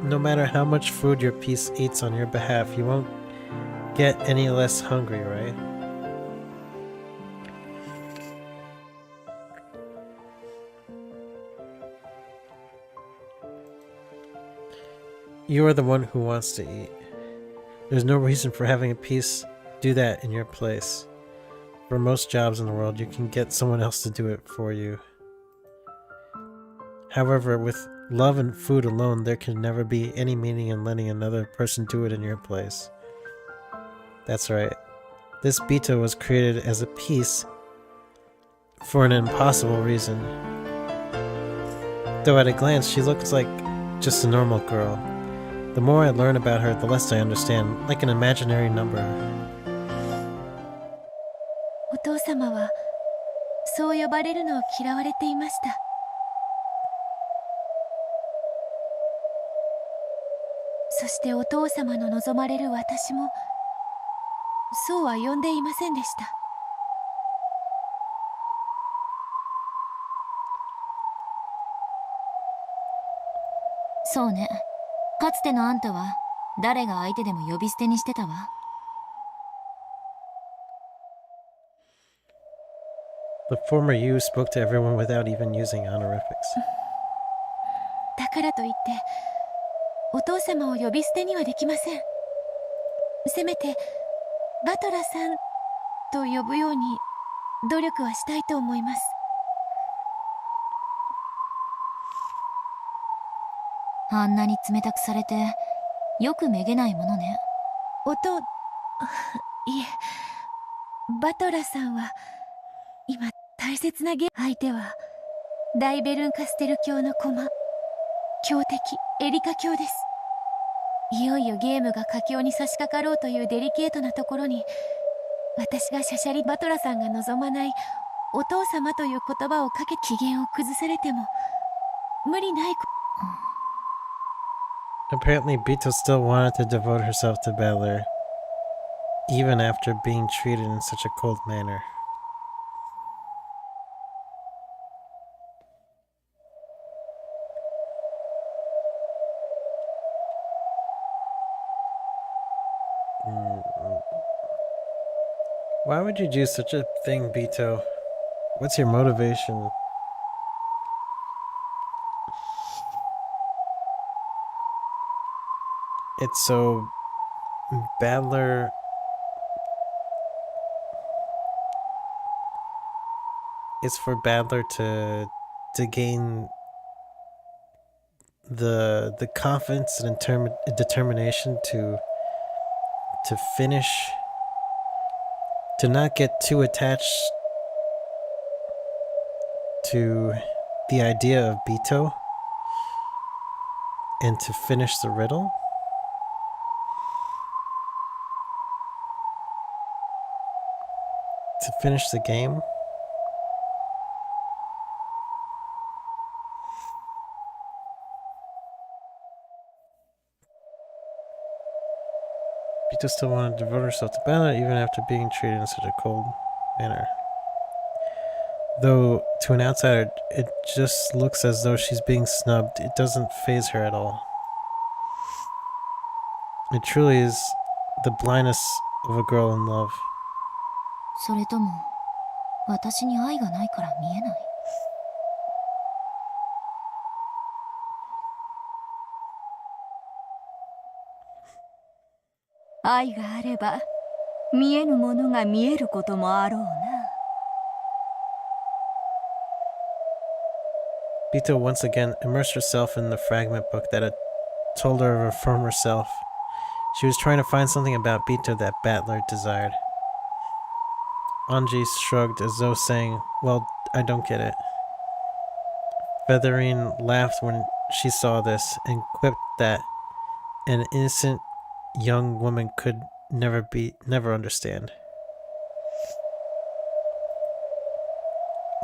[SPEAKER 1] No matter how much food your piece eats on your behalf, you won't get any less hungry, right? You are the one who wants to eat. There's no reason for having a piece do that in your place. For most jobs in the world, you can get someone else to do it for you. However, with love and food alone, there can never be any meaning in letting another person do it in your place. That's right. This Bito was created as a piece for an impossible reason. Though at a glance, she looks like just a normal girl. The more I learn about her, the less I understand, like an imaginary number.
[SPEAKER 11] お父様はそう呼ばれるのを嫌われていました。そしてお父様の望まれる私もそうは呼んでいませんでした。
[SPEAKER 17] そうね。かつてのあんたは誰が相手でも呼び捨てにしてたわ。
[SPEAKER 1] The former you spoke to everyone without even using honorifics.
[SPEAKER 11] だからといってお父様を呼び捨てにはできません。せめてバトラさんと呼ぶように努力はしたいと思います。
[SPEAKER 17] あんなに冷たくされてよくめげないものね。
[SPEAKER 11] いえ、バトラさんは今大切な相手は大ベルンカステル教の駒、強敵エリカ教です。いよいよゲームが佳境に差し掛かろうというデリケートなところに、私がシャシャリバトラさんが望まないお父様という言葉をかけ機嫌を崩されても無理ない。
[SPEAKER 1] Apparently, Bito still wanted to devote herself to Battler, even after being treated in such a cold manner. Why would you do such a thing, Bito? What's your motivation? It's so Battler. It's for Battler to gain the confidence and determination to finish, to not get too attached to the idea of Bito, and to finish the riddle. To finish the game. Bito still wanted to devote herself to Banner even after being treated in such a cold manner. Though to an outsider it just looks as though she's being snubbed, it doesn't faze her at all. It truly is the blindness of a girl in love.
[SPEAKER 17] それとも私に愛がないから見えない？愛があれば見えぬものが見えることもあろうな。
[SPEAKER 1] Bito once again immersed herself in the fragment book that had told her of her former self. She was trying to find something about Bito that Battler desired. Anji shrugged as though saying, "Well, I don't get it." Featherine laughed when she saw this and quipped that an innocent young woman could never understand.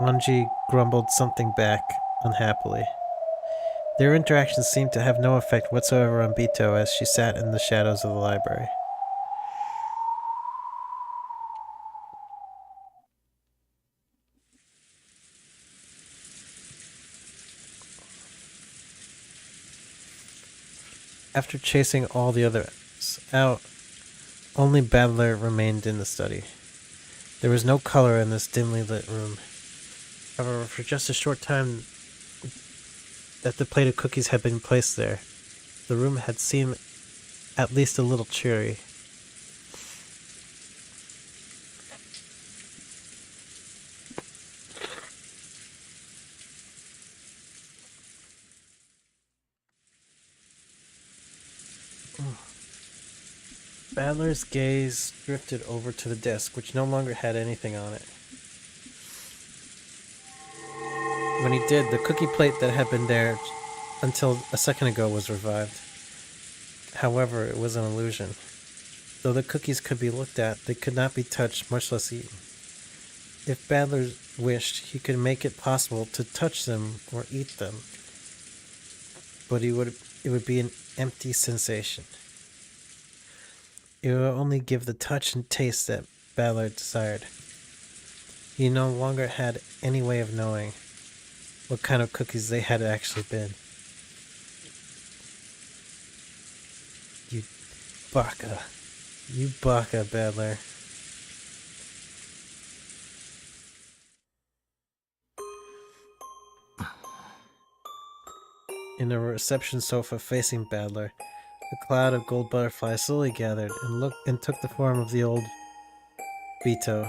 [SPEAKER 1] Anji grumbled something back unhappily. Their interactions seemed to have no effect whatsoever on Bito as she sat in the shadows of the library. After chasing all the others out, only Battler remained in the study. There was no color in this dimly lit room. However, for just a short time that the plate of cookies had been placed there, the room had seemed at least a little cheery. Battler's gaze drifted over to the desk, which no longer had anything on it. When he did, the cookie plate that had been there until a second ago was revived. However, it was an illusion. Though the cookies could be looked at, they could not be touched, much less eaten. If Battler wished, he could make it possible to touch them or eat them, but it would be an empty sensation. It would only give the touch and taste that Battler desired. He no longer had any way of knowing what kind of cookies they had actually been. You baka. You baka, Badler. In a reception sofa facing Badler, a cloud of gold butterflies slowly gathered and took the form of the old Beto.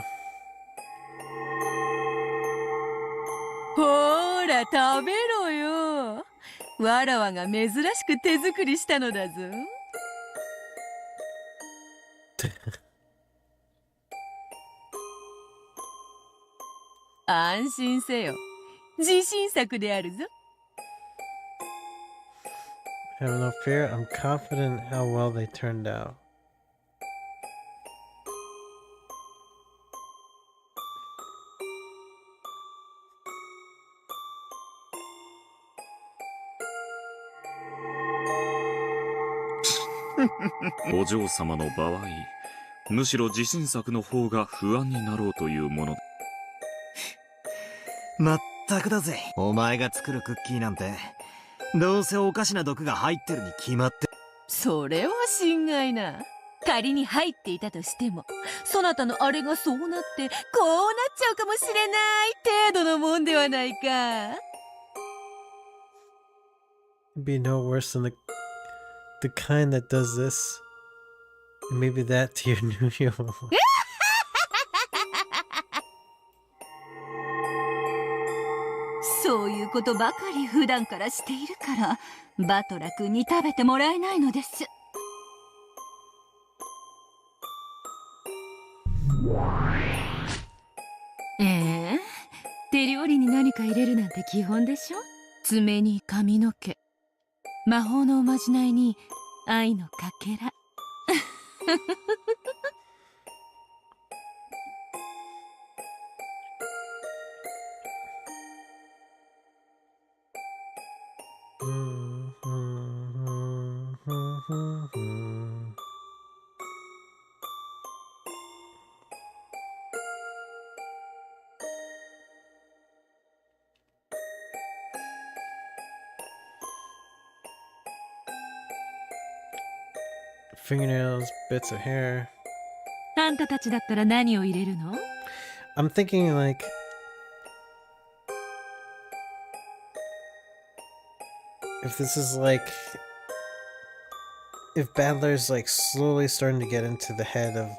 [SPEAKER 12] ほーら食べろよ。わらわが珍しく手作りしたのだぞ。安心せよ。自信作であるぞ。
[SPEAKER 1] Have no fear, I'm confident how well they turned out.
[SPEAKER 16] "お嬢様の場合、むしろ自信作の方が不安になろうというものだ。
[SPEAKER 15] まったくだぜ。お前が作るクッキーなんて、どうせおかしな毒が入ってるに決まって。
[SPEAKER 12] それは心外な。仮に入っていたとしても、そなたのあれがそうなってこうなっちゃうかもしれない程度のもんではないか。
[SPEAKER 1] It'd be no worse than the kind that does this. And maybe that to your new yo.
[SPEAKER 17] そういうことばかり普段からしているからバトラ君に食べてもらえないのです。
[SPEAKER 12] 手料理に何か入れるなんて基本でしょ。爪に髪の毛、魔法のおまじないに愛のかけら。
[SPEAKER 1] Fingernails, bits of hair.
[SPEAKER 12] あんたたちだったら何を入れるの？
[SPEAKER 1] I'm thinking like if this is like if Badler's like slowly starting to get into the head of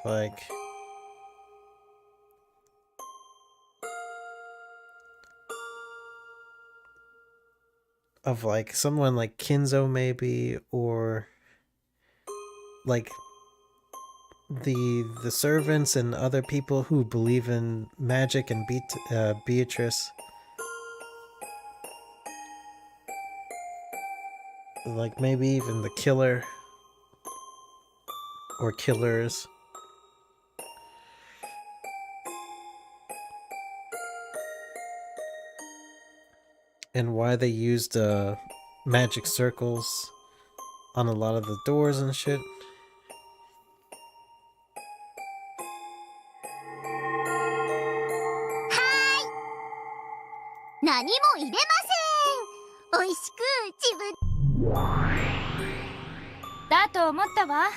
[SPEAKER 1] like someone like Kinzo maybe, or like the servants and other people who believe in magic and Beatrice, like maybe even the killer or killers. And why they used magic circles on a lot of the doors and shit.
[SPEAKER 3] 何も入れません。美味しく自分
[SPEAKER 17] だと思ったわ。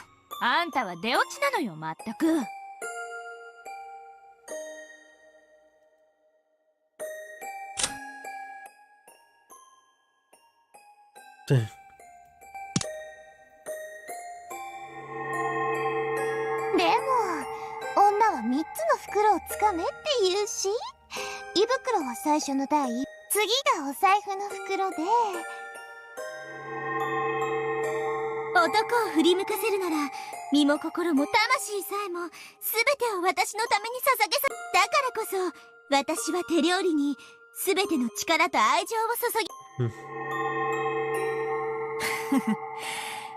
[SPEAKER 17] あんたは出落ちなのよ、まったく。
[SPEAKER 3] でも女は3つの袋をつかめって言うし、胃袋は最初の第一、次がお財布の袋で、男を振り向かせるなら身も心も魂さえも全てを私のために捧げさ、だからこそ私は手料理に全ての力と愛情を注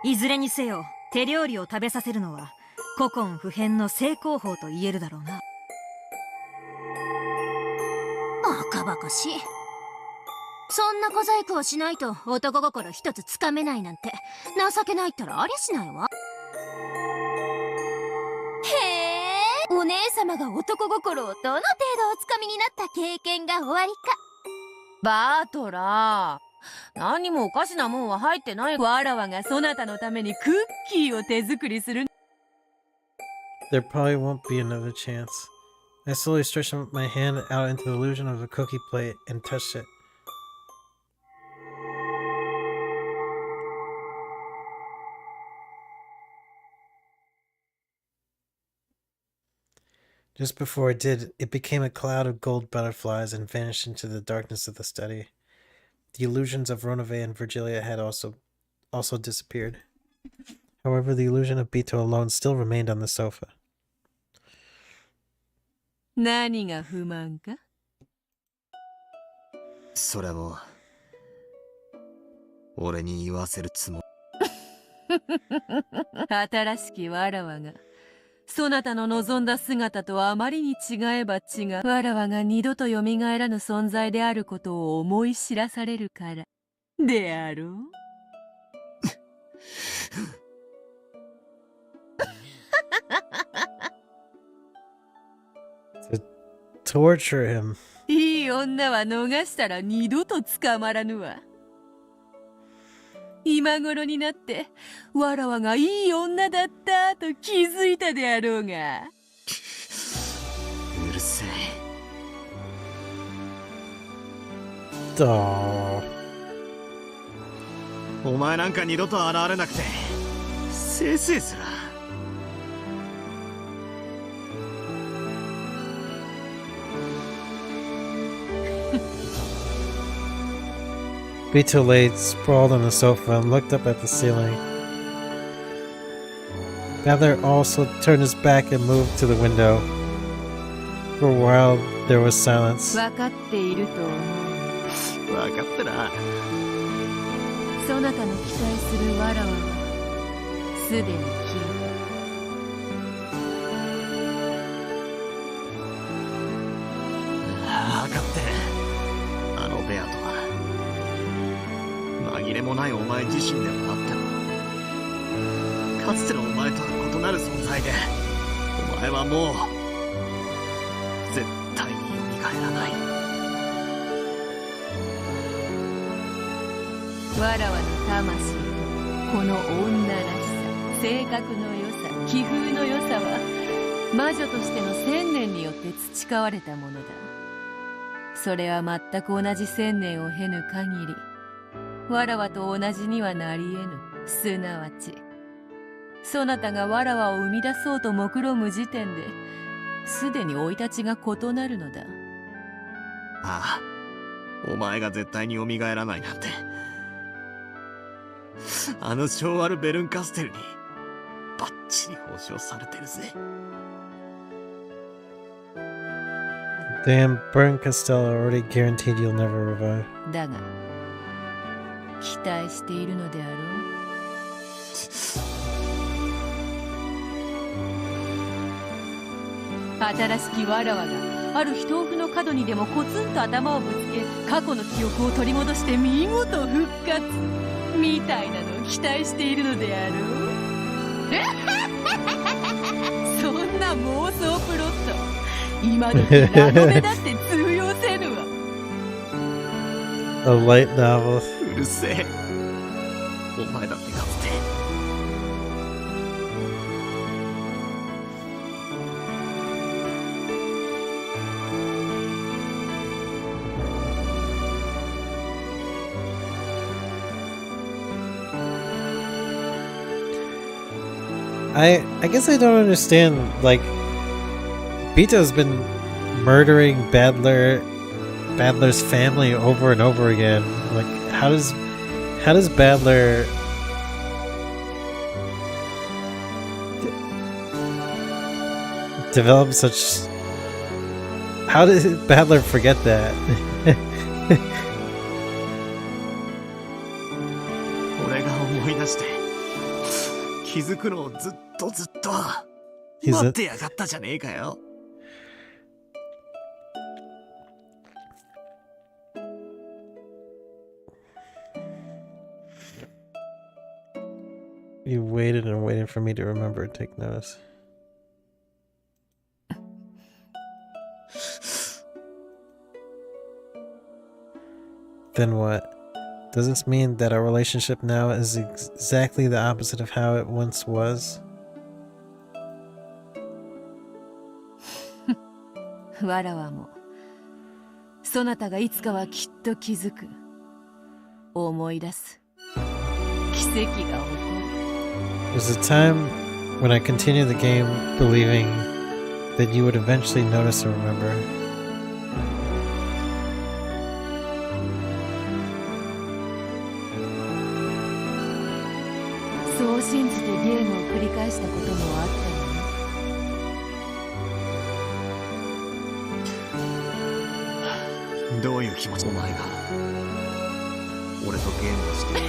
[SPEAKER 18] ぎいずれにせよ手料理を食べさせるのは古今不変の成功法と言えるだろうな。
[SPEAKER 17] バカバカしい。そんな小細工をしないと男心一つつかめないなんて情けないったらありゃしないわ。へえ、お姉様が男心をどの程度おつかみになった経験がおありか。
[SPEAKER 12] バートラー、何もおかしなもんは入ってない。わらわがそなたのためにクッキーを手作りする。
[SPEAKER 1] There probably won't be another chance. I slowly stretched my hand out into the illusion of a cookie plate and touched it. Just before it did, it became a cloud of gold butterflies and vanished into the darkness of the study. The illusions of Ronove and Virgilia had also disappeared. However, the illusion of Bito alone still remained on the sofa.
[SPEAKER 12] 何が不満か？
[SPEAKER 15] それも俺に言わせるつもり。
[SPEAKER 12] 新しきわらわがそなたの望んだ姿とあまりに違えば違う。わらわが二度とよみがえらぬ存在であることを思い知らされるからであろう。
[SPEAKER 1] Torture him.
[SPEAKER 12] いい女は逃したら二度と捕まらぬわ。今頃になってわらわがいい女だったと気づいたであろうが。
[SPEAKER 15] うるせえ。お前なんか二度と現れなくてせいせいすら。
[SPEAKER 1] Bito lay sprawled on the sofa and looked up at the ceiling. Badler also turned his back and moved to the window. For a while, there was silence.
[SPEAKER 12] 分かっていると思う。
[SPEAKER 15] 分かってな。
[SPEAKER 12] そなたの期待するわらわはすでに消え
[SPEAKER 15] た。分かってる。あのベアとは紛れもないお前自身でもあってもかつてのお前とは異なる存在でお前はもう絶対に蘇らない。
[SPEAKER 12] わらわの魂とこの女らしさ、性格の良さ、気風の良さは魔女としての1000年によって培われたものだ。それは全く同じ1000年を経ぬ限りわらわと同じにはなり得ぬ。すなわちそなたがわらわを生み出そうと目論む時点ですでに生い立ちが異なるのだ。
[SPEAKER 15] ああ、お前が絶対に蘇らないなんてあの昭和ルベルンカステルにバッチリ保証されてるぜ。
[SPEAKER 1] Damn, Burn Costello already guaranteed you'll never revive.
[SPEAKER 12] だが期待しているのであろう。新しきわらわがある豆腐の角にでもコツンと頭をぶつけ過去の記憶を取り戻して見事復活みたいなのを期待しているのであろう。そんな妄想プロット今時ラノベだって通用せぬわ。
[SPEAKER 1] A light novel.
[SPEAKER 15] うるせえ。お前だってかつて
[SPEAKER 1] I guess I don't understand, like, Bito's been murdering Badler's family over and over again. Like, how does Badler develop such... How did Badler forget that?
[SPEAKER 15] 俺が思い出して気づくのをずっと待ってやがったじゃねえかよ。
[SPEAKER 1] You waited and waited for me to remember and take notice. Then what? Does this mean that our relationship now is exactly the opposite of how it once was?
[SPEAKER 12] わらわもそなたがいつかはきっと気づく、思い出す、奇跡が起こる。
[SPEAKER 1] There's a time when I continued the game believing that you would eventually notice or remember.
[SPEAKER 12] そう信じてゲームを繰り返したこともあったよね。
[SPEAKER 15] どういう気持ちお前が俺とゲームをして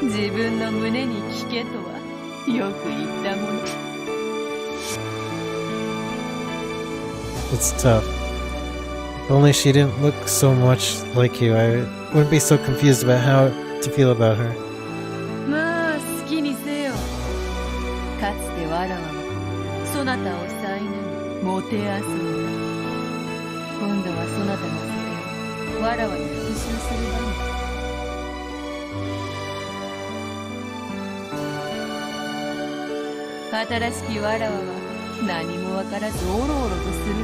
[SPEAKER 12] 自分の胸に聞けとはよく言ったもの。
[SPEAKER 1] It's tough. If only she didn't look so much like you, I wouldn't be so confused about how to feel about her.
[SPEAKER 12] まあ好きにせよ。かつてわらわはそなたを才能もてあそんだ。今度はそなたのせいをわらわに復讐する番だ。新しきわらわは何もわからずおろおろとするの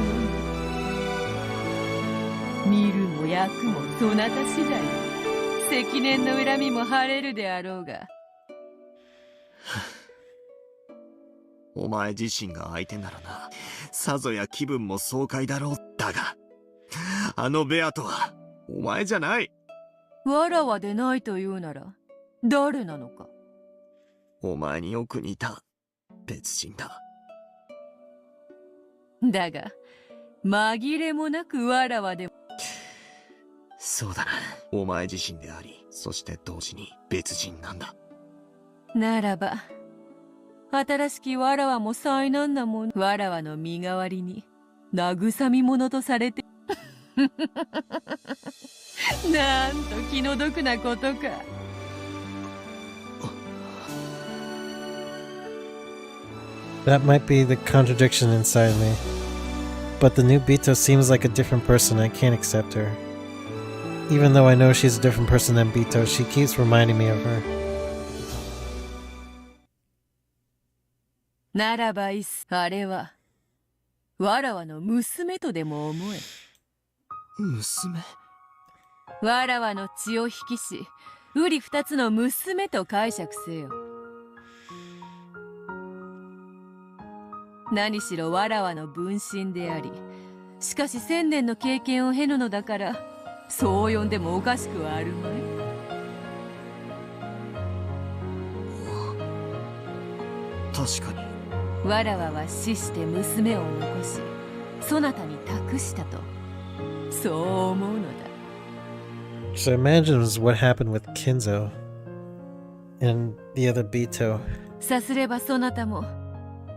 [SPEAKER 12] に、見るも焼くもそなた次第。積年の恨みも晴れるであろうが。
[SPEAKER 15] お前自身が相手ならな、さぞや気分も爽快だろう。だがあのベアとはお前じゃない。
[SPEAKER 12] わらわでないというなら誰なのか。
[SPEAKER 15] お前によく似た別人だ。
[SPEAKER 12] だが紛れもなくわらわでも。
[SPEAKER 15] そうだな、お前自身であり、そして同時に別人なんだ。
[SPEAKER 12] ならば新しきわらわも災難なもの。わらわの身代わりに慰み者とされてなんと気の毒なことか。
[SPEAKER 1] That might be the contradiction inside me. But the new Bito seems like a different person. I can't accept her. Even though I know she's a different person than Bito, she keeps reminding me of her.
[SPEAKER 12] ならばいっす。あれはわらわの娘とでも思え。
[SPEAKER 15] 娘？
[SPEAKER 12] わらわの血を引きし、うり二つの娘と解釈せよ。何しろわらわの分身であり、しかし1000年の経験を経ぬのだから、そう呼んでもおかしくはあるまい。
[SPEAKER 15] 確かに。
[SPEAKER 12] わらわは死して娘を残し、そなたに託したと、そう思うのだ。
[SPEAKER 1] So I imagine is what happened with Kinzo and the other Bito.
[SPEAKER 12] さすればそなたも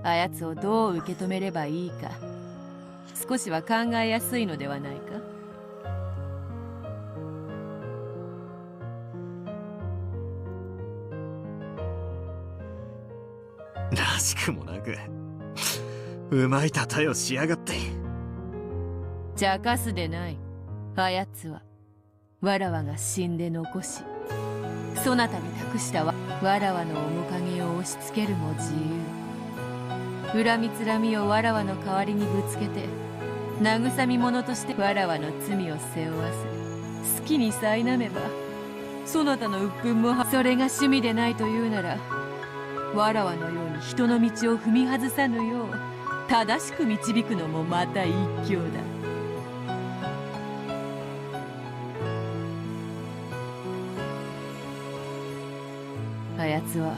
[SPEAKER 12] あやつをどう受け止めればいいか、少しは考えやすいのではないか。
[SPEAKER 15] らしくもなくうまい例えをしやがって。
[SPEAKER 12] 茶化すでない。あやつはわらわが死んで残し、そなたに託したわらわの面影を押し付けるも自由。恨みつらみをわらわの代わりにぶつけて、慰み者としてわらわの罪を背負わせ、好きに苛めばそなたの鬱憤も。それが趣味でないというなら、わらわのように人の道を踏み外さぬよう正しく導くのもまた一興だ。あやつは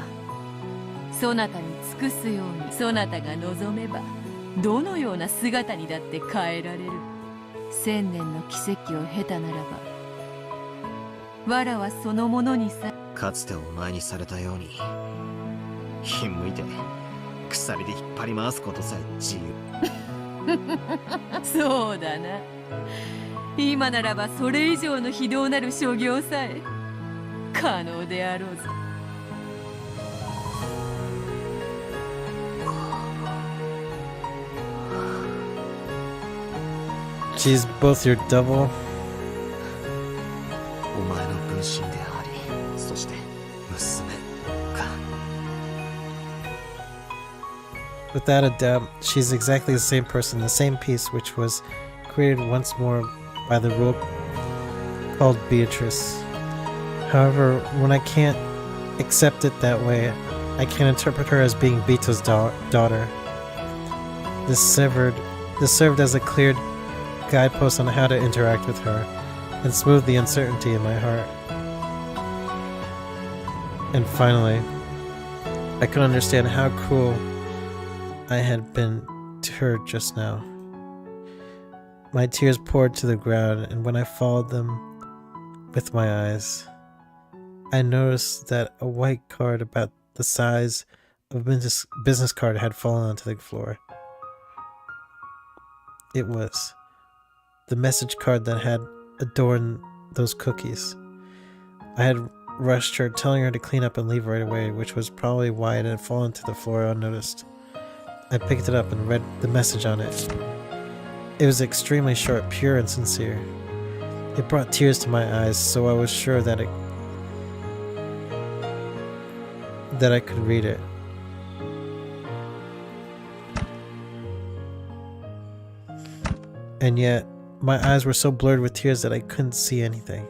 [SPEAKER 12] そなたに尽くすように、そなたが望めばどのような姿にだって変えられる。1000年の奇跡を経たならば、わらはそのものにさ。
[SPEAKER 15] かつてお前にされたように、ひんむいて鎖で引っ張り回すことさえ自
[SPEAKER 12] 由。そうだな。今ならばそれ以上の非道なる所業さえ可能であろうぞ。
[SPEAKER 1] She's both your double.
[SPEAKER 15] お前の分身
[SPEAKER 1] Without a doubt, she's exactly the same person, the same piece which was created once more by the rule called Beatrice. However, when I can't accept it that way, I can interpret her as being Vito's daughter. This served as a clear guidepost on how to interact with her, and smoothed the uncertainty in my heart. And finally, I could understand how cruel I had been to her just now. My tears poured to the ground, and when I followed them with my eyes, I noticed that a white card about the size of a business card had fallen onto the floor. It was the message card that had adorned those cookies. I had rushed her, telling her to clean up and leave right away, which was probably why it had fallen to the floor unnoticed. I picked it up and read the message on it. It was extremely short, pure, and sincere. It brought tears to my eyes, so I was sure that I could read it. And yet, my eyes were so blurred with tears that I couldn't see anything.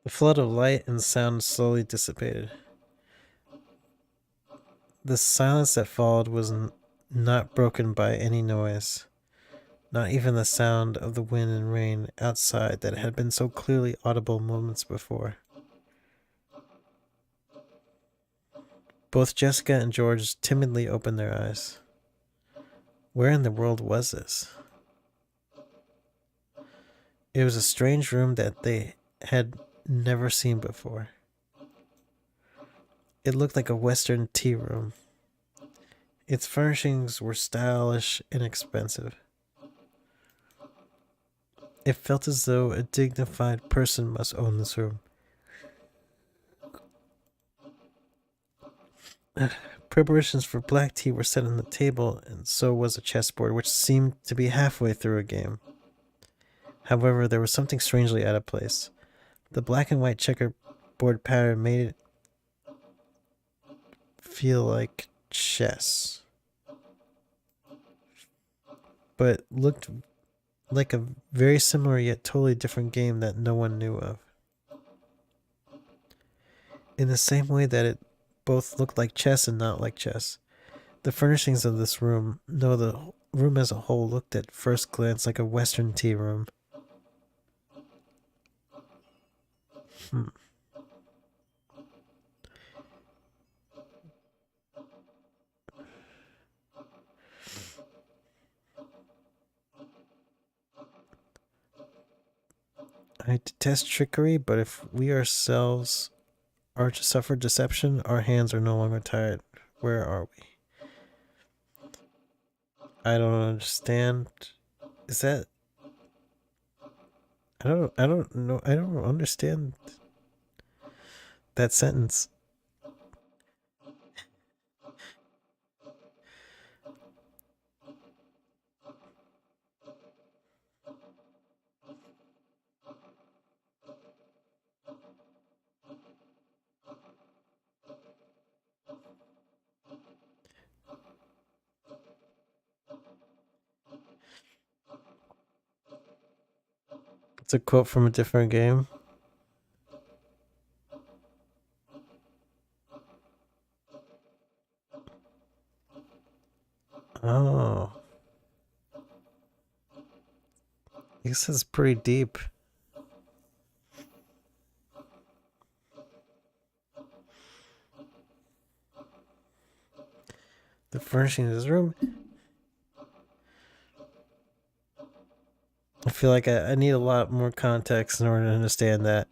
[SPEAKER 1] The flood of light and sound slowly dissipated. The silence that followed was not broken by any noise, not even the sound of the wind and rain outside that had been so clearly audible moments before. Both Jessica and George timidly opened their eyes. Where in the world was this? It was a strange room that they had never seen before. It looked like a Western tea room. Its furnishings were stylish and expensive. It felt as though a dignified person must own this room. Preparations for black tea were set on the table, and so was a chessboard, which seemed to be halfway through a game. However, there was something strangely out of place. The black and white checkerboard pattern made it feel like chess, but looked like a very similar yet totally different game that no one knew of. In the same way that it both looked like chess and not like chess. The furnishings of this room, no, the room as a whole, looked at first glance like a Western tea room. I detest trickery, but if we ourselves are to suffer deception, our hands are no longer tired. Where are we? I don't understand. Is that... I don't know. I don't understand that sentence. It's a quote from a different game. Oh. This is pretty deep. The furnishing of this room. I feel like I need a lot more context in order to understand that.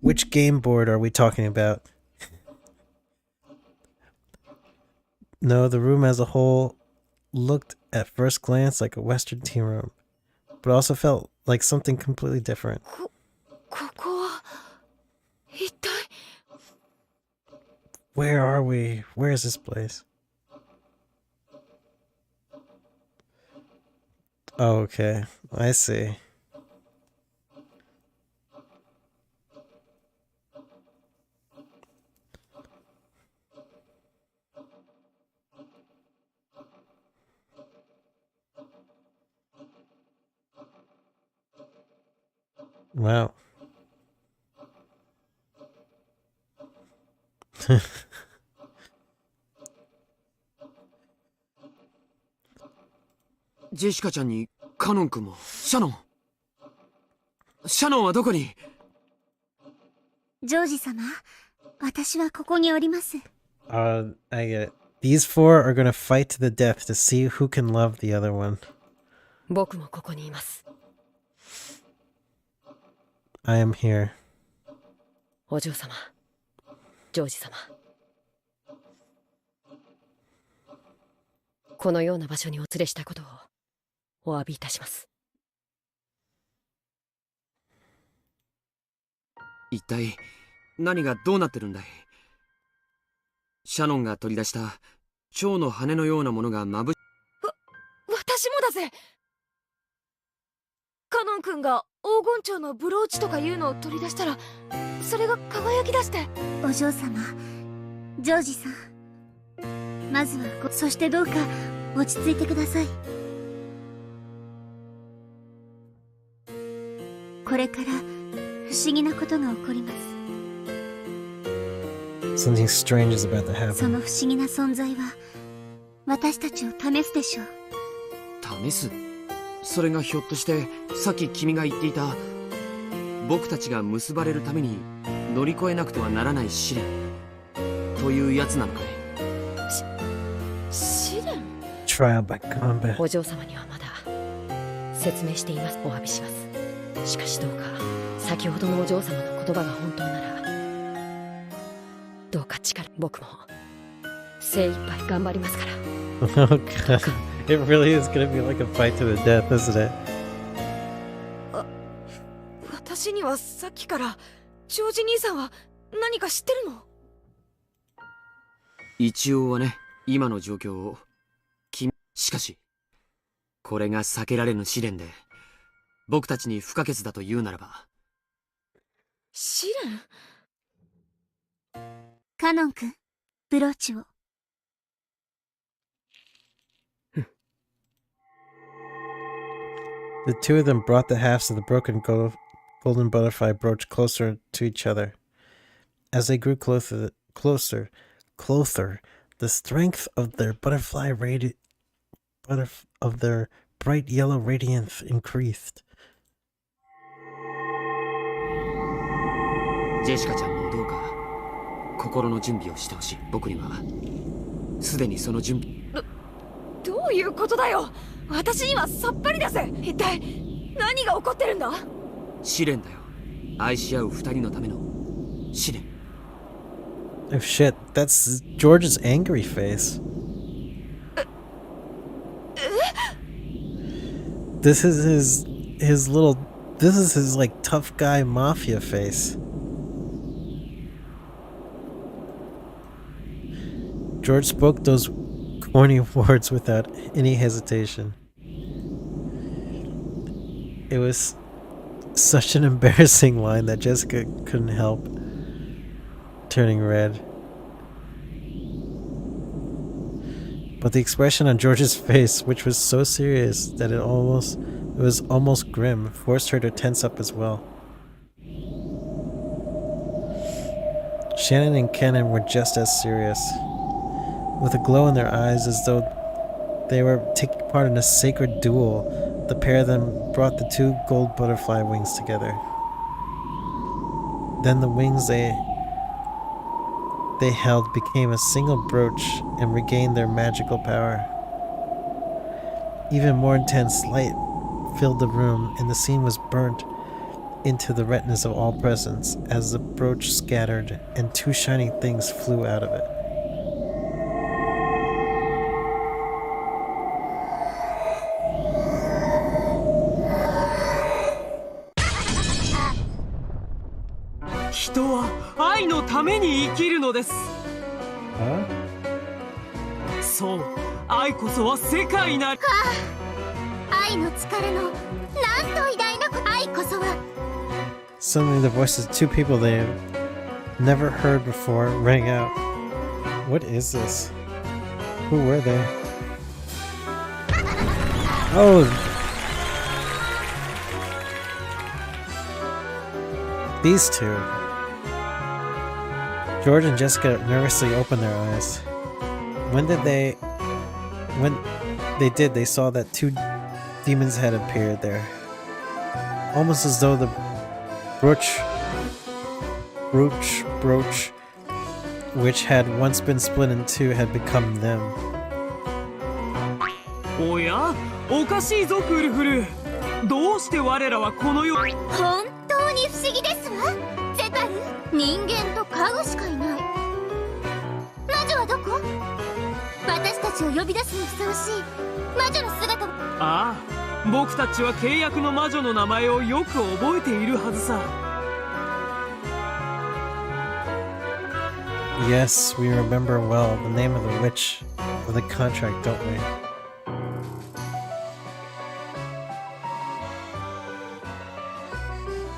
[SPEAKER 1] Which game board are we talking about? No, the room as a whole looked at first glance like a Western tea room, but also felt like something completely different. Where are we? Where is this place? Oh, okay. I see. Wow.
[SPEAKER 19] Jessica ちゃんにカノン君もシャノンはどこに？
[SPEAKER 3] ジョージ様、私はここにおります。
[SPEAKER 1] I get it. These four are gonna fight to the death to see who can love the other one.
[SPEAKER 13] 僕もここにいます。
[SPEAKER 1] I am here.
[SPEAKER 13] お嬢様、ジョージ様。このような場所にお連れしたことをお詫びいたします。
[SPEAKER 19] 一体何がどうなってるんだい？シャノンが取り出した蝶の羽のようなものがまぶし…
[SPEAKER 11] 私もだぜ。カノン君が黄金蝶のブローチとかいうのを取り出したら、それが輝き出して。
[SPEAKER 3] お嬢様、ジョージさん、まずはそしてどうか落ち着いてください。これから不思議なことが起こります。
[SPEAKER 1] Something strange is about to happen.
[SPEAKER 3] その不思議な存在は私たちを試すでしょう。
[SPEAKER 19] 試す？それがひょっとしてさっき君が言っていた僕たちが結ばれるために乗り越えなくてはならない試練というやつなのかい？
[SPEAKER 11] 試練？
[SPEAKER 1] Trial by combat.
[SPEAKER 13] お嬢様にはまだ説明しています。お詫びします。しかしどうか先ほどのお嬢様の言葉が本当ならどうか僕も精一杯頑張りますから。
[SPEAKER 1] Oh god. It really is gonna be like a fight to the death, isn't it?
[SPEAKER 11] 私にはさっきからジョージ兄さんは何か知ってるの？
[SPEAKER 19] 一応はね、今の状況を。しかしこれが避けられぬ試練で僕たちに不可欠だと言うならば。
[SPEAKER 11] 試練？
[SPEAKER 3] カノン君、ブローチを。
[SPEAKER 1] The two of them brought the halves of the broken golden butterfly brooch closer to each other. As they grew closer, the strength of their of their bright yellow radiance increased.
[SPEAKER 19] ジェシカちゃんもどうか心の準備をしてほしい。僕にはすでにその準備。
[SPEAKER 11] どういうことだよ。私にはさっぱりだぜ。一体何が起こってるんだ？
[SPEAKER 19] 試練だよ。愛し合う二人のための試練。
[SPEAKER 1] Oh shit, that's George's angry face. This is his little, this is his like tough guy mafia face. George spoke those corny words without any hesitation. It was such an embarrassing line that Jessica couldn't help turning red. But the expression on George's face, which was so serious that it was almost grim, forced her to tense up as well. Shannon and Kenan were just as serious, with a glow in their eyes as though they were taking part in a sacred duel. The pair of them brought the two gold butterfly wings together. Then the wings they held became a single brooch and regained their magical power. Even more intense light filled the room, and the scene was burnt into the retinas of all present as the brooch scattered and two shining things flew out of it.
[SPEAKER 20] ために生きるのです。そう、愛こそは世界なり。
[SPEAKER 3] 愛の力のなんと偉大な愛こそは。
[SPEAKER 1] Suddenly the voices of two people they have never heard before rang out. What is this? Who were they? Oh! These two. George and Jessica nervously opened their eyes. When they did, they saw that two demons had appeared there. Almost as though the brooch, which had once been split in two, had become them.
[SPEAKER 20] おや、おかしいぞフルフル。どうして我らはこの世。
[SPEAKER 3] 本当に不思議ですわ。ゼタル、人間と家具しかいない。魔女はどこ？私たちを呼び出すにふさわしい魔女の姿を。
[SPEAKER 20] ああ、僕たちは契約の魔女の名前をよく覚えているはずさ。
[SPEAKER 1] Yes, we remember well the name of the witch of the contract, don't we?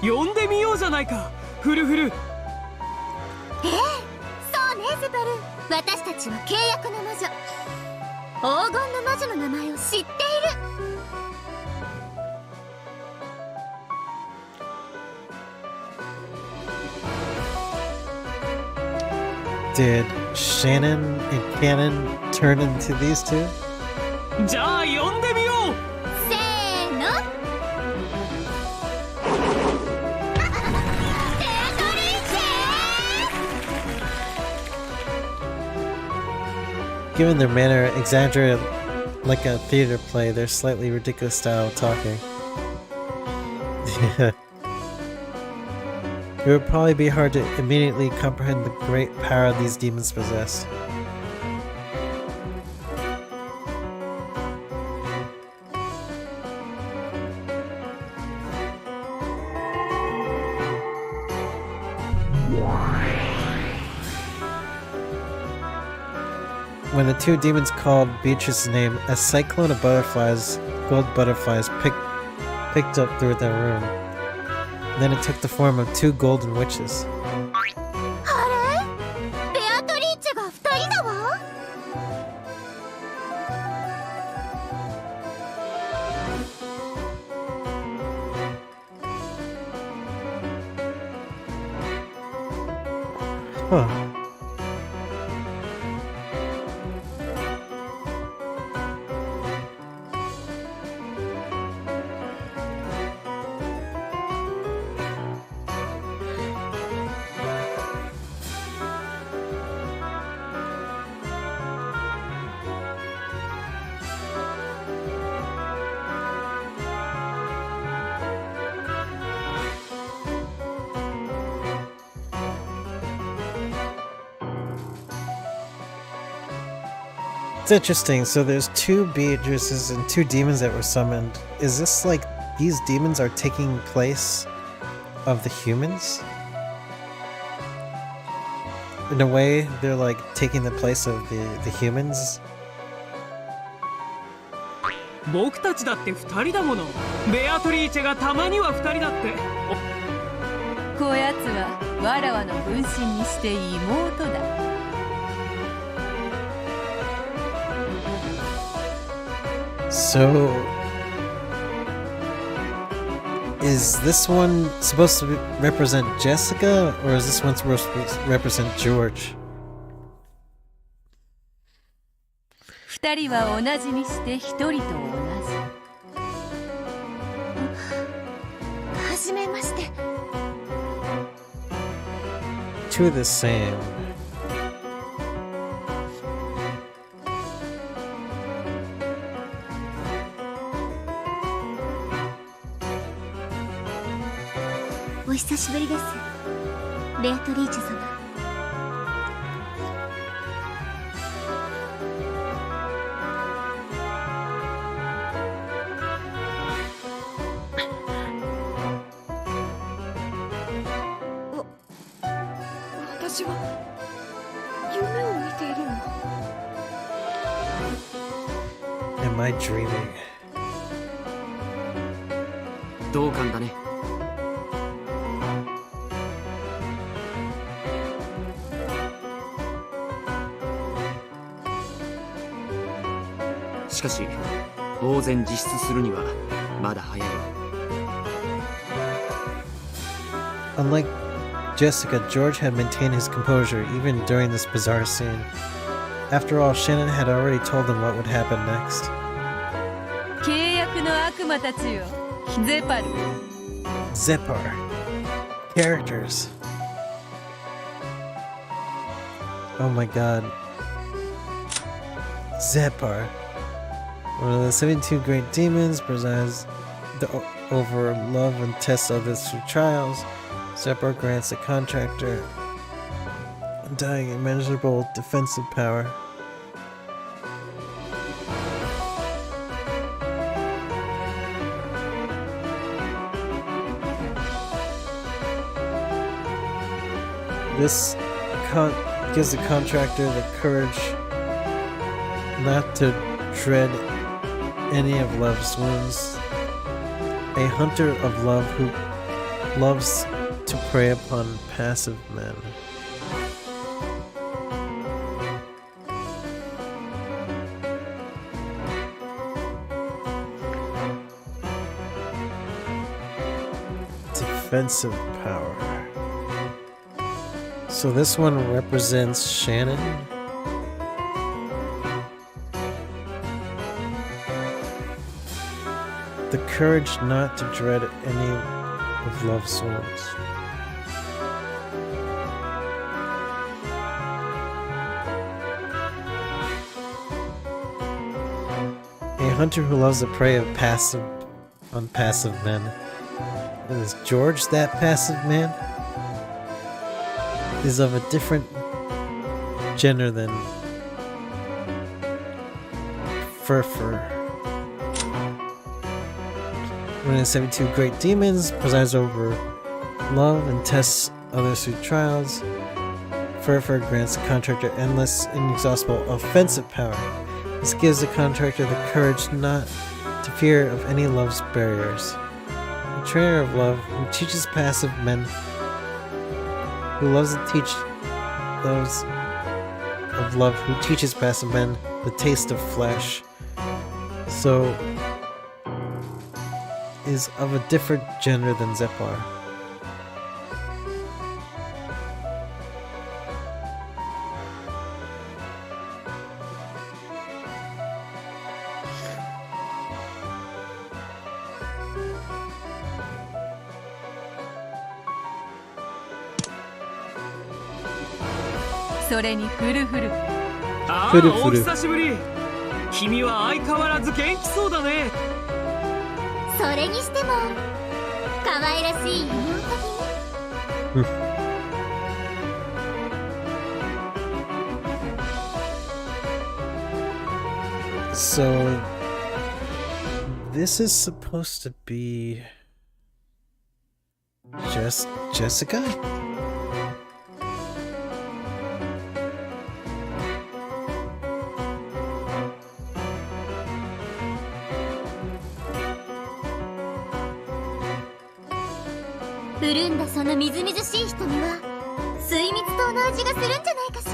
[SPEAKER 20] 呼んでみようじゃないか、フルフル。
[SPEAKER 3] そうね、ゼタル。私たちは契約の魔女、黄金の魔女の名前を知っている。
[SPEAKER 1] Did Shannon and Cannon turn into these two?
[SPEAKER 20] じゃあ呼んでみよう。
[SPEAKER 3] せーの。
[SPEAKER 1] Given their manner, exaggerated like a theater play, their slightly ridiculous style of talking. It would probably be hard to immediately comprehend the great power these demons possess. When the two demons called Beatrice's name, a cyclone of butterflies, gold butterflies, picked up through the room. Then it took the form of two golden witches.
[SPEAKER 3] あれ？ベアトリーチェが2人だわ。
[SPEAKER 1] Huh. It's interesting. So there's two Beatrices and two demons that were summoned. Is this like these demons are taking place of the humans? In a way, they're like taking the place of the humans.
[SPEAKER 20] 僕たちだって2人だもの。ベアトリーチェがたまには2人だって。
[SPEAKER 12] こやつはわらわの分身にして妹だ。
[SPEAKER 1] So, is this one supposed to represent Jessica, or is this one supposed to represent George?
[SPEAKER 12] 2人は同じにして1人と同じ。
[SPEAKER 3] はじめまして。
[SPEAKER 1] Two the same.
[SPEAKER 3] お久しぶりです、ベアトリーチェ様。
[SPEAKER 11] 私は夢を見ているの？
[SPEAKER 1] Am I dreaming?
[SPEAKER 19] 同感だね。しかし呆然自失するにはまだ早い。
[SPEAKER 1] Unlike Jessica, George had maintained his composure even during this bizarre scene. After all, Shannon had already told them what would happen next.
[SPEAKER 12] 契約の悪魔たちよ、ゼパル。
[SPEAKER 1] Zepar. Characters. Oh my god. Zepar. One of the 72 great demons presides over love and tests others through trials. Zepar grants the contractor undying immeasurable defensive power. This gives the contractor the courage not to dread any of love's wounds. A hunter of love who loves to prey upon passive men. Defensive power. So this one represents Shannon. The courage not to dread any of love's wounds. A hunter who loves the prey of passive men. Is George that passive man? Is of a different gender than Furfur. One of the 72 great demons presides over love and tests others through trials. Furfur grants the contractor endless, inexhaustible offensive power. This gives the contractor the courage not to fear of any love's barriers. A trainer of love who teaches passive men, who loves to teach those of love who teaches passive men the taste of flesh. So is of a different gender than Zepar.
[SPEAKER 12] それにフルフル。
[SPEAKER 20] ああ、お久しぶり。君は相変わらず元気そうだね。
[SPEAKER 3] それにしても可愛らしい妹君。
[SPEAKER 1] So this is supposed to be just Jessica?
[SPEAKER 3] 潤んだそのみずみずしい瞳は水蜜糖の味がするんじゃないかしら。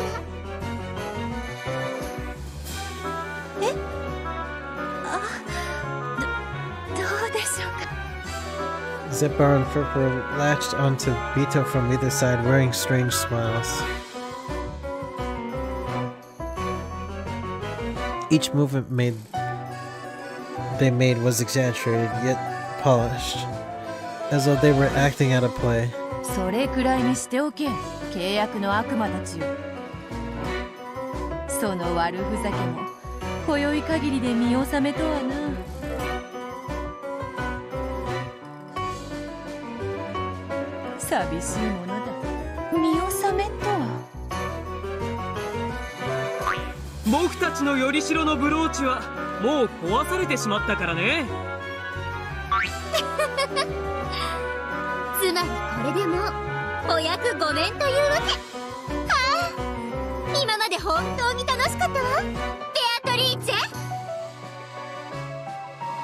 [SPEAKER 11] え？あ、どうでしょうか。
[SPEAKER 1] Zepar and Furfur latched onto Bito from either side, wearing strange smiles. Each movement they made was exaggerated, yet polished, as though they were acting out a play.
[SPEAKER 12] それくらいにしておけ、契約の悪魔たちよ。その悪ふざけも今宵限りで見納めとはな。寂しいものだ。
[SPEAKER 11] 見納めとは。
[SPEAKER 20] 僕たちのよりしろのブローチはもう壊されてしまったからね。
[SPEAKER 3] つまりこれでもお役御免というわけ。今まで本当に楽しかったわ、ベアトリーチ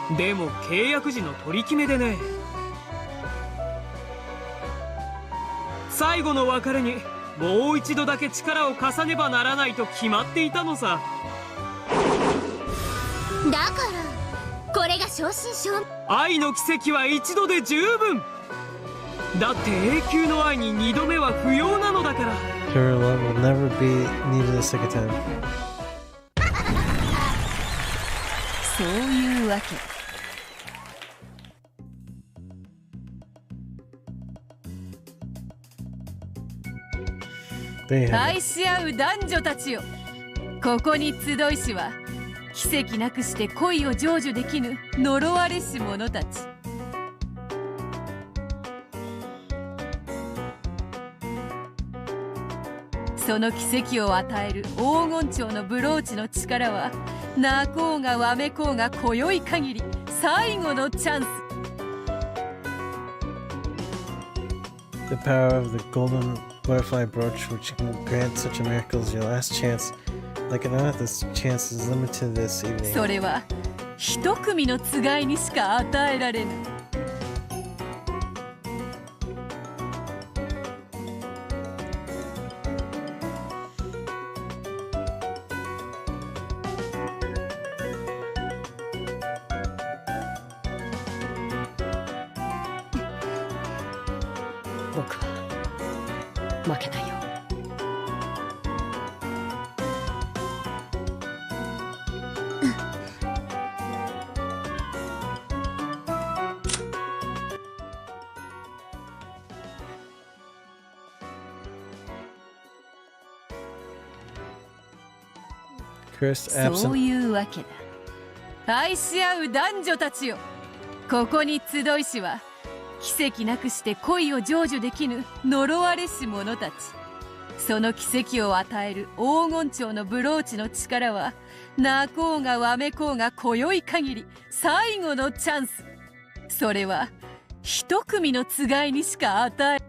[SPEAKER 3] ェ。
[SPEAKER 20] でも契約時の取り決めでね、最後の別れにもう一度だけ力を貸さねばならないと決まっていたのさ。
[SPEAKER 3] だからこれが正真正
[SPEAKER 20] 愛の奇跡は一度で十分だって、永久の愛に二度目は不要なのだから。
[SPEAKER 1] Pure love will never be needed a second time.
[SPEAKER 12] そういうわけ。愛し合う男女たちよ、ここに集いしは奇跡なくして恋を成就できぬ呪われし者たち。その奇跡を与える黄金蝶のブローチの力は、泣こうがわめこうが今宵限り最後のチャンス。
[SPEAKER 1] The power of the golden butterfly brooch, which can grant such a miracle, is your last chance. Like it or not, this chance is limited this evening.
[SPEAKER 12] それは一組のつがいにしか与えられぬ。
[SPEAKER 13] 僕は負けないよ。
[SPEAKER 1] Chris
[SPEAKER 12] そう
[SPEAKER 1] absent.
[SPEAKER 12] いうわけだ。愛し合う男女たちよ、ここに集いしは奇跡なくして恋を成就できぬ呪われし者たち。その奇跡を与える黄金蝶のブローチの力は、泣こうがわめこうが今宵限り最後のチャンス。それは一組のつがいにしか与え。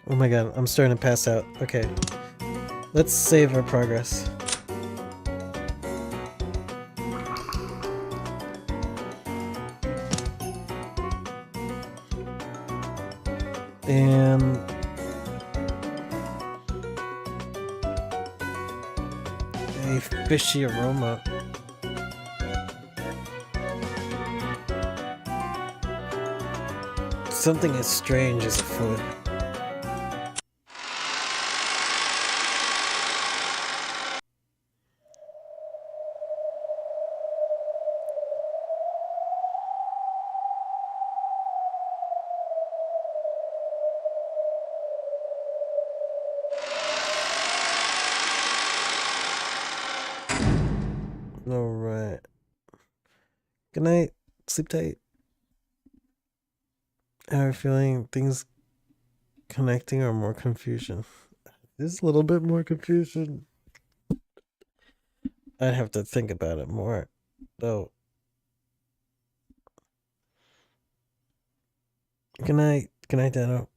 [SPEAKER 1] Oh my god, I'm starting to pass out. Okay. Let's save our progress. And a fishy aroma. Something as strange as a foot. Alright. Good night. Sleep tight. I have a feeling things connecting or more confusion. There's a little bit more confusion. I'd have to think about it more, though. Good night. Good night, Dano.